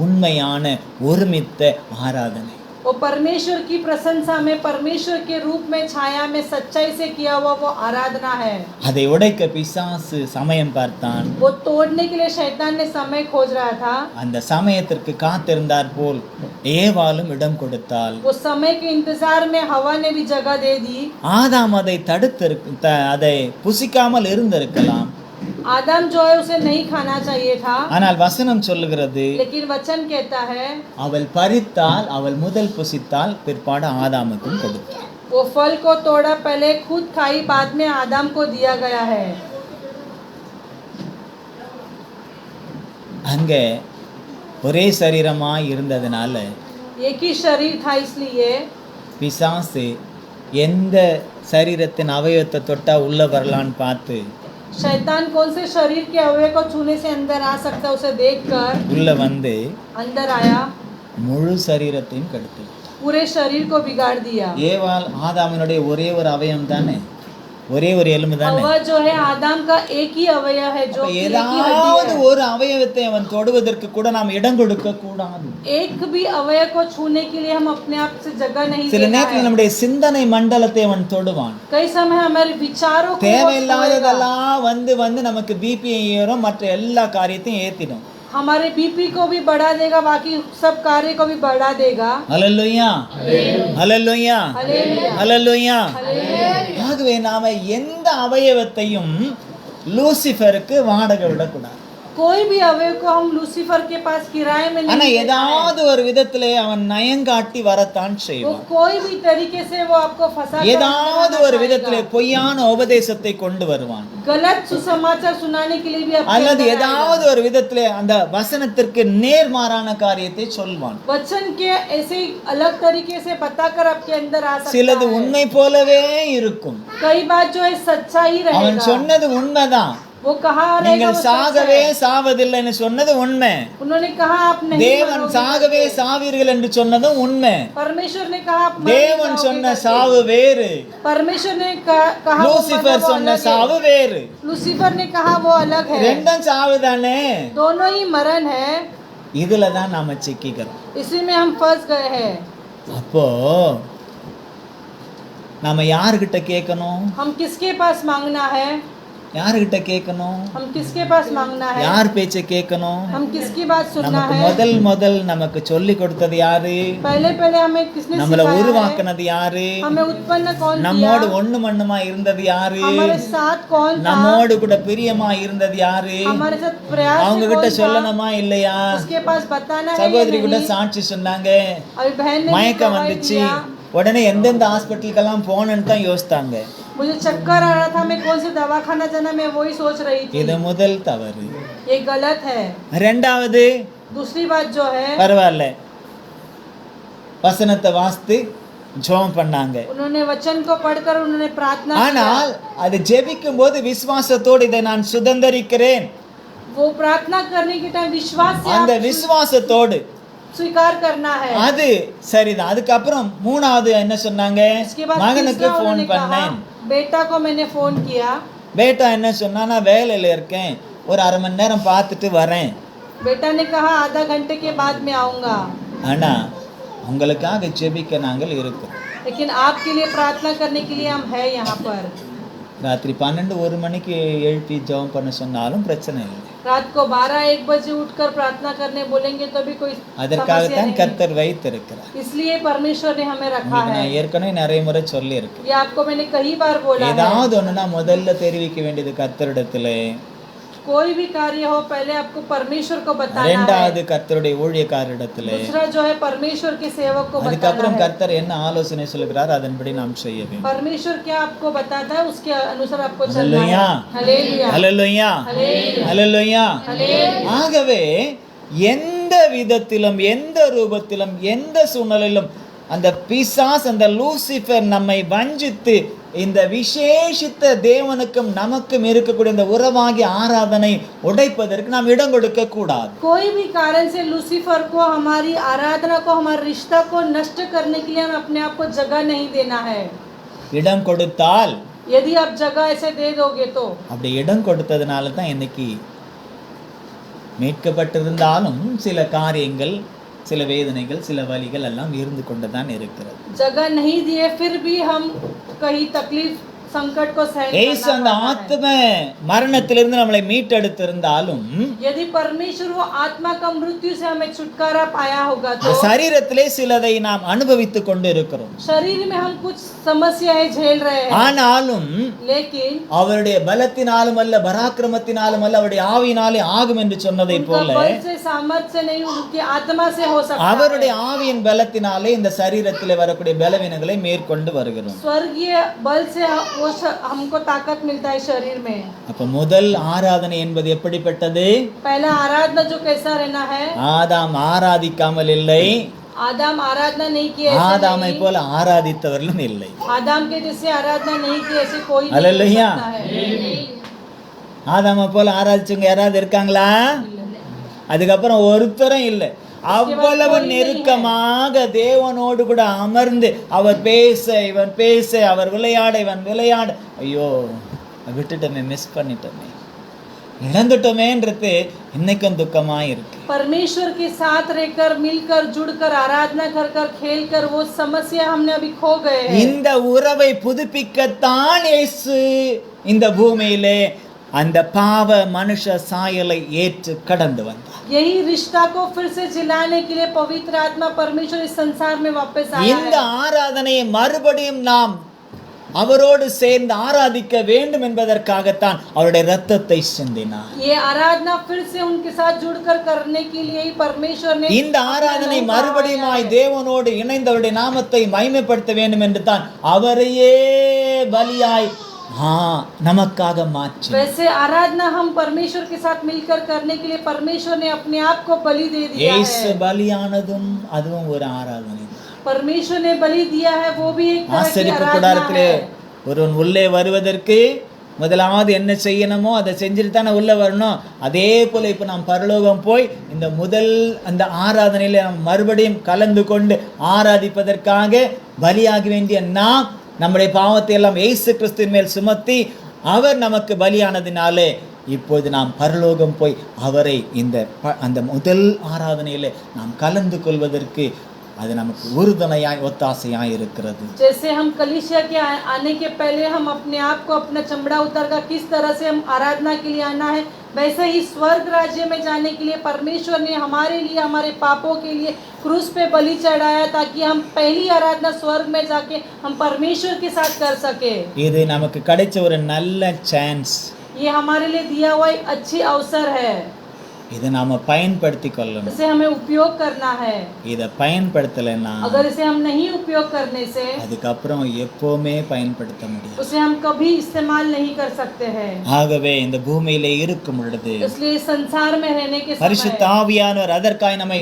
உண்மையான ஒருமித்த ஆராதனை. वो परमेश्वर की प्रशंसा में, परमेश्वर के रूप में, छाया में, सच्चाई से किया हुआ वो आराधना है। அதை உடைக்க பிசாசு சமயம் பார்த்தான். वो तोड़ने के लिए शैतान ने समय खोज रहा था। அந்த சமயத்திற்கு காத்திருந்தார் போல் ஏவாளும் இடம் கொடுத்தாள். वो समय के इंतजार में हवा ने भी जगह दे दी। ஆதாம் அதை அதை புசிக்காமல் இருந்திருக்கலாம். आदम जो है उसे नहीं खाना चाहिए था, ஆனால் வசனம் சொல்லுகிறது, लेकिन वचन कहता है அவள் பறித்தால், அவள் முதல் புசித்தால், பிற்பாடு ஆதாமுக்கும் கொடுத்தாள். वो फल को तोड़ा, पहले खुद खाई, बाद में आदम को दिया गया है। அங்க ஒரே சரீரமாய் இருந்ததுனால एक ही शरीर था, इसलिए பிசாசு எந்த சரீரத்தின் அவயவத்தை தொட்டா உள்ள வரலான்னு பார்த்து शैतान कौन से शरीर के अवयव को छूने से अंदर आ सकता है, उसे देखकर உள்ள வந்து अंदर आया, முழு சரீரத்தையும் கெடுத்து. पूरे शरीर को बिगाड़ दिया। ஏவாள் ஆதாமினுடைய ஒரே ஒரு அவயம் தானே, ஒரே ஒரு எலும்பு தானே. हवा जो है आदम का एक ही अवयव है, जो कि एक ही हड्डी ஏதாவது है। ஒரு அவயவத்தை அவன் தொடுவதற்கு கூட நாம் இடம் கொடுக்க கூடாது. एक भी अवयव को छूने के लिए हम अपने आप से जगह नहीं சில देना நேரத்தில் है। நம்முடைய சிந்தனை மண்டலத்தை அவன் தொடுவான். कई समय हमारे विचारों को वो छुएगा। தேவையில்லாததெல்லாம் வந்து வந்து நமக்கு பிபி ஏறும், மற்ற எல்லா காரியத்தையும் ஏத்திடும். हमारे बीपी को भी बढ़ा देगा, बाकी सब कार्य को भी बढ़ा देगा। ஹல்லேலூயா, ஹல்லேலூயா, हालेलुया, ஹல்லேலூயா. हालेलुया। ஆகவே நாம எந்த அவயவத்தையும் லூசிஃபருக்கு வாடகை விடக்கூடாது. कोई भी अवयव को हम लूसीफर के पास किराए में ஆனா नहीं देना है। ஏதாவது ஒரு விதத்திலே அவன் நயங்காட்டி வரத்தான் वो செய்வான். कोई भी तरीके से वो आपको फंसा कर ஏதாவது अंदर ஒரு लाना விதத்திலே चाहेगा। பொய்யான உபதேசத்தை கொண்டு வருவான். गलत सुसमाचार सुनाने के लिए भी आपके அல்லது अंदर ஏதாவது आएगा। ஒரு விதத்திலே அந்த வசனத்திற்கு நேர்மாறான காரியத்தை சொல்வான். वचन के ऐसे ही अलग तरीके से बताकर आपके अंदर आ सकता சிலது है। உண்மை போலவே இருக்கும். कई बात जो है सच्चा ही அவன் रहेगा। சொன்னது உண்மைதான். वो कहा रहेगा நீங்கள் वो सच சாகவே है। சாவதில்லைன்னு சொன்னது உண்மை. उन्होंने कहा आप नहीं தேவன் मरोगे சாகவே करके। சாவீர்கள் என்று சொன்னதும் உண்மை. परमेश्वर ने कहा आप मर नहीं தேவன் जाओगे சொன்ன करके। சாவு வேறு, परमेश्वर ने कहा वो லூசிஃபர் मरना वो சொன்ன अलग சாவு है। வேறு. लूसीफर ने कहा वो अलग है। ரெண்டும் சாவு தானே. दोनों ही मरण है, இதுல தான் நாம சிக்கிக்கிறோம். इसी में हम फंस गए हैं। அப்போ நாம யார்கிட்ட கேட்கணும்? हम किसके पास मांगना है? யாருகிட்ட கேட்கணும்? हम किसके पास मांगना है? யார் பேச்சை கேட்கணும்? हम किसकी बात सुनना நமக்கு है? முதல் நமக்கு சொல்லி கொடுத்தது யாரு? पहले हमें किसने நம்மள सिखाया है? உருவாக்குனது யாரு? हमें उत्पन्न कौन किया? நம்மோடு ஒண்ணு மண்ணுமா இருந்தது யாரு? हमारे साथ कौन था? நம்மோடு கூட பிரியமா இருந்தது யாரு? हमारे साथ प्रयास से அவங்க கிட்ட कौन था? சொல்லணுமா இல்லையா? उसके पास बताना है या சகோதரி கூட नहीं? சாட்சி சொன்னாங்க, अभी बहन ने भी மயக்கம் गवाही வந்துச்சு, दिया। உடனே எந்தெந்த ஹாஸ்பிட்டலுக்கெல்லாம் போனேன்னு தான் யோசித்தாங்க. मुझे चक्कर आ रहा था, मैं कौन से दवाखाना जाना, मैं वही सोच रही थी। இது முதல் தவறு. ये गलत है। ரெண்டாவது, दूसरी बात जो है, பரவாயில்ல, வசனத்தை வாசித்து ஜெபம் பண்ணாங்க. उन्होंने वचन को पढ़कर उन्होंने प्रार्थना ஆனால் அது ஜெபிக்கும் போது விசுவாசத்தோடு இதை நான் சுதந்தரிக்கிறேன், वो प्रार्थना करने के टाइम विश्वास से அந்த आप விசுவாசத்தோடு स्वीकार करना है। அது சரிதான். அதுக்கப்புறம் மூணாவது என்ன சொன்னாங்க? इसके बाद மகனுக்கு तीसरा ஃபோன் उन्होंने कहा, பண்ணேன். बेटा को मैंने फोन किया। பேட்டா என்ன சொன்னா, நான் வேலையில இருக்கேன், ஒரு அரை மணி நேரம் பார்த்துட்டு வரேன். बेटा ने कहा आधा घंटे के बाद मैं आऊंगा। ஆனா உங்களுக்காக ஜெபிக்க நாங்கள் இருக்கோம். लेकिन आपके लिए प्रार्थना करने के लिए हम है यहाँ पर। ராத்திரி 12-1 மணிக்கு எழுப்பி ஜெபம் பண்ண சொன்னாலும் பிரச்சனை இல்லை. रात को 12-1 बजे उठकर प्रार्थना करने बोलेंगे तो भी कोई समस्या அதற்காகத்தான் नहीं। கர்த்தர் வைத்திருக்கிறார். इसलिए परमेश्वर ने हमें रखा உங்களுக்கு है। நான் ஏற்கனவே நிறைய முறை சொல்லி இருக்கேன். ये आपको मैंने कई बार बोला है। ஏதாவது ஒண்ணுனா முதல்ல தெரிவிக்க வேண்டியது கர்த்தரிடத்துல, कोई भी कार्य हो पहले आपको परमेश्वर को बताना है। ரெண்டாவது கர்த்தருடைய ஊழியக்காரரிடத்துல, दूसरा जो है परमेश्वर के सेवक को बताना அதுக்கப்புறம் है। கர்த்தர் என்ன ஆலோசனை சொல்கிறார் அதன்படி நாம் செய்ய வேண்டும். परमेश्वर क्या आपको बताता है उसके अनुसार आपको चलना हालेलुया। है। हालेलुया। ஹல்லேலூயா, हालेलुया। ஹல்லேலூயா. हालेलुया। ஆகவே எந்த விதத்திலும், எந்த ரூபத்திலும், எந்த சூழ்நிலையிலும் அந்த பிசாஸ், அந்த லூசிஃபர் நம்மை வஞ்சித்து இந்த விசேஷித்த தேவனுக்கும் நமக்கும் இருக்கக்கூடிய இந்த உறவாகி ஆராதனை உடைப்பதற்கு நாம் இடம் கொடுக்க கூடாது. कोई भी कारण से लूसीफर को हमारी आराधना को, हमारे रिश्ता को नष्ट करने के लिए हम अपने आप को जगह नहीं देना है। இடம் கொடுத்தால், यदि आप जगह ऐसे दे दोगे तो, அப்படி இடம் கொடுத்ததுனால தான் இன்னைக்கு மீட்கப்பட்டிருந்தாலும் சில காரியங்கள், சில வேதனைகள், சில வலிகள் எல்லாம் இருந்து கொண்டுதான் இருக்கிறது. जगह नहीं दिए फिर भी हम कहीं तकलीफ संकट को सहन ஏசு அந்த करना पड़ता है। ஆத்ம மரணத்திலிருந்து நம்மளை மீட்டெடுத்திருந்தாலும் यदि परमेश्वर वो आत्मा का मृत्यु से हमें छुटकारा पाया होगा तो சரீரத்திலே சிலதை நாம் அனுபவித்துக் கொண்டு இருக்கிறோம். शरीर में हम कुछ समस्याएं झेल रहे हैं, ஆனாலும் लेकिन அவருடைய பலத்தினாலும் அல்ல, பராக்கிரமத்தினாலும் அல்ல, அவருடைய ஆவியினாலே ஆகும் என்று சொன்னதை उनका போல बल से, सामर्थ्य से नहीं, उनकी आत्मा से हो सकता அவருடைய है। ஆவியின் பலத்தினாலே இந்த சரீரத்திலே வரக்கூடிய பலவீனங்களை மேற்கொண்டு வருகிறோம். स्वर्गीय बल से हमको ताकत मिलता है शरीर में। அப்ப முதல் ஆராதனை என்பது எப்படிப்பட்டது? पहला आराधना जो कैसा रहना है, ஆதாம் ஆராதிக்காமல் இல்லை, आदम आराधना नहीं किए ऐसे ஆதாமை नहीं। போல ஆராதித்தவர்களும் இல்லை. आदम के जैसे आराधना नहीं की ऐसे कोई नहीं कर हालेलुया। सकता है। ஆதாமை போல ஆராதிச்சவங்க யாராவது இருக்காங்களா? அதுக்கப்புறம் ஒருத்தரும் இல்லை. அவ்வளவு நெருக்கமாக தேவனோடு கூட அமர்ந்து அவர் பேச, இவன் பேச, அவர் விளையாட, இவன் விளையாட, ஐயோ விட்டுட்டோமே, மிஸ் பண்ணிட்டோமே, இழந்துட்டோமேன்றது இன்னைக்கும் துக்கமா இருக்கு. परमेश्वर के साथ रहकर, मिलकर, जुड़कर, आराधना कर कर, खेल कर, वो समस्या हमने अभी खो गए हैं। இந்த உறவை புதுப்பிக்கத்தான் இயேசு இந்த பூமியிலே அந்த பாவ மனுஷ சாயலை ஏற்று கடந்து வந்தார். यही रिश्ता को फिर से जिलाने के लिए पवित्र आत्मा परमेश्वर इस संसार में वापस आया இந்த है। ஆராதனையை மறுபடியும் நாம் அவரோடு சேர்ந்து ஆராதிக்க வேண்டும் என்பதற்காகத்தான் அவருடைய இரத்தத்தை சிந்தினார். ये आराधना फिर से उनके साथ जुड़कर करने के लिए ही परमेश्वर ने இந்த ஆராதனை மறுபடியுமாய் தேவனோடு இணைந்து அவருடைய நாமத்தை மகிமைப்படுத்த வேண்டும் என்று தான் அவரையே பலியாய் நமக்காக மாற்றினார். वैसे आराधना हम परमेश्वर के साथ मिलकर करने के लिए परमेश्वर ने अपने आप को बलि दे दिया இயேசு है। பலியானதும் அதுவும் ஒரு ஆராதனை. परमेश्वर ने बलि दिया है, वो भी एक तरह की ஆசரிப்பு आराधना கூடாரத்திலே है। ஒருவன் உள்ளே வருவதற்கு முதலாவது என்ன செய்யணுமோ அதை செஞ்சுட்டு தானே உள்ள வரணும். அதே போல இப்ப நாம் பரலோகம் போய் இந்த முதல் அந்த ஆராதனையில நாம் மறுபடியும் கலந்து கொண்டு ஆராதிப்பதற்காக பலியாக வேண்டிய நாம் நம்முடைய பாவத்தை எல்லாம் இயேசு கிறிஸ்துவின் மேல் சுமத்தி அவர் நமக்கு பலியானதினாலே இப்போது நாம் பரலோகம் போய் அவரை அந்த முதல் ஆராதனையில நாம் கலந்து கொள்வதற்கு அது நமக்கு உறுதுணையாய் ஒத்தாசையாய் இருக்கிறது. जैसे हम कलीसिया के आने के पहले हम अपने आप को अपना चमड़ा उतार कर किस तरह से हम आराधना के लिए आना है, वैसे ही स्वर्ग राज्य में जाने के लिए परमेश्वर ने हमारे लिए हमारे पापों के लिए क्रूस पे बलि चढ़ाया, ताकि हम पहली आराधना स्वर्ग में जाके हम परमेश्वर के साथ कर सके. இது நமக்கு கிடைச்ச ஒரு நல்ல சான்ஸ். ये हमारे लिए दिया हुआ एक अच्छी अवसर है. இதை நாம பயன்படுத்தி கொள்ளணும். इसे हमें उपयोग करना है. இதை பயன்படுத்தலைன்னா अगर इसे हम नहीं उपयोग करने से அதுக்கப்புறம் எப்பவுமே பயன்படுத்த முடியாது. उसे हम कभी इस्तेमाल नहीं कर सकते हैं. ஆகவே இந்த பூமியிலே இருக்கும் பொழுது इसलिए संसार में रहने के பரிசுத்த समय ஆவியானவர் அதற்காய் நம்மை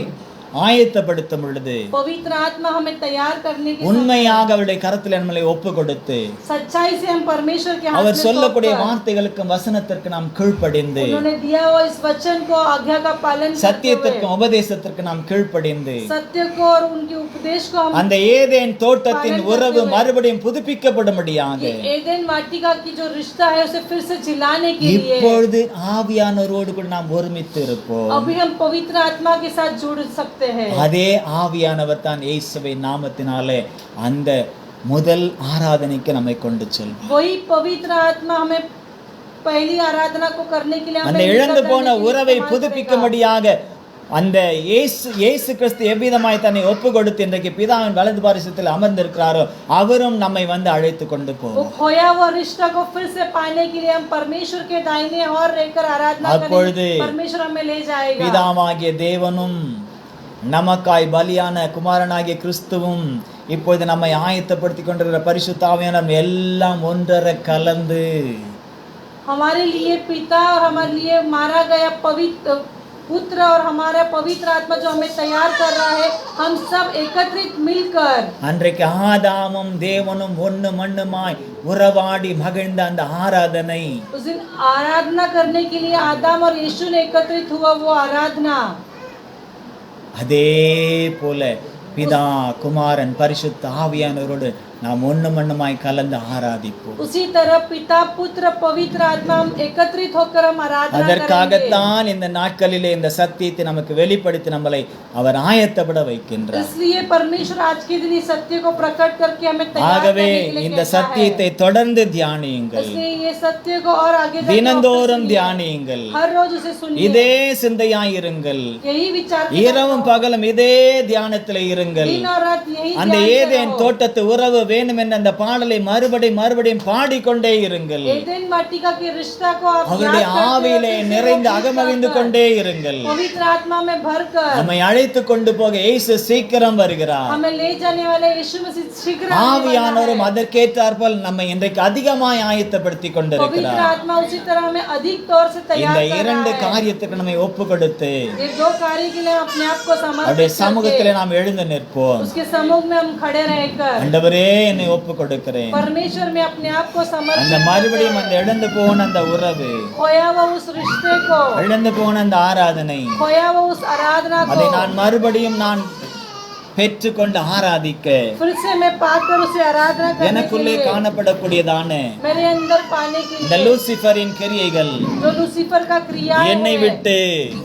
ஆயத்தப்படுத்தும் பொழுது पवित्र आत्मा हमें तैयार करने के समय உண்மையாக அவருடைய கரத்தில் நம்மளை ஒப்பு கொடுத்து सच्चाई से हम परमेश्वर के हाथ அவர் में சொல்லக்கூடிய सौंपकर, வார்த்தைகளுக்கும் வசனத்திற்கு நாம் கீழ்ப்படிந்து उन्होंने दिया हुआ इस वचन को आज्ञा का पालन करते சத்தியத்திற்கும் हुए உபதேசத்திற்கு நாம் கீழ்ப்படிந்து सत्य को और उनके उपदेश को हम அந்த ஏதேன் தோட்டத்தின் உறவு மறுபடியும் புதுப்பிக்கப்படும்படியாக ये एदेन वाटिका की जो रिश्ता है उसे फिर से जिलाने के लिए இப்பொழுது ஆவியானவரோடு கூட நாம் ஒருமித்து இருப்போம். अभी हम पवित्र आत्मा के साथ जुड़ सकते हैं. அதே ஆவியானவர் தான் இயேசுவின் நாமத்தினாலே அந்த முதல் ஆராதனைக்கு நம்மை கொண்டு செல்வார். वही पवित्र आत्मा हमें पहली आराधना को करने के लिए அந்த हमें இழந்து निकल போன जाने के लिए உறவை इस्तेमाल புதுப்பிக்கும்படியாக அந்த இயேசு கிறிஸ்து எவ்விதமாய் தன்னை ஒப்பு கொடுத்து இன்றைக்கு பிதாவின் வலது பாரிசத்தில் அமர்ந்திருக்கிறாரோ அவரும் நம்மை வந்து அழைத்து கொண்டு करेगा. वो போவார். खोया हुआ रिश्ता को फिर से पाने के लिए हम परमेश्वर के दाहिने और रहकर आराधना அப்பொழுது करेंगे. परमेश्वर हमें ले जाएगा. பிதாவாகிய தேவனும் நமக்காய் பலியான குமாரனாகிய கிறிஸ்துவும் இப்பொழுது நம்மை ஆயத்தப்படுத்தி கொண்டிருக்கிற பரிசுத்த ஆவியானவர் எல்லாம் ஒன்றர கலந்து हमारे लिए पिता और हमारे लिए मारा गया पवित्र पुत्र और हमारा पवित्र आत्मा जो हमें तैयार कर रहा है, हम सब एकत्रित मिलकर அன்றைக்கு ஆதாமும் தேவனும் ஒண்ணு மண்ணுமாய் உறவாடி மகிழ்ந்த அந்த ஆராதனை उस दिन आराधना करने के लिए आदम और यीशु ने एकत्रित हुआ वो आराधना அதே போல பிதா குமாரன் பரிசுத்த ஆவியானவரோடு நாம் ஒண்ணு மண்ணுமாய் கலந்து ஆராதிப்போம். उसी तरह पिता पुत्र पवित्र आत्मा हम एकत्रित होकर हम आराधना करेंगे. அதற்காகத்தான் இந்த நாட்களிலே இந்த சத்தியத்தை நமக்கு வெளிப்படுத்தி நம்மளை அவர் ஆயத்தப்பட வைக்கின்றார். इसलिए परमेश्वर आज के दिन इस सत्य को प्रकट करके हमें तैयार ஆகவே करने के लिए இந்த कहता சத்தியத்தை है. தொடர்ந்து தியானியுங்கள், इसलिए ये सत्य को और आगे जाके தினந்தோறும் सुनिए. தியானியுங்கள், हर रोज उसे सुनिए. இதே சிந்தையாயிருங்கள், यही विचार के இரவும் साथ பகலும் இதே தியானத்தில் இருங்கள். दिन और रात यही அந்த ध्यान से ஏதேன் रहो. தோட்டத்து உறவு வேணும் என்ற அந்த பாடலை மறுபடியும் பாடிக்கொண்டே இருங்கள். एदेन वाटिका के रिश्ता को आप அவருடைய याद करते ஆவியிலே हुए நிறைந்து फिर से அகமகிழ்ந்து वो கொண்டே இருங்கள். पवित्र आत्मा में भरकर நம்மை அழைத்து கொண்டு போக இயேசு சீக்கிரம் வருகிறார். हमें ले जाने वाले यीशु मसीह शीघ्र आने वाला ஆவியானவரும் है. அதற்கேற்றாற்போல் நம்மை இன்றைக்கு அதிகமாய் ஆயத்தப்படுத்தி पवित्र கொண்டிருக்கிறார். आत्मा उसी तरह हमें अधिक तौर से तैयार இந்த कर இரண்டு रहा है. காரியத்துக்கு நம்மை ஒப்பு கொடுத்து ये दो कार्य के लिए अपने आप को அவருடைய समर्पित சமூகத்திலே करके நாம் எழுந்து நிற்போம். उसके सम्मुख में हम खड़े रहकर ஆண்டவரே என்னை ஒப்பு கொடுக்கிறேன். परमेश्वर में अपने आप को அந்த समर्पित மறுபடியும் करके அந்த இழந்து போன அந்த உறவு, खोया हुआ उस रिश्ते को, இழந்து போன அந்த ஆராதனை, खोया हुआ उस आराधना அதை को நான் மறுபடியும் பெற்றுக்கொண்டு ஆராதிக்க फिर से मैं पाकर उसे आराधना करने के எனக்குள்ளே लिए காணப்படக்கூடியதான मेरे अंदर पाने के இந்த लिए லூசிஃபரின் கிரியைகள் जो लूसीफर का क्रिया என்னை है விட்டு,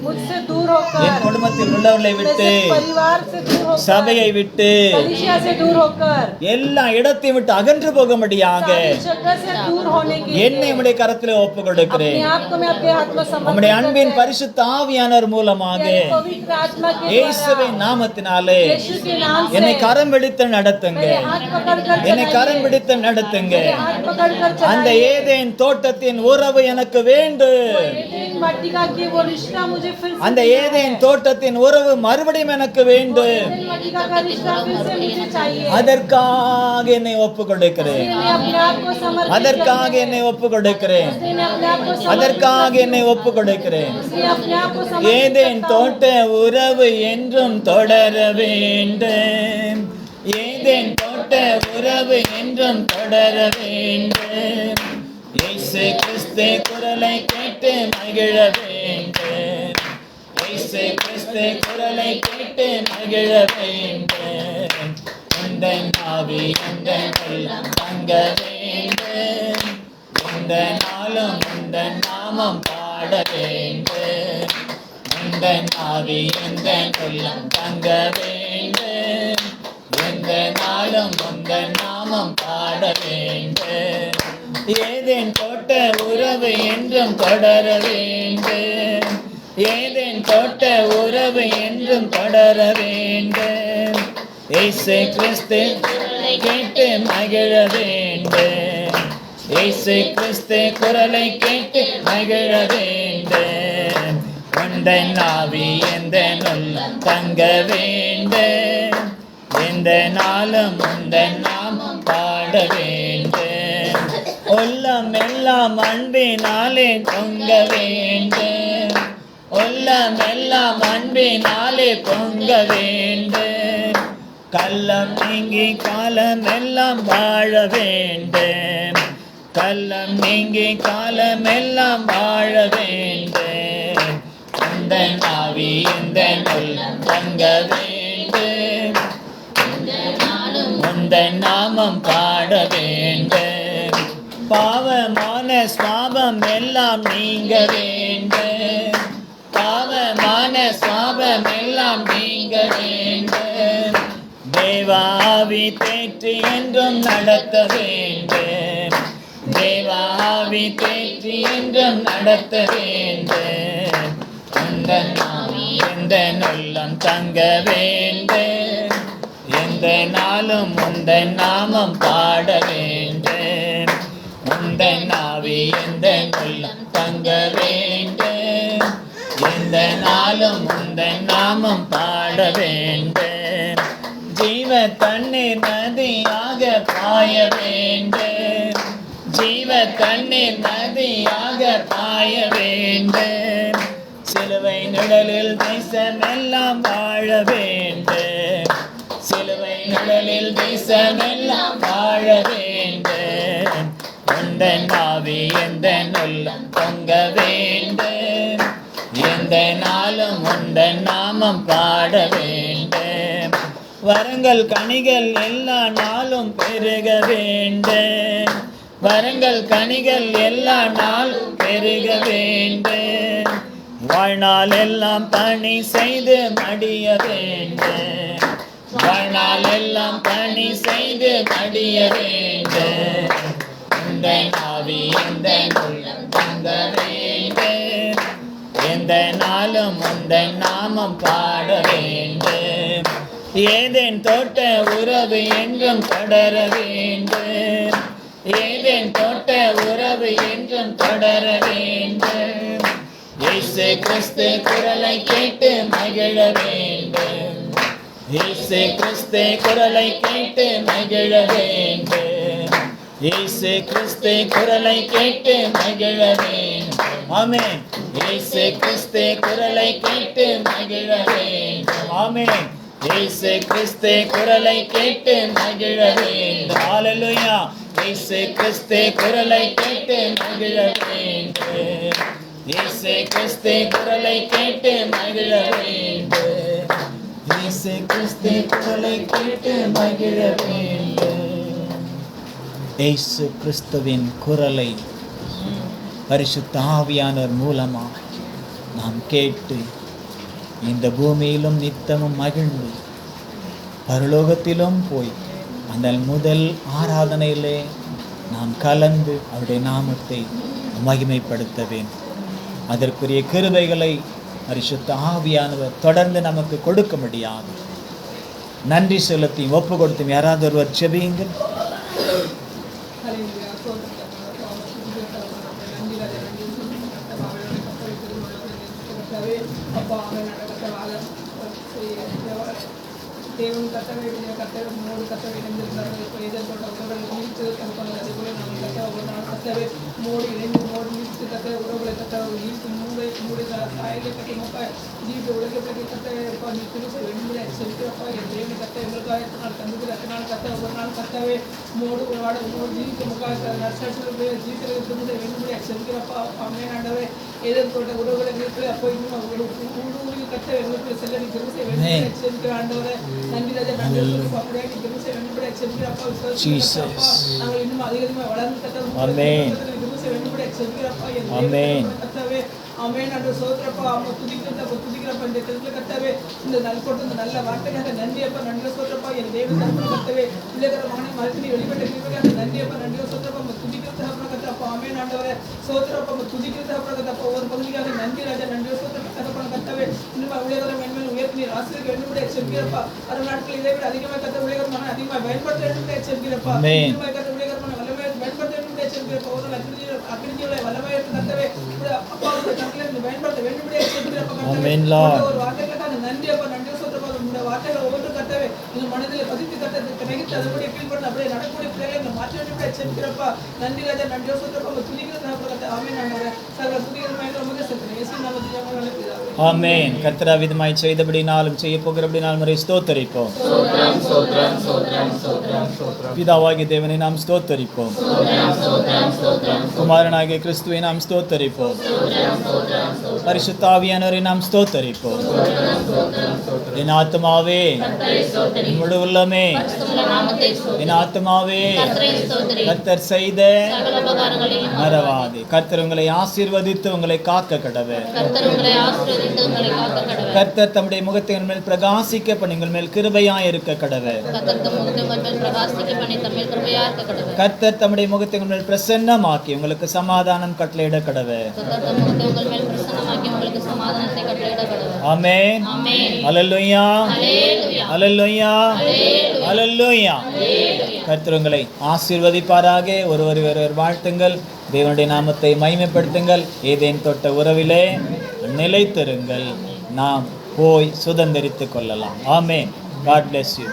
मुझसे दूर என் होकर, குடும்பத்தில் உள்ளவர்களை விட்டு, मेरे परिवार से दूर होकर, சபையை விட்டு, कलीसिया से दूर होकर, எல்லா இடத்தையும் விட்டு அகன்று போகும்படியாக सारी जगह से दूर होने के என்னை लिए உம்முடைய கரத்திலே ஒப்பு अपने கொடுக்கிறேன். आप को मैं आपके हाथ में உம்முடைய समर्पित அன்பின் करते பரிசுத்த ஆவியானவர் மூலமாக हैं. यानी पवित्र आत्मा के இயேசுவின் द्वारा, நாமத்தினாலே यीशु के नाम से என்னை கரம் பிடித்து நடத்துங்க, मेरे हाथ पकड़कर என்னை கரம் चलाइए, பிடித்து நடத்துங்க. मेरे हाथ पकड़कर அந்த चलाइए. ஏதேன் தோட்டத்தின் உறவு எனக்கு வேண்டும். एदेन वाटिका की वो रिश्ता मुझे फिर से அந்த मिला ஏதேன் है. தோட்டத்தின் உறவு மறுபடியும் எனக்கு वो வேண்டும். एदेन वाटिका का रिश्ता फिर से मुझे चाहिए. அதற்காக என்னை ஒப்பு கொடுக்கிறேன். इसलिए मैं अपने आप को समर्पित அதற்காக करके, என்னை ஒப்பு கொடுக்கிறேன். इसलिए मैं अपने आप को समर्पित அதற்காக करके, என்னை ஒப்பு கொடுக்கிறேன். इसलिए अपने आप को समर्पित ஏதேன் करता हूँ. தோட்ட உறவு என்றும் தொடர வேண்டும். ஏதேன் தோட்ட உறவு என்றும் தொடர வேண்டும். இயேசு கிறிஸ்து குரலை கேட்டு மகிழ வேண்டும். இயேசு கிறிஸ்து குரலை கேட்டு மகிழ வேண்டும். உந்தன் ஆவி உந்தன் உள்ளம் தங்க வேண்டும். இந்த நாளும் உந்தன் நாமம் பாட வேண்டும். உந்தன் ஆவி உந்தன் உள்ளம் தங்க வேண்டும். எந்த நாளும் உந்தன் நாமம் பாட வேண்டும். ஏதேன் தோட்ட உறவு என்றும் தொடர வேண்டும். ஏதேன் தோட்ட உறவு என்றும் தொடர வேண்டும். இயேசு கிறிஸ்து குரலை கேட்டு மகிழ வேண்டும். இயேசு கிறிஸ்து குரலை கேட்டு மகிழ வேண்டும். உந்தன் ஆவி எந்தன் உள்ளம் தங்க வேண்டும். எந்த நாளும் உந்தன் நாமம் பாட வேண்டும். உள்ளம் எல்லாம் அன்பினாலே பொங்க வேண்டும். உள்ளம் எல்லாம் அன்பினாலே பொங்க வேண்டும். கள்ளம் நீங்கி காலம் எல்லாம் வாழ வேண்டும். கள்ளம் நீங்கி காலம் எல்லாம் வாழ வேண்டும். இந்த ஆவி இந்த உள்ளம் தங்க வேண்டும். இந்த நாமம் பாட வேண்டும். பாவமான சுவாபம் எல்லாம் நீங்க வேண்டும். பாவமான சுவாபம் எல்லாம் நீங்க வேண்டும். தேவாவி தேற்றி என்றும் நடத்த வேண்டும். தேவாவி தேற்றி என்றும் நடத்த வேண்டும். இந்த ஆவி இந்த உள்ளம் தங்க வேண்டும். எந்த நாளும் உந்தன் நாமம் பாட வேண்டும். உந்தன் ஆவி எந்த உள்ளம் தங்க வேண்டும். எந்த நாளும் உந்தன் நாமம் பாட வேண்டும். ஜீவ தண்ணீர் நதியாக பாய வேண்டும். ஜீவ தண்ணீர் நதியாக பாய வேண்டும். சிலுவை நிழலில் தேசமெல்லாம் வாழ வேண்டும். சிலுவை நிழலில் தேசமெல்லாம் வாழ வேண்டும். உந்தன் ஆவி எந்த உள்ளம் பொங்க வேண்டும். எந்த நாளும் உந்தன் நாமம் பாட வேண்டும். வரங்கள் கனிகள் எல்லா நாளும் பெருக வேண்டும். வரங்கள் கனிகள் எல்லா நாளும் பெருக வேண்டும். வாழ்நாள் எல்லாம் பணி செய்து மடிய வேண்டும். வாழ்நாள் எல்லாம் பணி செய்து மடிய வேண்டும். இந்த ஆவி இந்த உள்ளம் தங்க வேண்டும். எந்த நாளும் உந்தன் நாமம் பாட வேண்டும். ஏதேன் தோட்ட உறவு என்றும் தொடர வேண்டும். ஏதேன் தோட்ட உறவு என்றும் தொடர வேண்டும். இயேசு கிறிஸ்து குரலை கேட்டு மகிழ வேண்டும். இயேசு கிறிஸ்து குரலை கேட்டு மகிழ வேண்டும். இயேசு கிறிஸ்து குரலை கேட்டு மகிழ வேண்டும். ஆமென். இயேசு கிறிஸ்து குரலை கேட்டு மகிழ வேண்டும். ஆமென். இயேசு கிறிஸ்து குரலை கேட்டு மகிழ வேண்டும். ஹல்லேலூயா. இயேசு கிறிஸ்து குரலை கேட்டு மகிழ வேண்டும். இயேசு கிறிஸ்து குரலை கேட்டு மகிழ வேண்டும். இயேசு கிறிஸ்து குரலை கேட்டு மகிழ வேண்டும். இயேசு கிறிஸ்துவின் குரலை பரிசுத்த ஆவியானவர் மூலமாக நாம் கேட்டு இந்த பூமியிலும் நித்தமும் மகிழ்ந்து பரலோகத்திலும் போய் அந்த முதல் ஆராதனையிலே நாம் கலந்து அவருடைய நாமத்தை மகிமைப்படுத்த வேண்டும். அதற்குரிய கிருபைகளை பரிசுத்த ஆவியானவர் தொடர்ந்து நமக்கு கொடுக்க முடியாது. நன்றி செலுத்தி ஒப்பு கொடுத்தும் யாராவது ஒருவர் செபியுங்கள். தேவன் கத்தவை கத்தவை மூடு கத்தவை நீச்சு கற்பனை அதே போல நம்ம கத்த ஒரு நாள் கத்தவை மூடி இணைந்து மூடி நீச்சு கத்த உறவுகளை கத்த ஈர்த்து மூடி தாயிலே கட்டி மொக்க ஜீவித உலகை கட்டி கத்த நிற்கணும் வெண்முறை செலுத்துறப்பா என் தேவனை கத்த எங்களுக்காக எத்தனை நாள் தந்துக்கு எத்தனை நாள் கத்த ஒரு நாள் கத்தவே மூடு வாட மூடு ஜீவிக்க முக்காக நர்சரி ஜீவிக்கிறது வெண்முறை செலுத்துறப்பா அம்மையாண்டவே ஏதோ தோட்ட உறவுகளை நிறுத்து அப்போ இன்னும் ஊழல் கத்த எங்களுக்கு செல்ல நீ திரும்ப வெண்முறை செலுத்துகிற ஆண்டவரை நன்றி ராஜா நன்றி அப்படியே நீ திரும்ப வெண்முறை செலுத்துகிற அப்பா விசுவாசம் நாங்கள் இன்னும் அதிகமாக வளர்ந்து கத்த ஆமென். திரும்ப வெண்முறை செலுத்துகிற அப்பா என் ஆமென். கத்தவே ஆமென். ஆண்டவர் சோத்திரப்பா அம்மா துதிக்கிறப்ப இந்த இடத்துல கர்த்தாவே இந்த நல்ல நல்ல வார்த்தைக்காக நன்றி அப்பா, நன்றி சோத்திரப்பா. என் தேவன் தரப்புல கர்த்தாவே பிள்ளைகிற மகனை மறுத்து வெளிப்பட்ட கிருபைக்காக நன்றி அப்பா, நன்றி சோத்திரப்பா. அம்மா துதிக்கிறது அப்புறம் கர்த்தாப்பா ஆமென் ஆண்டவரே சோத்திரப்பா. அம்மா துதிக்கிறது அப்புறம் கர்த்தாப்பா ஒரு பகுதிக்காக நன்றி ராஜா, நன்றி சோத்திரப்பா. தகப்பன கர்த்தாவே இன்னும் உலகம் மென்மேல் உயர்த்தி ஆசிரியர் வேண்டும் எச்சரிக்கிறப்பா. அரை நாட்கள் இதை விட அதிகமாக கர்த்த உலகம் மன அதிகமாக பயன்படுத்த வேண்டும் எச்சரிக்கிறப்பா. இன்னும் கர்த்த உலகம் மன வல்லமையை பயன்படுத்த வேண்டும் எச்சரிக்கிறப்பா. ஒரு அக்கிரிஜிகளை வல்லமையை கர்த்தாவே அப்பா கட்டளை பயன்படுத்த வேண்டும் எச்சரிக்கிறப்பா. ஒரு வார்த்தைகளுக்காக நன்றி அப்பா, நன்றி சோத்திரப்பா. உங்களுடைய வார்த்தைகள் ஒவ்வொரு கர்த்தாவே இந்த மனதில் பதித்து கர்த்தத்தை நெகிழ்த்து அதுபடி ஃபீல் பண்ண அப்படியே நடக்கூடிய பிள்ளைகளை இந்த மாற்ற வேண்டும் எச்சரிக்கிறப்பா. நன்றி ராஜா, நன்றி சோத்திரப்பா. துதிக்கிறது கர்த்தா ஆமென் ஆண்டவரே. சகல துதிக்கிறமையில உமக்கு செலுத்துகிறேன். இயேசு நாமத்தில் ஜெபம் பிதாவே. ஆமென். கர்த்தர் விதமாய் செய்தபடினாலும் செய்ய போகிறபடினாலும் முறை ஸ்தோத்தரிப்போம். பிதாவாகிய தேவனை நாம் ஸ்தோத்தரிப்போம். குமாரனாகிய கிறிஸ்துவை நாம் ஸ்தோத்தரிப்போம். பரிசுத்த ஆவியானவரை நாம் ஸ்தோத்தரிப்போம். என் ஆத்மாவே முழு உள்ளமே என் ஆத்மாவே கர்த்தர் செய்த மறவாதே. கர்த்தர் உங்களை ஆசீர்வதித்து உங்களை காக்க கடவே. கர்த்தர் தம்முடைய முகத்தை உங்கள் மேல் பிரகாசிக்க பண்ணி உங்கள் மேல் கிருபையாய் இருக்க கடவே. கர்த்தர் தம்முடைய முகத்தை உங்கள் மேல் பிரசன்னமாக்கி உங்களுக்கு சமாதானம் கட்டளையிட கடவே. ஆமென். அல்லேலூயா, அல்லேலூயா, அல்லேலூயா. கர்த்தர் உங்களை ஆசீர்வதிப்பாராக. ஒருவர் வாழ்த்துங்கள். தேவனுடைய நாமத்தை மகிமைப்படுத்துங்கள். ஏதேன் தொட்ட உறவிலே நிலைத்திருங்கள். நாம் போய் சுதந்தரித்துக் கொள்ளலாம். ஆமென். God bless you.